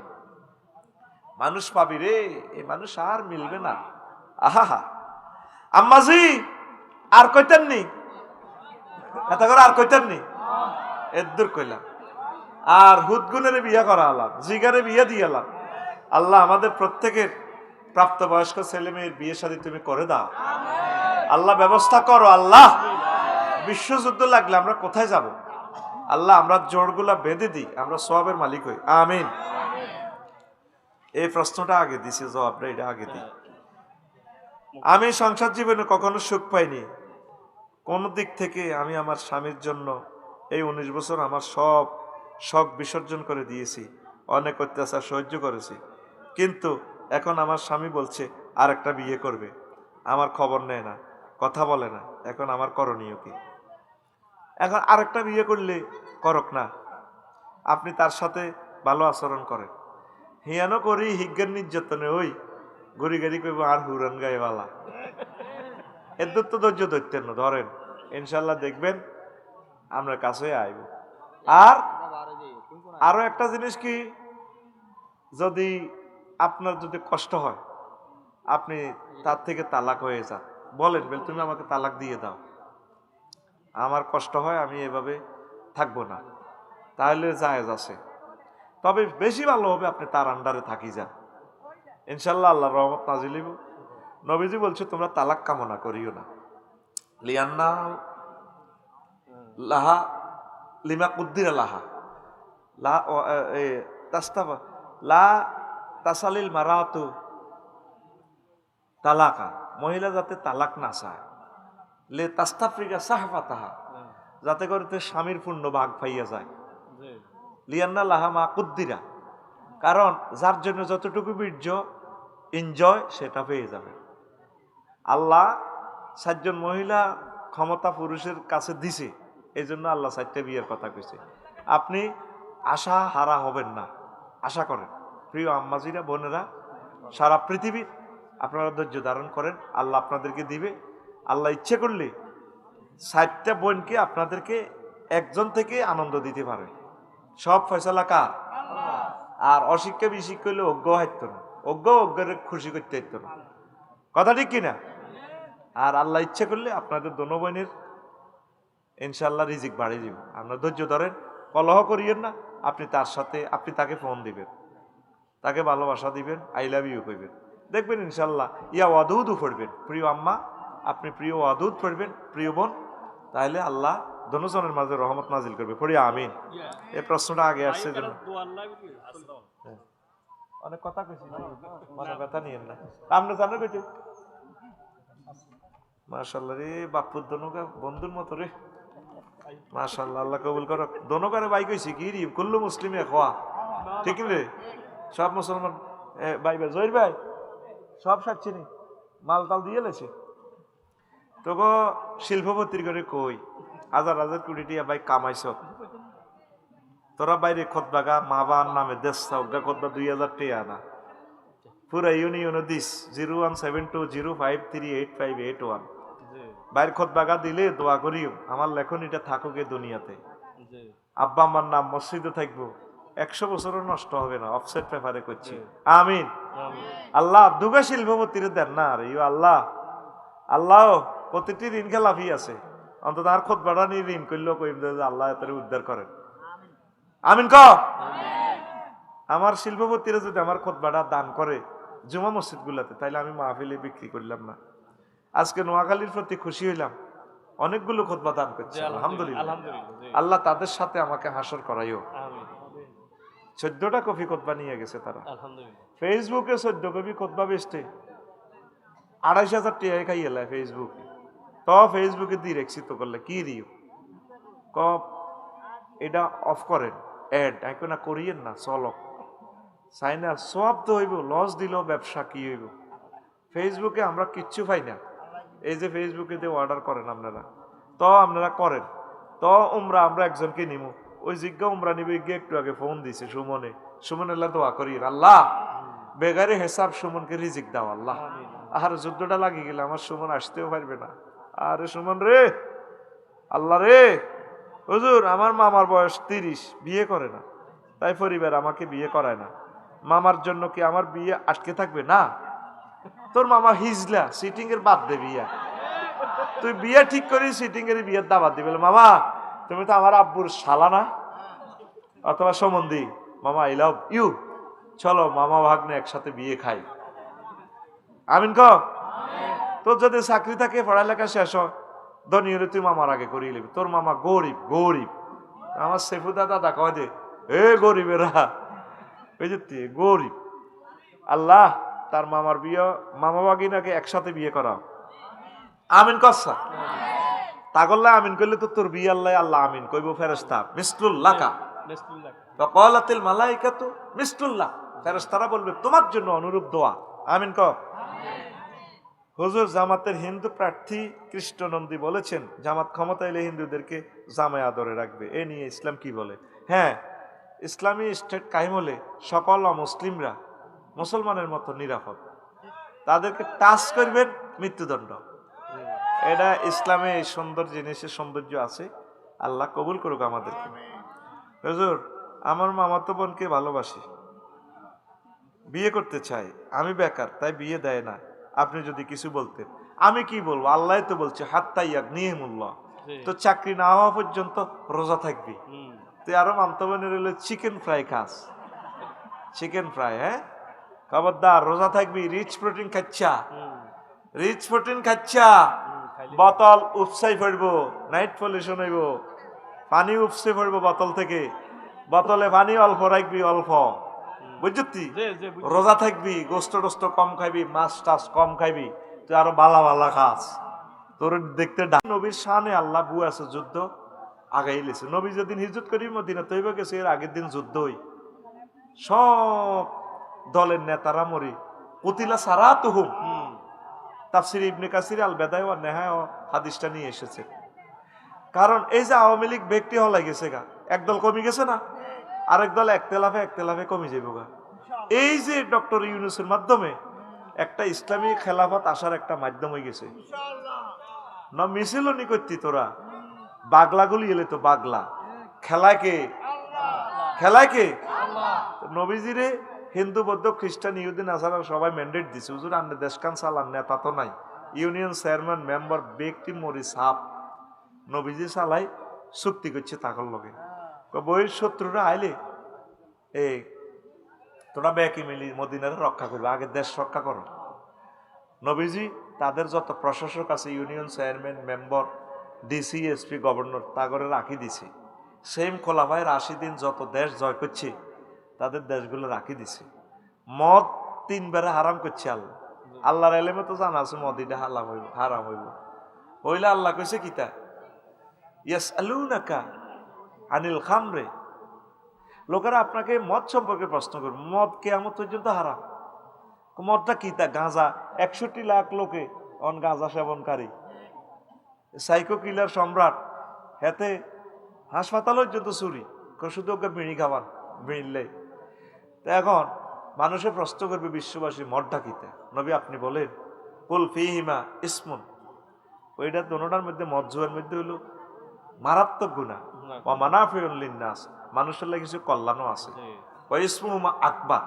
মানুষ পাবি রে, এই মানুষ আর মিলবে না। আহা আম্মাজি আর কইতেন নি, এত করে আর কইতেন নি, এদুর কইলাম। আর হুদগুনের বিয়ে করা আলাম, জিগারে বিয়ে দিয়ে আলাম। আল্লাহ আমাদের প্রত্যেকের প্রাপ্তবয়স্ক ছেলে মেয়ের বিয়ে শাদী তুমি করে দাও আল্লাহ, ব্যবস্থা করো আল্লাহ। বিশ্বযুদ্ধ লাগলে আমরা কোথায় যাব আল্লাহ? আমরা জোড়গুলা বেঁধে দিই, আমরা সওয়াবের মালিক হই। আমিন। এই প্রশ্নটা আগে দিছি, জবাবটা এটা আগে দিই। আমি সংসার জীবনে কখনো সুখ পাইনি। কোন দিক থেকে আমি আমার স্বামীর জন্য এই 19 বছর আমার সব শখ বিসর্জন করে দিয়েছি, অনেক অত্যাচার সহ্য করেছি, কিন্তু এখন আমার স্বামী বলছে আর একটা বিয়ে করবে, আমার খবর নেয় না, কথা বলে না। এখন আমার করণীয় কি? এখন আরেকটা বিয়ে করলে করক না, আপনি তার সাথে ভালো আচরণ করেন। হিয়ানো করি হিজ্ঞান নির্যাতনে ওই গড়ি গাড়ি কইব আর হুরান গায়েওয়ালা, এদের তো ধৈর্য ধরতেন না, ধরেন ইনশাল্লাহ দেখবেন আমরা কাছে আইব। আর আরো একটা জিনিস কি, যদি আপনার যদি কষ্ট হয় আপনি তার থেকে তালাক হয়ে যান, বলেন বেল তুমি আমাকে তালাক দিয়ে দাও, আমার কষ্ট হয়, আমি এভাবে থাকবো না, তাহলে জায়েজ আছে। তবে বেশি ভালো হবে আপনি তার আন্ডারে থাকি যান, ইনশাল্লাহ আল্লাহর রহমত নাজিল হইব। নবীজি বলছে তোমরা তালাক কামনা করিও না, লিয়ান্না লাহা লিমা কুদ্দিরা লাহা লা তাস্তাবা লা তাসালিল মারাতু তালাকা, মহিলা যাতে তালাক না চায়, লে তাস্তাফ্রিকা সাহফাতাহা, যাতে করে স্বামীর পূর্ণ ভাগ পাইয়া যায়। লিয়ান্না লাহা মা কুদ্দিরা, কারণ যার জন্য যতটুকু বীর্য এনজয় সেটা পেয়ে যাবে। আল্লাহ 7 জন মহিলা ক্ষমতা পুরুষের কাছে দিছে, এই জন্য আল্লাহ 4টা বিয়ের কথা কইছে। আপনি আশা হারা হবেন না, আশা করেন। প্রিয় আম্মাজিরা, বোনেরা, সারা পৃথিবীর আপনারা ধৈর্য ধারণ করেন, আল্লাহ আপনাদেরকে দিবে। আল্লাহ ইচ্ছে করলে 4টা বোনকে আপনাদেরকে একজন থেকে আনন্দ দিতে পারে। সব ফয়সালা কার? আর অশিক্ষা বিশিক্ষা হইলে অজ্ঞ হাইত না, অজ্ঞের খুশি করতে হাইত না, কথা ঠিক কিনা? আর আল্লাহ ইচ্ছে করলে আপনাদের দোনো বোনের ইনশাল্লাহ রিজিক বাড়িয়ে দিব। আপনার ধৈর্য ধরেন, কলহ করিয়েন না। আপনি তার সাথে, আপনি তাকে ফোন দিবেন, তাকে ভালোবাসা দিবেন, আই লাভ ইউ কইবেন, দেখবেন ইনশাল্লাহ ইয়া ওয়াদুদু পড়বেন। প্রিয় আম্মা আপনি প্রিয় ওয়াদুদ পড়বেন, প্রিয় বোন, তাহলে আল্লাহ দোনোজনের মাঝে রহমত নাজিল করবে। পড়ি আমিন। এই প্রশ্নটা আগে আসছে জন্য অনেক কথা কইছি, মনে ব্যথা নিয়েন না। আপনি জানেন কইতে মাশাআল্লাহ রে, বাপুর দোনোকা বন্ধুর মতো রে, মাশাআল্লাহ, আল্লাহ কবুল করো। দোনোকারে ভাই কইছি কি রি কুল্লু মুসলিমে খোয়া, ঠিক রে? সব মুসলমান ভাই ভাই, জহির ভাই সব সাচ্ছিনি, মাল তাল দিয়ে লেছে তোকে শিল্পপতির করে কই হাজার হাজার কোটি টিয়া ভাই কামাইছ, তোরা বাইরে খোদবাগা মা বাবার নামে দেশ অজ্ঞা খোদবা 2000 টিয়া না, পুরা ইউনিয়ন দিস 01720538581 বাইর খোদবাগা দিলে দোয়া করিও আমার লেখনীটা থাকুক এ দুনিয়াতে, আব্বা আমার নাম মসজিদে থাকবো, 100 বছরও নষ্ট হবে না, অফসেট পেপারে করছি আমিন। আল্লাহ দুগা শিল্পপতিরে দেন না আর ইউ আল্লাহ, আল্লাহ প্রতিটি ঋণ খেলাফি আছে, অন্তত আর খোদবাটা নিয়ে ঋণ করলেও কইম যে আল্লাহ এত উদ্ধার করেন আমিন। ক আমার শিল্পপতিরা যদি আমার খোদবাটা দান করে জুমা মসজিদ গুলাতে, তাইলে আমি মাহফিলে বিক্রি করলাম না। আজকে নোয়াখালীর প্রতি খুশি হইলাম, অনেকগুলো খোদবা দান করছে, আলহামদুলিল্লাহ। আল্লাহ তাদের সাথে আমাকে হাসর করাইও। 14টা কপি খোদবা নিয়ে গেছে তারা, ফেসবুকে 14 কপি খোদবা বেচতে 2,500 টাকা খাই এলা ফেসবুকে। তো ফেসবুকে দিয়ে রেখছি তো করলে কি দিও ক এটা অফ করেন অ্যাড এখন না করিয়েন না চলো চাই না সব তো হইব লস দিল ব্যবসা কি হইব। ফেসবুকে আমরা কিচ্ছু পাই না। এই যে ফেসবুকে দিয়ে অর্ডার করেন আপনারা তো আপনারা করেন তো আমরা একজনকে নিব ওই জিজ্ঞা উমরা নিবে গিয়ে একটু আগে ফোন দিছে সুমন আল্লাহ দোয়া করি আল্লাহ বেগারে হেসাব সুমনকে রিজিক দাও আল্লাহ। আর যুদ্ধটা লাগিয়ে গেলে আমার সুমন আসতেও পারবে না। আরে সুমন রে আল্লাহ রে হুজুর আমার মামার বয়স 30 বিয়ে করে না তাই পরিবার আমাকে বিয়ে করায় না। মামার জন্য কি আমার বিয়ে আটকে থাকবে না? তোর মামা হিজলা সিটিং এর বাদ দে বিয়া তুই বিয়ে ঠিক করি সিটিং এর বিয়ের দাবাত দিবে মামা তুমি তো আমার আব্বুর শালা না অথবা সম্বন্ধী মামা আই লাভ ইউ চলো মামা ভাগ্নে একসাথে বিয়ে খাই। আমিন ক তোর যদি চাকরি থাকে পড়ালেখা শেষ হয় ধনী হলে তুই মামার আগে করিয়ে নিবি। তোর মামা গরিব গরিব আমার সেফুদা দাদা কয় দে এ গরিবেরা ওই যে গরিব আল্লাহ তার মামার বিয়ে মামা বাগিনাকে একসাথে বিয়ে করা। আমিন কসা তা করলে আমিন করলে তো তোর বিয়ে আল্লাহ আল্লাহ আমিন কইব ফেরেশতা মিসলুল্লাকা ওয়াকালাতিল মালাইকাতু মিসলুল্লাহ ফেরেশতারা বলবে তোমার জন্য অনুরূপ দোয়া। আমিন ক হুজুর জামাতের হিন্দু প্রার্থী কৃষ্ণনন্দী বলেছেন জামাত ক্ষমতা এলে হিন্দুদেরকে জামায় আদরে রাখবে। এ নিয়ে ইসলাম কি বলে? হ্যাঁ ইসলামী স্টেট কায়েম হলে সকল অমুসলিমরা মুসলমানের মতো নিরাপদ। তাদেরকে টাচ করবেন মৃত্যুদণ্ড। এটা ইসলামে এই সুন্দর জিনিসের সৌন্দর্য আছে। আল্লাহ কবুল করুক আমাদেরকে। হুজুর আমার মামাতো বোনকে ভালোবাসি বিয়ে করতে চাই আমি বেকার তাই বিয়ে দেয় না আপনি যদি কিছু বলতেন। আমি কি বলবো আল্লাহ তো বলছে হাত্তা ইয়াগনিহিমুল্লাহ তো চাকরি না হওয়া পর্যন্ত রোজা থাকবি। তুই আরো মামতো বোনের হলে চিকেন ফ্রাই খাস চিকেন ফ্রাই হ্যাঁ খবরদার রোজা থাকবি রিচ প্রোটিন খাচ্ছা বোতল উপসাই পড়বো নাইট পলিউশন হইব পানি উপসে পড়বো বোতল থেকে বোতলে পানি অল্প রাখবি অল্প বুঝছি রোজা থাকবি গোস্ত টোস্ত কম খাইবি মাছ টাছ কম খাইবি তুই আরো বালা বালা খাস তোর দেখতে নবীর শানে আল্লাহ বু আছে যুদ্ধ আগাই লেছে। নবী যেদিন হিজরত করি মদিনা তৈবা গেছে এর আগের দিন যুদ্ধ হই সব দলের নেতারা মরি কুতিলা সারা তুহুম তাফসির ইবনে কাসির আল বেদায় ওয়া নেহায় হাদিসটা নিয়ে এসেছে। কারণ এই যে আওয়ামী লীগ ব্যক্তি হলাই গেছে গা একদল কমে গেছে না আরেক দল একতেলাফে কমে যাবে গা। এই যে ডক্টর ইউনূসের মাধ্যমে একটা ইসলামী খেলাফত আসার একটা মাধ্যম হয়ে গেছে না মিছিল নি করতি তোরা বাগলাগুলি এলে তো বাগলা খেলায় কে নবীজিরে হিন্দু বৌদ্ধ খ্রিস্টান ইহুদি নাসারা সবাই ম্যান্ডেট দিছে হুজুর আন্নে দেশকান চালান নেতা তো নাই ইউনিয়ন চেয়ারম্যান মেম্বার ব্যক্তি মরি সাপ নবীজি চালাই চুক্তি করছে তাকর লগে বইয়ের শত্রুরা আইলে এই তোরা ব্যাকি মিলি মদিনারে রক্ষা করবে আগে দেশ রক্ষা করো। নবীজি তাদের যত প্রশাসক আছে union chairman member DC SP governor তাগরে রাখি দিছে সেম খোলাফায় 80 দিন যত দেশ জয় করছে তাদের দেশগুলো রাখি দিছে। মদ 3 বারে হারাম করছে আল্লাহ আল্লাহর এলেমে তো জানা আছে মদ এটা হারাম হইব হইলে আল্লাহ কইছে কিতা ইয়াসআলুনাকা আনিল খামরে লোকেরা আপনাকে মদ সম্পর্কে প্রশ্ন করবে মদ কিয়ামত পর্যন্ত হারাম। মদটা কিতা গাঁজা 61 লাখ লোকে অন গাঁজা সেবনকারী সাইকো কিলার সম্রাট হেতে হাসপাতাল পর্যন্ত চুরি শুধু ওকে বিড়ি খাওয়ান বিড়িলে। তো এখন মানুষের প্রশ্ন করবে বিশ্ববাসী মদটা কিতা নবী আপনি বলেন কুল ফিহিমা ইসমুন ওইটা দোনোটার মধ্যে মদ জুয়ার মধ্যে হলো মারাত্মক গুনাহ ওয়া মানাফিউন লিন্নাস মানুষের লাগে কিছু কল্যাণও আছে ওয়া ইসমুহুমা আকবার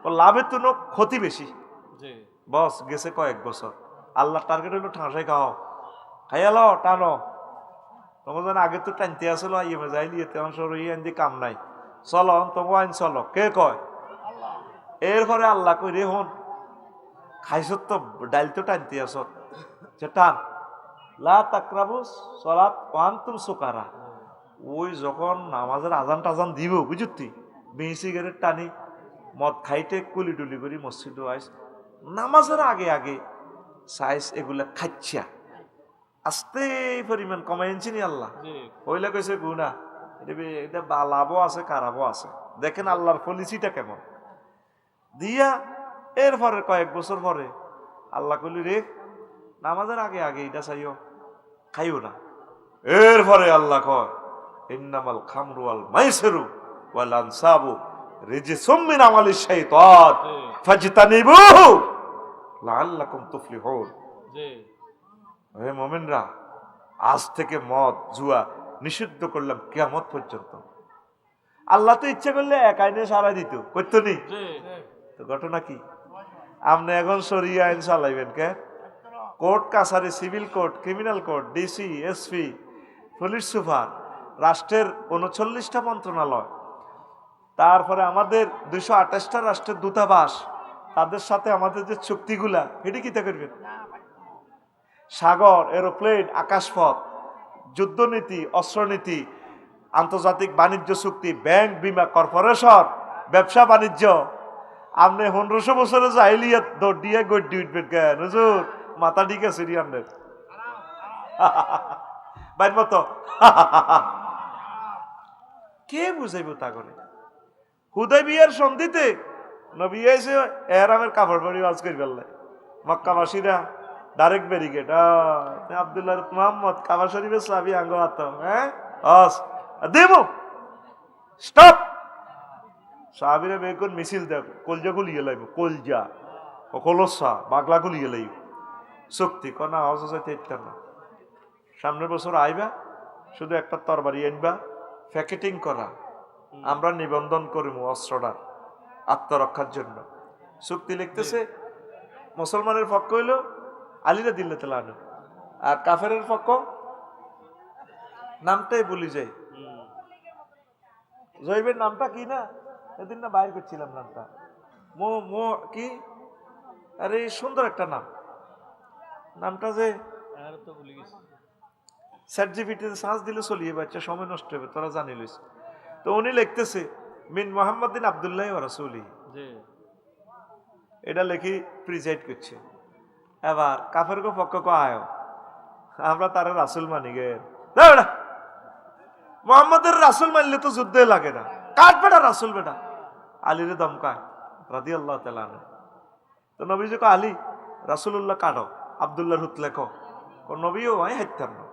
ও লাভের তুনো ক্ষতি বেশি। বস গেছে কয়েক বছর আল্লাহ টার্গেট হলো ঠাঁসাই খাইয়ালো টানো তোমার যেন আগে তো টানতে আসলো আইএমে যাইলি তেমন সর ইয়ে কাম নাই চলো তোমার আইন চলো কে কয় এরপরে আল্লাহ কই রে হন খাইছ তো ডাইল তো টানতে আস টান লা তাকরাবু সালাত ওয়া আনতুম সুকারা ওই যখন নামাজের আজান টাজান দিব বুঝতি বিড়ি সিগারেট টানি মদ খাইতে কুলি টুলি করি মসজিদে আইস নামাজের আগে সাইজ এগুলা খাচ্ছা আস্তে পরিমাণ কমাইছি নি আল্লাহ হইলে কইছে গুনা এটা লাভও আছে খারাপও আছে দেখেন আল্লাহর পলিসিটা কেমন দিয়া এরপরে কয়েক বছর পরে আল্লাহ কইলি রে নামাজের আগে আগে এটা চাইও খাইও না এরপরে আল্লাহ কয় ইন্নামাল খামরু ওয়াল মাইসিরু ওয়াল আনসাবু রিজসুম মিন আমালিশ শাইতান ফাজতানিবুহু লাআল্লাকুম তুফলিহুন। হে মুমিনরা, আজ থেকে মদ জুয়া নিষিদ্ধ করলাম কিয়ামত পর্যন্ত। আল্লাহ তো ইচ্ছা করলে এক আইনে সারা দিত, করতো নি? তো ঘটনা কি? আপনি এখন শরিয়া আইন চালাইবেন কে? কোর্ট কাছারি, civil court, criminal court, DC, SP, police super, রাষ্ট্রের 39টা মন্ত্রণালয়, তারপরে আমাদের 228টা রাষ্ট্রের দূতাবাস, তাদের সাথে আমাদের যে চুক্তিগুলা, এটি কিতা করবেন? সাগর, এরোপ্লেন, আকাশপথ, যুদ্ধনীতি, অস্ত্রনীতি, আন্তর্জাতিক বাণিজ্য চুক্তি, ব্যাংক, বিমা, কর্পোরেশন, ব্যবসা বাণিজ্য, আপনি 1500 বছরে জাহিলিয়াত দৌড় দিয়ে গড়ি উঠবেন কেন? হুজুর মাথা ঠিক আছে রিয়ানের বাইর মতো কে বুঝাইব তা করে? হুদাইবিয়ার সন্ধিতে নবী এসে এহরামের কাপড় পরি ওয়াজ করি ফেললে, মক্কাবাসীরা ডাইরেক্ট ব্যারিকেড, আব্দুল্লাহ মোহাম্মদ কাবা শরীফের চাবি আঙ্গ হাত, হ্যাঁ দেব স্টপ, সাহাবীরা বেগুন মিছিল দেব, কলজা গুলিয়ে লাইব, কলজা ও কলসা বাগলা গুলিয়ে লাইব, শক্তি কনা হজ যাইতে ইত্যার না। সামনের বছর আইবা, শুধু একটা তরবারি আনবা, প্যাকেটিং করা, আমরা নিবন্ধন করিব অস্ত্রটার আত্মরক্ষার জন্য। চুক্তি লিখতেছে, মুসলমানের পক্ষ হইল আলীরা দিল্লা তেলানো, আর কাফেরের পক্ষ নামটাই বলি যাই, জৈবের নামটা কি না এদিন না বাইর করছিলাম নামটা, মো মো কি, আরে সুন্দর একটা নাম, নামটা যে চ্যাটজিপিটিতে সার্চ দিলে চলিয়ে বাচ্চা সময় নষ্ট হবে, তোরা জানি লইস। তো উনি লিখতেছে মিন মুহাম্মাদিন আব্দুল্লাহ ওয়া রাসূলিহি, এটা লেখি প্রিজাইড করছে। এবার কাফের গো পক্ষ কো আয়ো, আমরা তার রাসূল মানি গে, মুহাম্মাদের রাসূল মানলে তো যুদ্ধে লাগে না, কাট বেটা রাসূল বেটা, আলীরে দমকায় রাদিয়াল্লাহু তাআলা আনহু। তো নবীজি কো আলী রাসূলুল্লাহ কাটো, আব্দুল্লাহর হুত লেখো, কোন নবীও হয় হাইতাম না।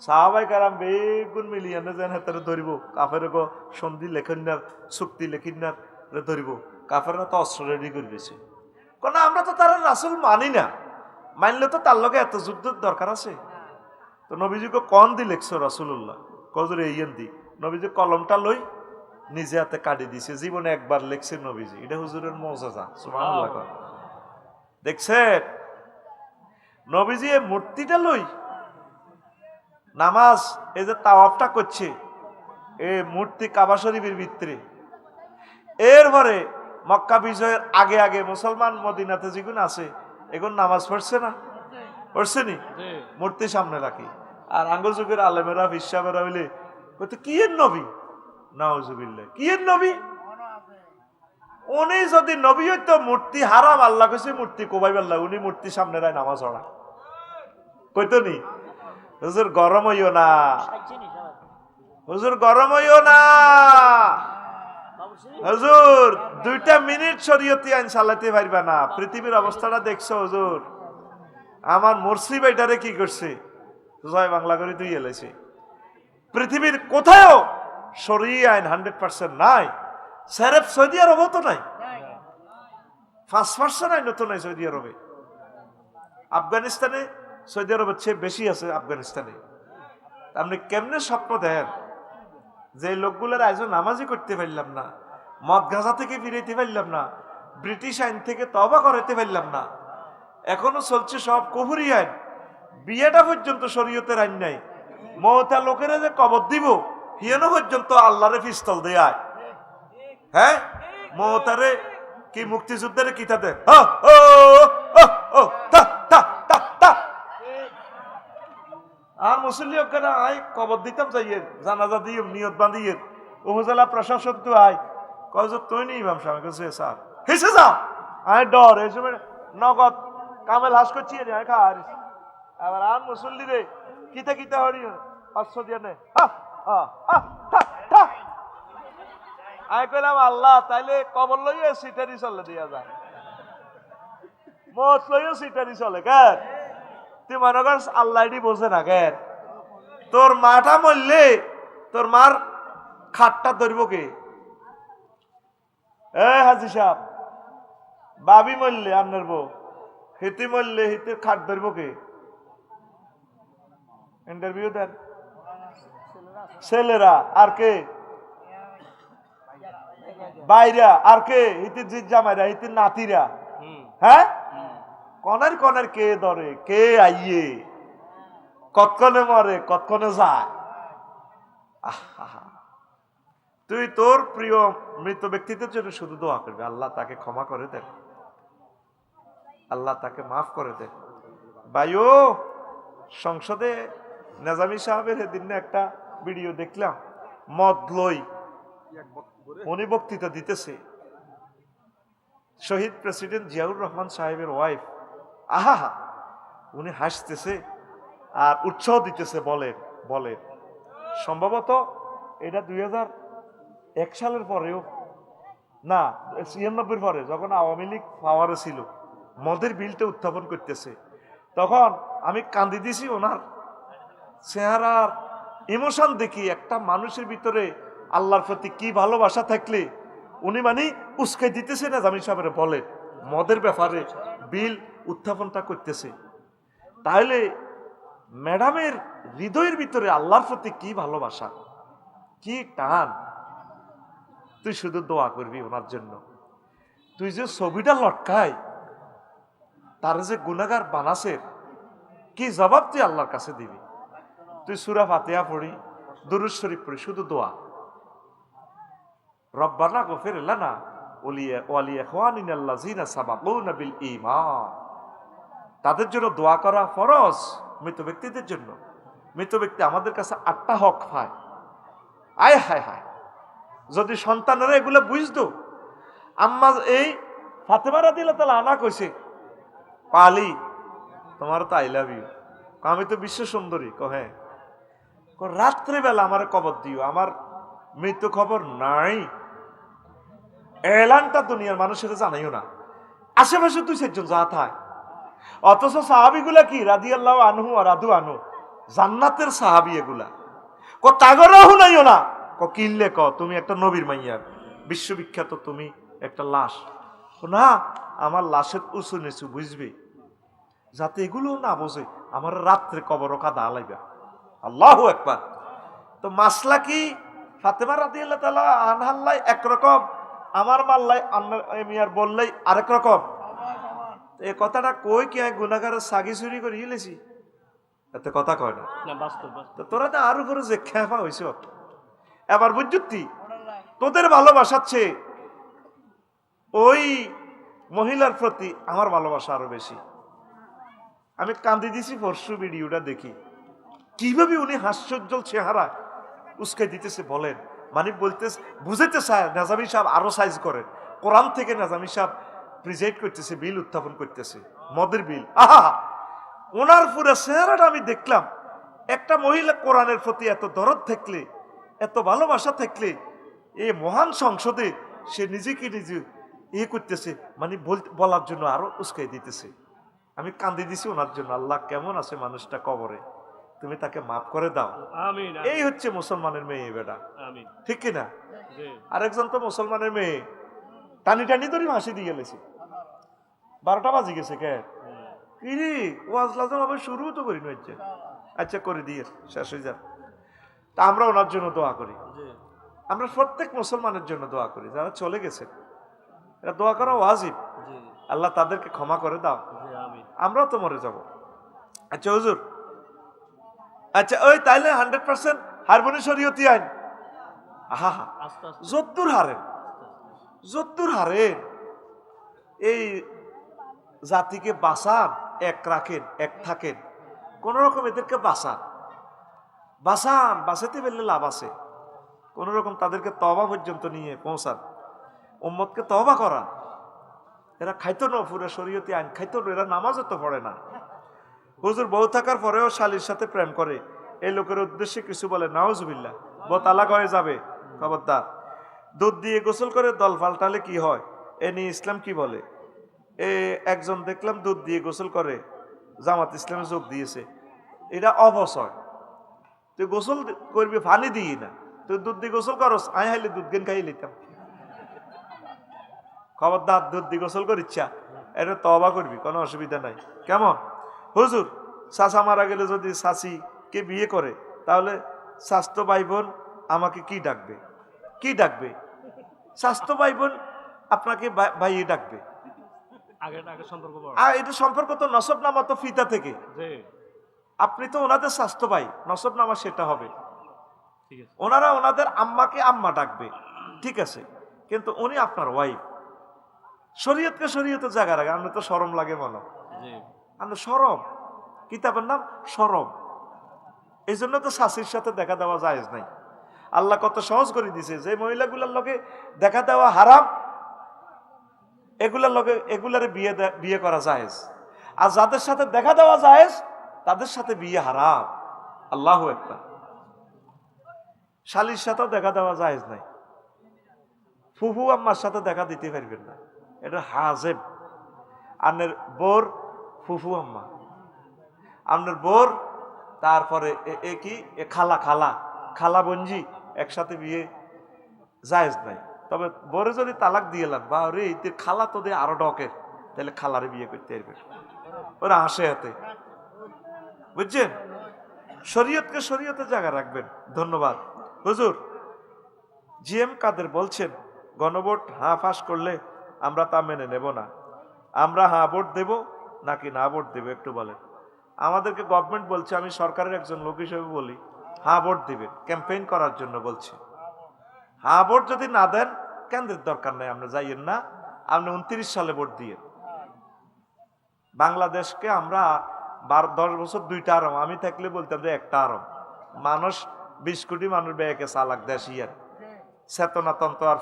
সাহাবাই কারাম বেগুন মিলিয়ানে যেন হাতে ধরিব, কাফের গো সন্ধি লেখন্যার চুক্তি লেখিনার ধরিব, কাফেররা তো অস্ত্র রেডি করে দিয়েছে। কেন আমরা তো তার রাসূল মানি না, মানলে তো তার লগে এত যুদ্ধের দরকার আছে। তো নবীজিকে কন দি লেখছো রাসূলুল্লাহ, কজরে এইন দি, নবীজি কলমটা লই নিজে হাতে কাটি দিছে, জীবনে একবার লেখছে নবীজি, এটা হুজুরের মুআজিজা, সুবহানাল্লাহ। দেখছেন নবীজি এই মূর্তিটা লই নামাজ, এই যে তাওয়াফটা করছে, এই মূর্তি কাবা শরীফের ভিতরে, এরপরে মক্কা বিজয়ের আগে আগে মুসলমান মদিনাতে যেগুলো আছে এগুলো নামাজ পড়ছে না, পড়ছে নি, মূর্তি সামনে রাখি। আর আঙ্গুল যুগের আলেমেরা বিশ্বাবেরা হইলে কইতে কি এর নবী, নাউজুবিল্লাহ, কি এর নবী? উনি যদি নবী হইতো মূর্তি হারাম, আল্লাহ কইছে মূর্তি কোবাইবাল্লাহ, উনি মূর্তি সামনে রায় নামাজ পড়া, কইতো নি? হুজুর গরম হইও না, হুজুর গরম হইও না, হুজুর 2টা মিনিট শরীয়তি আইন চালাতে পারবা না। পৃথিবীর অবস্থাটা দেখছো হুজুর, আমার মুর্শি ভাইটারে কি করছে, জয় বাংলা করে তুই এলেছে। পৃথিবীর কোথাও শরীয় আইন 100% নাই, সেরেফ সৌদি আরবও তো নাই, 5% আইন তো নাই সৌদি আরবে। আফগানিস্তানে সৌদি আরবের চেয়ে বেশি আছে আফগানিস্তানে। আপনি কেমনে স্বপ্ন দেন যে লোকগুলোর আয়োজন নামাজই করতে পারলাম না, মদ গাঁজা থেকে ফিরাইতে পারলাম না, ব্রিটিশ আইন থেকে তওবা করাইতে পারলাম না, এখনো চলছে সব কুফরি আইন, বিয়েটা পর্যন্ত শরীয়তের আইন নাই, মওতা লোকেরা যে কবর দিব হিয়ানো পর্যন্ত আল্লাহরে পিস্তল দেয়, হ্যাঁ মওতারে কি মুক্তিযুদ্ধের কিতা দেয়, আর মুসল্লি ওখানে আয় কবর দিতাম যাইয়ে, জানাজা দিয়ে নিয়ত বাঁধিয়ে, উপজেলা প্রশাসক তো আয় কয় তুই নি ইমাম সাহেব কাছে স্যার হেসে যা, আয় ডর এই সময় নগদ কামেল হাস করছি আমি খাওয়ার আবার আন মুসল্লি রে কিতা কিতা হরি 500 দিয়ে নে আমি কইলাম আল্লাহ তাইলে কবর লইয়া সিটারি চলে দিয়া যায় মত লইয়া সিটারি চলে কেন তুই মনে কর আল্লাহ এটি বোঝে না কেন তোর মাটা মরলে তোর মার খাটটা ধরব কে এ হাজি সাহেব বাবি মরলে আপনার বউ হিতি মরলে হিতির খাট ধরব কে ইন্টারভিউ দেন ছেলেরা আর কে বাইরা আর কে হিতির জিত জামাইরা হিতির নাতিরা হ্যাঁ কনার কনার কে ধরে কে আইয়ে কতক্ষণে মরে কতক্ষণে যায় তুই তোর প্রিয় মৃত ব্যক্তিদের জন্য শুধু দোয়া করবি আল্লাহ তাকে ক্ষমা করে দেন আল্লাহ তাকে মাফ করে দেন ভাইও সংসদে নেজামি সাহেবের সেদিন একটা ভিডিও দেখলাম মদ লই উনি বক্তৃতা দিতেছে শহীদ প্রেসিডেন্ট জিয়াউর রহমান সাহেবের ওয়াইফ আহা উনি হাসতেছে আর উৎসাহ দিতেছে বলেন বলেন সম্ভবত এটা 2001 সালের পরেও না 96 পরে যখন আওয়ামী লীগ পাওয়ারে ছিল মদের বিলটা উত্থাপন করতেছে তখন আমি কান্দি দিছি ওনার চেহারার ইমোশন দেখি একটা মানুষের ভিতরে আল্লাহর প্রতি কি ভালোবাসা থাকলে উনি মানে উস্কাই দিতেছে না জামিল সাহেবের বলেন মদের ব্যাপারে বিল উত্থাপনটা করতেছে তাহলে ম্যাডামের হৃদয়ের ভিতরে আল্লাহর প্রতি কি ভালোবাসা কি টান তুই শুধু দোয়া করবি ওনার জন্য তুই যে ছবিটা লটকাই তার যে গুনাহগার বানাসের কি জবাব তুই আল্লাহর কাছে দিবি তুই সূরা ফাতিহা পড়ি দুরূদ শরীফ পড়ি শুধু দোয়া রব্বানা গফির লানা ওয়া লিইখওয়ানিনাল্লাযিনা সাবাকুনা বিল ঈমান তাদের জন্য দোয়া করা ফরজ মৃত ব্যক্তিদের জন্য মৃত ব্যক্তি আমাদের কাছে 8টা হক পায় আয় হায় হায় যদি সন্তানেরা এগুলো বুঝতো আম্মা এই ফাতেমা রাদিয়াল্লাহু তাআলা আনা কইছে পালি তোমার তো আই লাভ ইউ আমি তো বিশ্ব সুন্দরী কহে রাত্রিবেলা আমার কবর দিও আমার মৃত্যু খবর নাই এলানটা দুনিয়ার মানুষের জানাইও না আশেপাশে তুই সেজন যা থাক অথচ সাহাবিগুলা কি রাদিয়াল্লাহু আনহু আর রাদু আনহু জান্নাতের সাহাবি এগুলা তাগরাও নাইও না কিল্লে তুমি একটা নবীর মাইয়া বিশ্ববিখ্যাত তুমি একটা লাশ না আমার লাশের উঁচু নিচু বুঝবি যাতে এগুলো না বোঝে আমার রাত্রে কবর কাদা আলাইবা আল্লাহু আকবার তো মাসলা কি ফাতেমা রাদিয়াল্লাহু তাআলা আনহাল্লাই একরকম আমার মাল্লাই মিয়ার বললেই আরেক রকম এই কথাটা কই কি গুনাহগারের সাগি চুরি করে হিলেছি এতে কথা কয় না তো তোরা তো আর উপরে যে খেপা হয়েছ এবার বুঝতি তোদের ভালোবাসাচ্ছে ওই মহিলার প্রতি আমার ভালোবাসা আরো বেশি আমি কান্দি দিছি পরশু ভিডিওটা দেখি কিভাবে উনি হাস্যোজ্জ্বল চেহারা উস্কাই দিতেছে বলেন মানে বলতে বুঝাইতে চায় নাজামি সাহেব আরো সাইজ করেন কোরআন থেকে নাজামি সাহেব প্রিজাইড করতেছে বিল উত্থাপন করতেছে মদের বিল আহা ওনার পুরো চেহারাটা আমি দেখলাম একটা মহিলা কোরআনের প্রতি এত দরদ থাকলে এত ভালোবাসা থাকলে এই মহান সংসদে সে নিজেকে নিজে করতেছে মানে বলার জন্য আরো উস্কাই দিতেছে আমি কান্দি দিছি ওনার জন্য আল্লাহ কেমন আছে মানুষটা কবরে তুমি তাকে মাফ করে দাও এই হচ্ছে মুসলমানের মেয়ে বেটা ঠিক কিনা আরেকজন তো মুসলমানের মেয়ে টানি টানি ধরে হাসি দিয়ে গেলেছে 12টা বাজে গেছে কে কিরে ওয়াজ লাজম আবার শুরু তো করি নইছে আচ্ছা করে দিয়ে শেষ হয়ে যাক তা আমরা ওনার জন্য দোয়া করি আমরা প্রত্যেক মুসলমানের জন্য দোয়া করি যারা চলে গেছে এটা দোয়া করা ওয়াজিব আল্লাহ তাদেরকে ক্ষমা করে দাও আমরাও তো মরে যাব আচ্ছা হুজুর আচ্ছা ওই তাইলে 100% হারমোনি শরীয়তি আইন আহা যদ্দুর হারেন এই জাতিকে বাঁচান এক রাখেন এক থাকেন কোন রকম এদেরকে বাঁচাতে পারলে লাভ আছে কোন রকম তাদেরকে তওবা পর্যন্ত নিয়ে পৌঁছান উম্মতকে তওবা করা এরা খাইতো না, পুরো শরীয়তি আইন খাইতো না, এরা নামাজও তো পড়ে না। হুজুর বউ থাকার পরেও শালীর সাথে প্রেম করে, এই লোকের উদ্দেশ্যে কিছু বলে নাউজুবিল্লাহ, বউ তালাক হয়ে যাবে, খবরদার। দুধ দিয়ে গোসল করে দল পাল্টালে কি হয়, এ নিয়ে ইসলাম কি বলে? একজন দেখলাম দুধ দিয়ে গোসল করে, জামাত ইসলামে যোগ দিয়েছে। এটা অবসর। তুই গোসল করবি পানি দিই না, তুই দুধ দিয়ে গোসল করস, আই হাইলে দুধ গেন খাই লিতাম। খবরদার, দুধ দিয়ে গোসল কর ইচ্ছা, এটা তওবা করবি, কোনো অসুবিধা নাই। কেমন? হুজুর চাচা মারা গেলে যদি চাচিকে বিয়ে করে, তাহলে স্বাস্থ্য ভাই বোন আমাকে কি ডাকবে? কি ডাকবে? স্বাস্থ্য ভাই বোন আপনাকে ভাইয়ে ডাকবে। এটা সম্পর্ক তো নসব নামা তো ফিতা থেকে, আপনি তো ওনাদের স্বাস্থ্য ভাই, নসব নামা সেটা হবে। ওনারা ওনাদের আম্মাকে আম্মা ডাকবে, ঠিক আছে, কিন্তু উনি আপনার ওয়াইফ। শরীয়তকে শরীয়তের জায়গা রাখে। আমরা তো শরম লাগে মনে, আমরা শরম, কিতাবের নাম শরম। এই জন্য তো শাশির সাথে দেখা দেওয়া জায়েজ নাই। আল্লাহ কত সহজ করে দিছে, যে মহিলাগুলোর লগে দেখা দেওয়া হারাম, এগুলার লগে এগুলারে বিয়ে করা জায়েজ। আর যাদের সাথে দেখা দেওয়া জায়েজ, তাদের সাথে বিয়ে হারাম। আল্লাহু আকবার। শালীর সাথেও দেখা দেওয়া জায়েজ নাই। ফুফু আম্মার সাথে দেখা দিতে পারবেন না, এটা হাজেব। আপনার বোর ফুফু আম্মা, আপনার বোর, তারপরে কি খালা খালা খালা বঞ্জি, একসাথে বিয়ে জায়েজ নাই। তবে বোরে যদি তালাক দিয়ে লাগ, বা রে খালা তো দিয়ে আরো ডকের, তাহলে খালারে বিয়ে করতে পারবে, ওরা হাসে হাতে, বুঝছেন? শরীয়তকে শরীয়তের জায়গা রাখবেন। ধন্যবাদ। হুজুর জিএম কাদের বলছেন, গণভোট হাঁ ফাঁস করলে আমরা তা মেনে নেব না, আমরা হাঁ ভোট দেব নাকি না ভোট দেব, একটু বলেন। আমাদেরকে গভর্নমেন্ট বলছে, আমি সরকারের একজন লোক হিসেবে বলি, হাঁ ভোট দিবেন, ক্যাম্পেইন করার জন্য বলছি। হাঁ ভোট যদি না দেন, কেন্দ্রের দরকার নাই, আমরা যাইয়েন না, আপনি 29 সালে ভোট দিয়ে। বাংলাদেশকে আমরা 10 বছর 2টা আরব, আমি থাকলে বলতাম যে 1টা আরব। মানুষ 20 কোটি মানুষ বেয়েকে চালাক দেশ ইয়ার, চেতনাতন্ত্র আর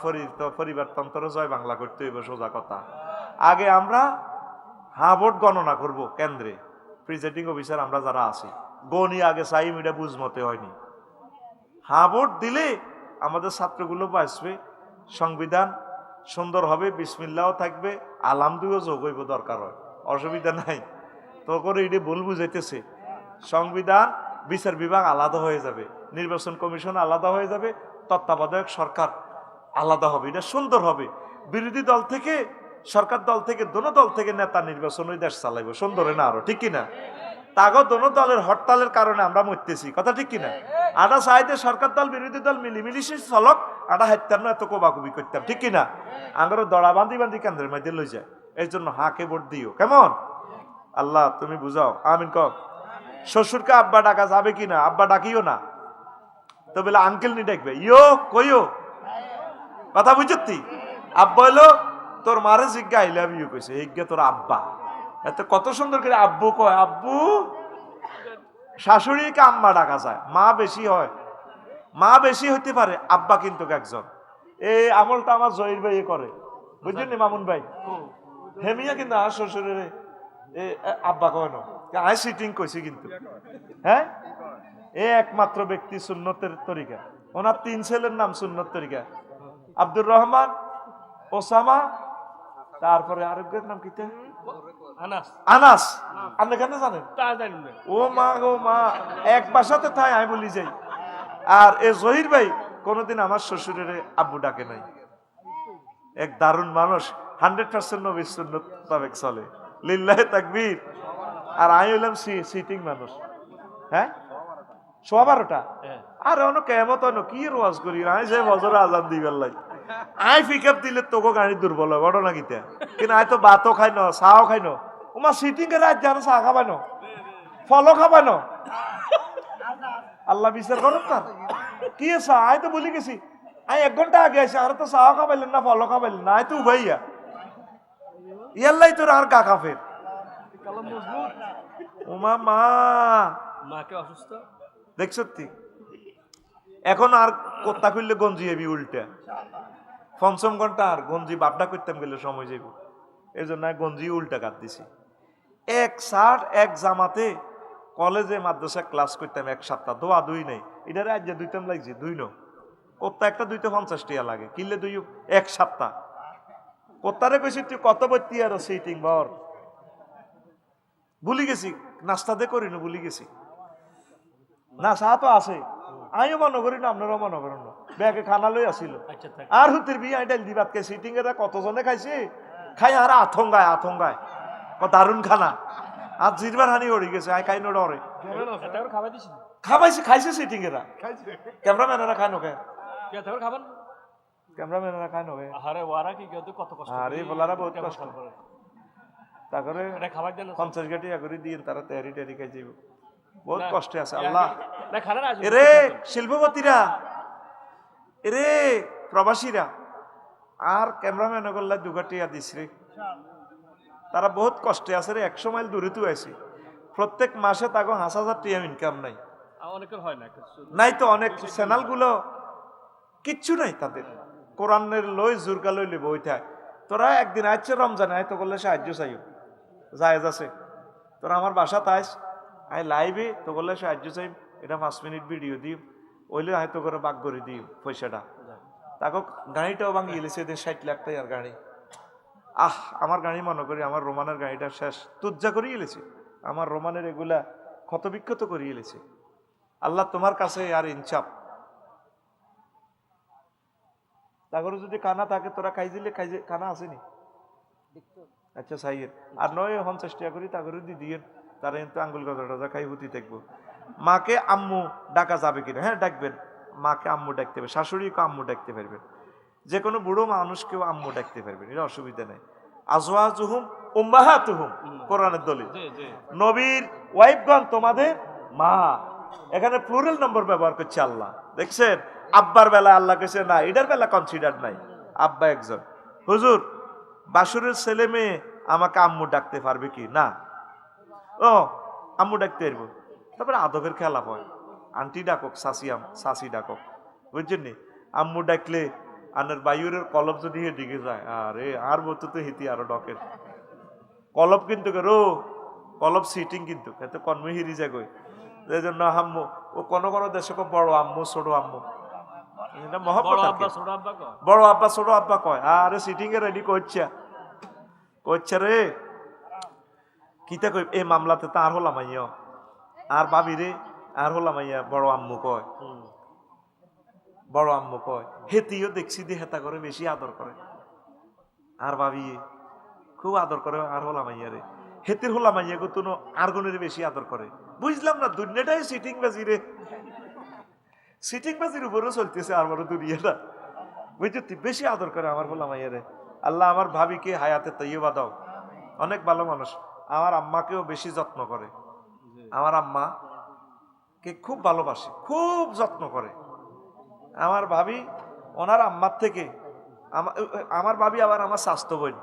পরিবারতন্ত্র জয় বাংলা করতে হইব, সোজা কথা। আগে আমরা হাঁ ভোট গণনা করব কেন্দ্রে, প্রিজাইডিং অফিসার আমরা যারা আছি, গণি আগে চাই, এটা বুঝমতে হয়নি। হাঁ ভোট দিলে আমাদের ছাত্রগুলো বাঁচবে, সংবিধান সুন্দর হবে, বিসমিল্লাও থাকবে, আলহামদুলিল্লাহ যোগ হইব, দরকার হয়, অসুবিধা নাই। তো করে এটা ভুল বুঝাইতেছে। সংবিধান, বিচার বিভাগ আলাদা হয়ে যাবে, নির্বাচন কমিশন আলাদা হয়ে যাবে, তত্ত্বাবধায়ক সরকার আলাদা হবে, এটা সুন্দর হবে। বিরোধী দল থেকে, সরকার দল থেকে, দোনো দল থেকে নেতা নির্বাচন ওই দেশ চালাইব, সুন্দর না আরো, ঠিক কিনা? তাগো দোনো দলের হরতালের কারণে আমরা মরতেছি, কথা ঠিক কিনা? আটা চাইতে সরকার দল বিরোধী দল মিলিমিলিশে চলক, আটা হাইতাম না, এত কোবাকুবি করতাম, ঠিক কিনা? আঙ্গারও দড়া বান্ধি বান্ধি কেন্দ্রের মধ্যে লই যায়। এই জন্য হাঁকে ভোট দিও, কেমন? আল্লাহ তুমি বুঝাও, আমিন কও। শ্বশুরকে আব্বা ডাকা যাবে কিনা? আব্বা ডাকিও না, তো বলে আঙ্কেল নি ডাকবে, ইয়ো কইও, কথা বুঝতি? আব্বা হইলো তোর মারে জিজ্ঞা আই লাভ ইউ কইছে, হিজ্ঞা তোর আব্বা। এত কত সুন্দর করে আব্বু কয়, আব্বু। শাশুড়িকে আম্মা ডাকা যায়, মা বেশি হয়, মা বেশি হইতে পারে, আব্বা কিন্তু একজন। এই আমলটা আমার জহির ভাই করে, বুঝলেন নি মামুন ভাই? হেমিয়া কিন্তু আর শ্বশুরের আব্বা কয় না, আই সিটিং কইছি কিন্তু, হ্যাঁ, এ একমাত্র ব্যক্তি সুন্নতের তরিকা। ওনার 3 ছেলের নাম সুন্নত তরিকা, আব্দুর রহমান, ওসামা, তারপরে আরেকজনের নাম কি? আনাস। আপনি কেন জানেন? ও মা গো মা, এক বাসাতে তাই আমি বলি যাই। আর এ জহির ভাই কোনোদিন আমার শ্বশুরের আব্বু ডাকে নাই। এক দারুণ মানুষ, 100% নবীর সুন্নত মোতাবেক চলে, লিল্লাহে তাকবীর। আর আমি হইলাম সিটিং মানুষ, হ্যাঁ, 12:15। আর অন্য কেমত অন্য কি রোয়াজ করি, আমি যে বছর আজান দিবার লাই, আই পিক আপ দিলে তোকে গাড়ি দুর্বল হয়, ঘটনা কিতা? কিন্তু আই তো ভাতও খাই ন, চাও খাই ন, ওমা সিটিং এর রাত জানো, চা খাবাই ন, ফলও খাবাই ন, আল্লাহ বিচার করো তার কি চা। আই তো বলি গেছি, আই 1 ঘন্টা আগে আসি, আর তো চাও খাবাইলেন না, ফলও খাবাইলেন না, আই তো উভাইয়া ইয়াল্লাই তোর আর গা কাফের। ওমা মা, মাকে অসুস্থ দেখছ? এখন আর কোত্তা খুললে গঞ্জি এবি উল্টা, 5 ঘন্টা আর গঞ্জি বাপডা করতাম গেলে সময় যাইব। এই জন্য গঞ্জি উল্টা কাট দিছি। এক শার্ট এক জামাতে কলেজে মাদ্রাসা ক্লাস করতাম এক সপ্তাহ, দোয়া দুই নেই এটারে আজ দুইতাম লাগছে দুই নো কোত্তা একটা 250 টাকা লাগে কিনলে দুই এক সপ্তাহ। কোত্তারে কইছি তুই কত বত্তি আর সিটিং বর ভুলি গেছি, নাস্তা দে করি না ভুলি গেছি। না চা তো আছে, আমিও মনে করি না আপনারাও মনে করেন না, ব্যাগে খানা লই আসিল আর হুতির বিয়ে ডাল দিবাতকে সিটিং এরা কতজনে খাইছে, খাই আর আথঙ্গায় আথঙ্গায় দারুণ খানা আর জিরবার হানি ওড়ি গেছে আই খাই নড়ে খাবাইছে খাইছে সিটিং এরা, ক্যামেরাম্যানেরা খায় নোকে, ক্যামেরাম্যানেরা খায় নোকে, আরে বলারা বহুত কষ্ট। তারপরে 50 গাটি করে দিয়ে তারা তৈরি টেরি খাই যাইব, বহুত কষ্টে আছে। আল্লাহ এরে শিল্পপতিরা, এরে প্রবাসীরা আর ক্যামেরাম্যান করলে 2 গাটিয়া দিস রে, তারা বহুত কষ্টে আছে রে, 100 মাইল দূরে তো আছে, প্রত্যেক মাসে তাকে 5,000 টাকা ইনকাম নাই, নাই তো অনেক চ্যানেল গুলো কিচ্ছু নাই তাদের, কোরআনের লই জুরকা লই লিব ওইটা। তোরা একদিন আইছে রমজানে আয় তো করলে সাহায্য চাইও জায়েজ আছে, তোরা আমার বাসা তাইস আই লাইভে তো করলে সাহায্য চাই, এটা 5 মিনিট ভিডিও দিই ওইলে হয়তো করে বাগ করে দিই পয়সাটা। তাকে গাড়িটাও ভাঙিয়ে গেলেছে 60 লাখ টাকার গাড়ি। আমার গাড়ি মনে করি আমার রোমানের গাড়িটা শেষ তুজ্জা করে গেলেছে, আমার রোমানের এগুলা ক্ষতবিক্ষত করে গেলেছে। আল্লাহ তোমার কাছে আর ইনসাফ, তারপরে যদি কানা থাকে তোরা খাই দিলে কানা আসেনি, আচ্ছা সাইয়ের আর নয় 50 টাকা করি তারপরে দিয়ে তারা কিন্তু আঙ্গুল গজা খাই হুতি দেখবো। মাকে আম্মু ডাকা যাবে কিনা? হ্যাঁ ডাকবেন, মাকে আম্মু ডাকতে পারবে, শাশুড়িকে আম্মু ডাকতে পারবেন, যে কোনো বুড়ো মানুষকেও আম্মু ডাকতে পারবেন, এটা অসুবিধা নেই। আজওয়াজুহুম উম্মাহাতুহুম কোরআনের দলিল, নবীর ওয়াইফগণ তোমাদের মা, এখানে প্লুরাল নম্বর ব্যবহার করছে আল্লাহ, দেখছেন? আব্বার বেলা আল্লাহ কেছে না, এটার বেলা কনসিডার নাই, আব্বা একজন। হুজুর বাসুরের ছেলে মেয়ে আমাকে আম্মু ডাকতে পারবে কি? না, ও আম্মু ডাকতে পারবো। তারপরে আদবের খেলা হয়, আন্টি ডাকক, শাসি ডাকক, বুঝছেন নি? আম্মু ডাকলে আনের বায়ুরের কলব যদি দিকে যায়, আরে আর বলতো তো হিতি আরো ডকের কলব কিন্তু রো কলব সিটিং কিন্তু এত কর্মে হিরি যায় গই, এই জন্য আম্মু ও কোনো কোনো দেশে বড় আম্মু ছোট আম্মু, বড় আব্বা ছোট আব্বা কয়, আরে সিটিং এ রেডি করছে রে কিতা কই এই মামলাতে তো আর হলাম আইয়া আর ভাবি রে আর হলাম আইয়া বড় আম্মু কয়, বড় আম্মু কয়, হেতিও দেখছি দিয়ে হেতা করে বেশি আদর করে, আর ভাবি খুব আদর করে আর হলাম আইয়া রে, হেতির হলাম আইয়া গো তুনো আর গুণের বেশি আদর করে। বুঝলাম না দুনিয়াটাই সিটিং বাজি রে, সিটিং বাজির উপরেও চলতেছে আর বড় দুনিয়াটা, বুঝতে বেশি আদর করে আমার হলাম আইয়া রে। আল্লাহ আমার ভাবিকে হায়াতে তৈবা দাও, অনেক ভালো মানুষ, আমার আম্মাকেও বেশি যত্ন করে, আমার আম্মা কে খুব ভালোবাসে, খুব যত্ন করে। আমার ভাবি ওনার আম্মার থেকে আমার ভাবি আবার আমার স্বাস্থ্য বোন,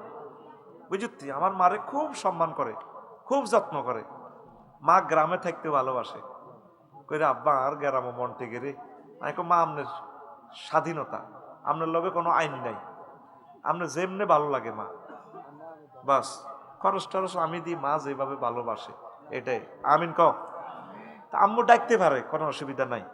বুঝতি, আমার মারে খুব সম্মান করে, খুব যত্ন করে। মা গ্রামে থাকতে ভালোবাসে, কইরে আব্বা আর গ্রামে মন থেকে রে, আমি মা আপনার স্বাধীনতা, আপনার লগে কোনো আইন নাই, আপনার যেমনে ভালো লাগে মা, বাস খরচ টরচ আমি দিই, মা যেভাবে ভালোবাসে এটাই। আমিন ক আম্মু ডাকতে পারে, কোনো অসুবিধা নাই।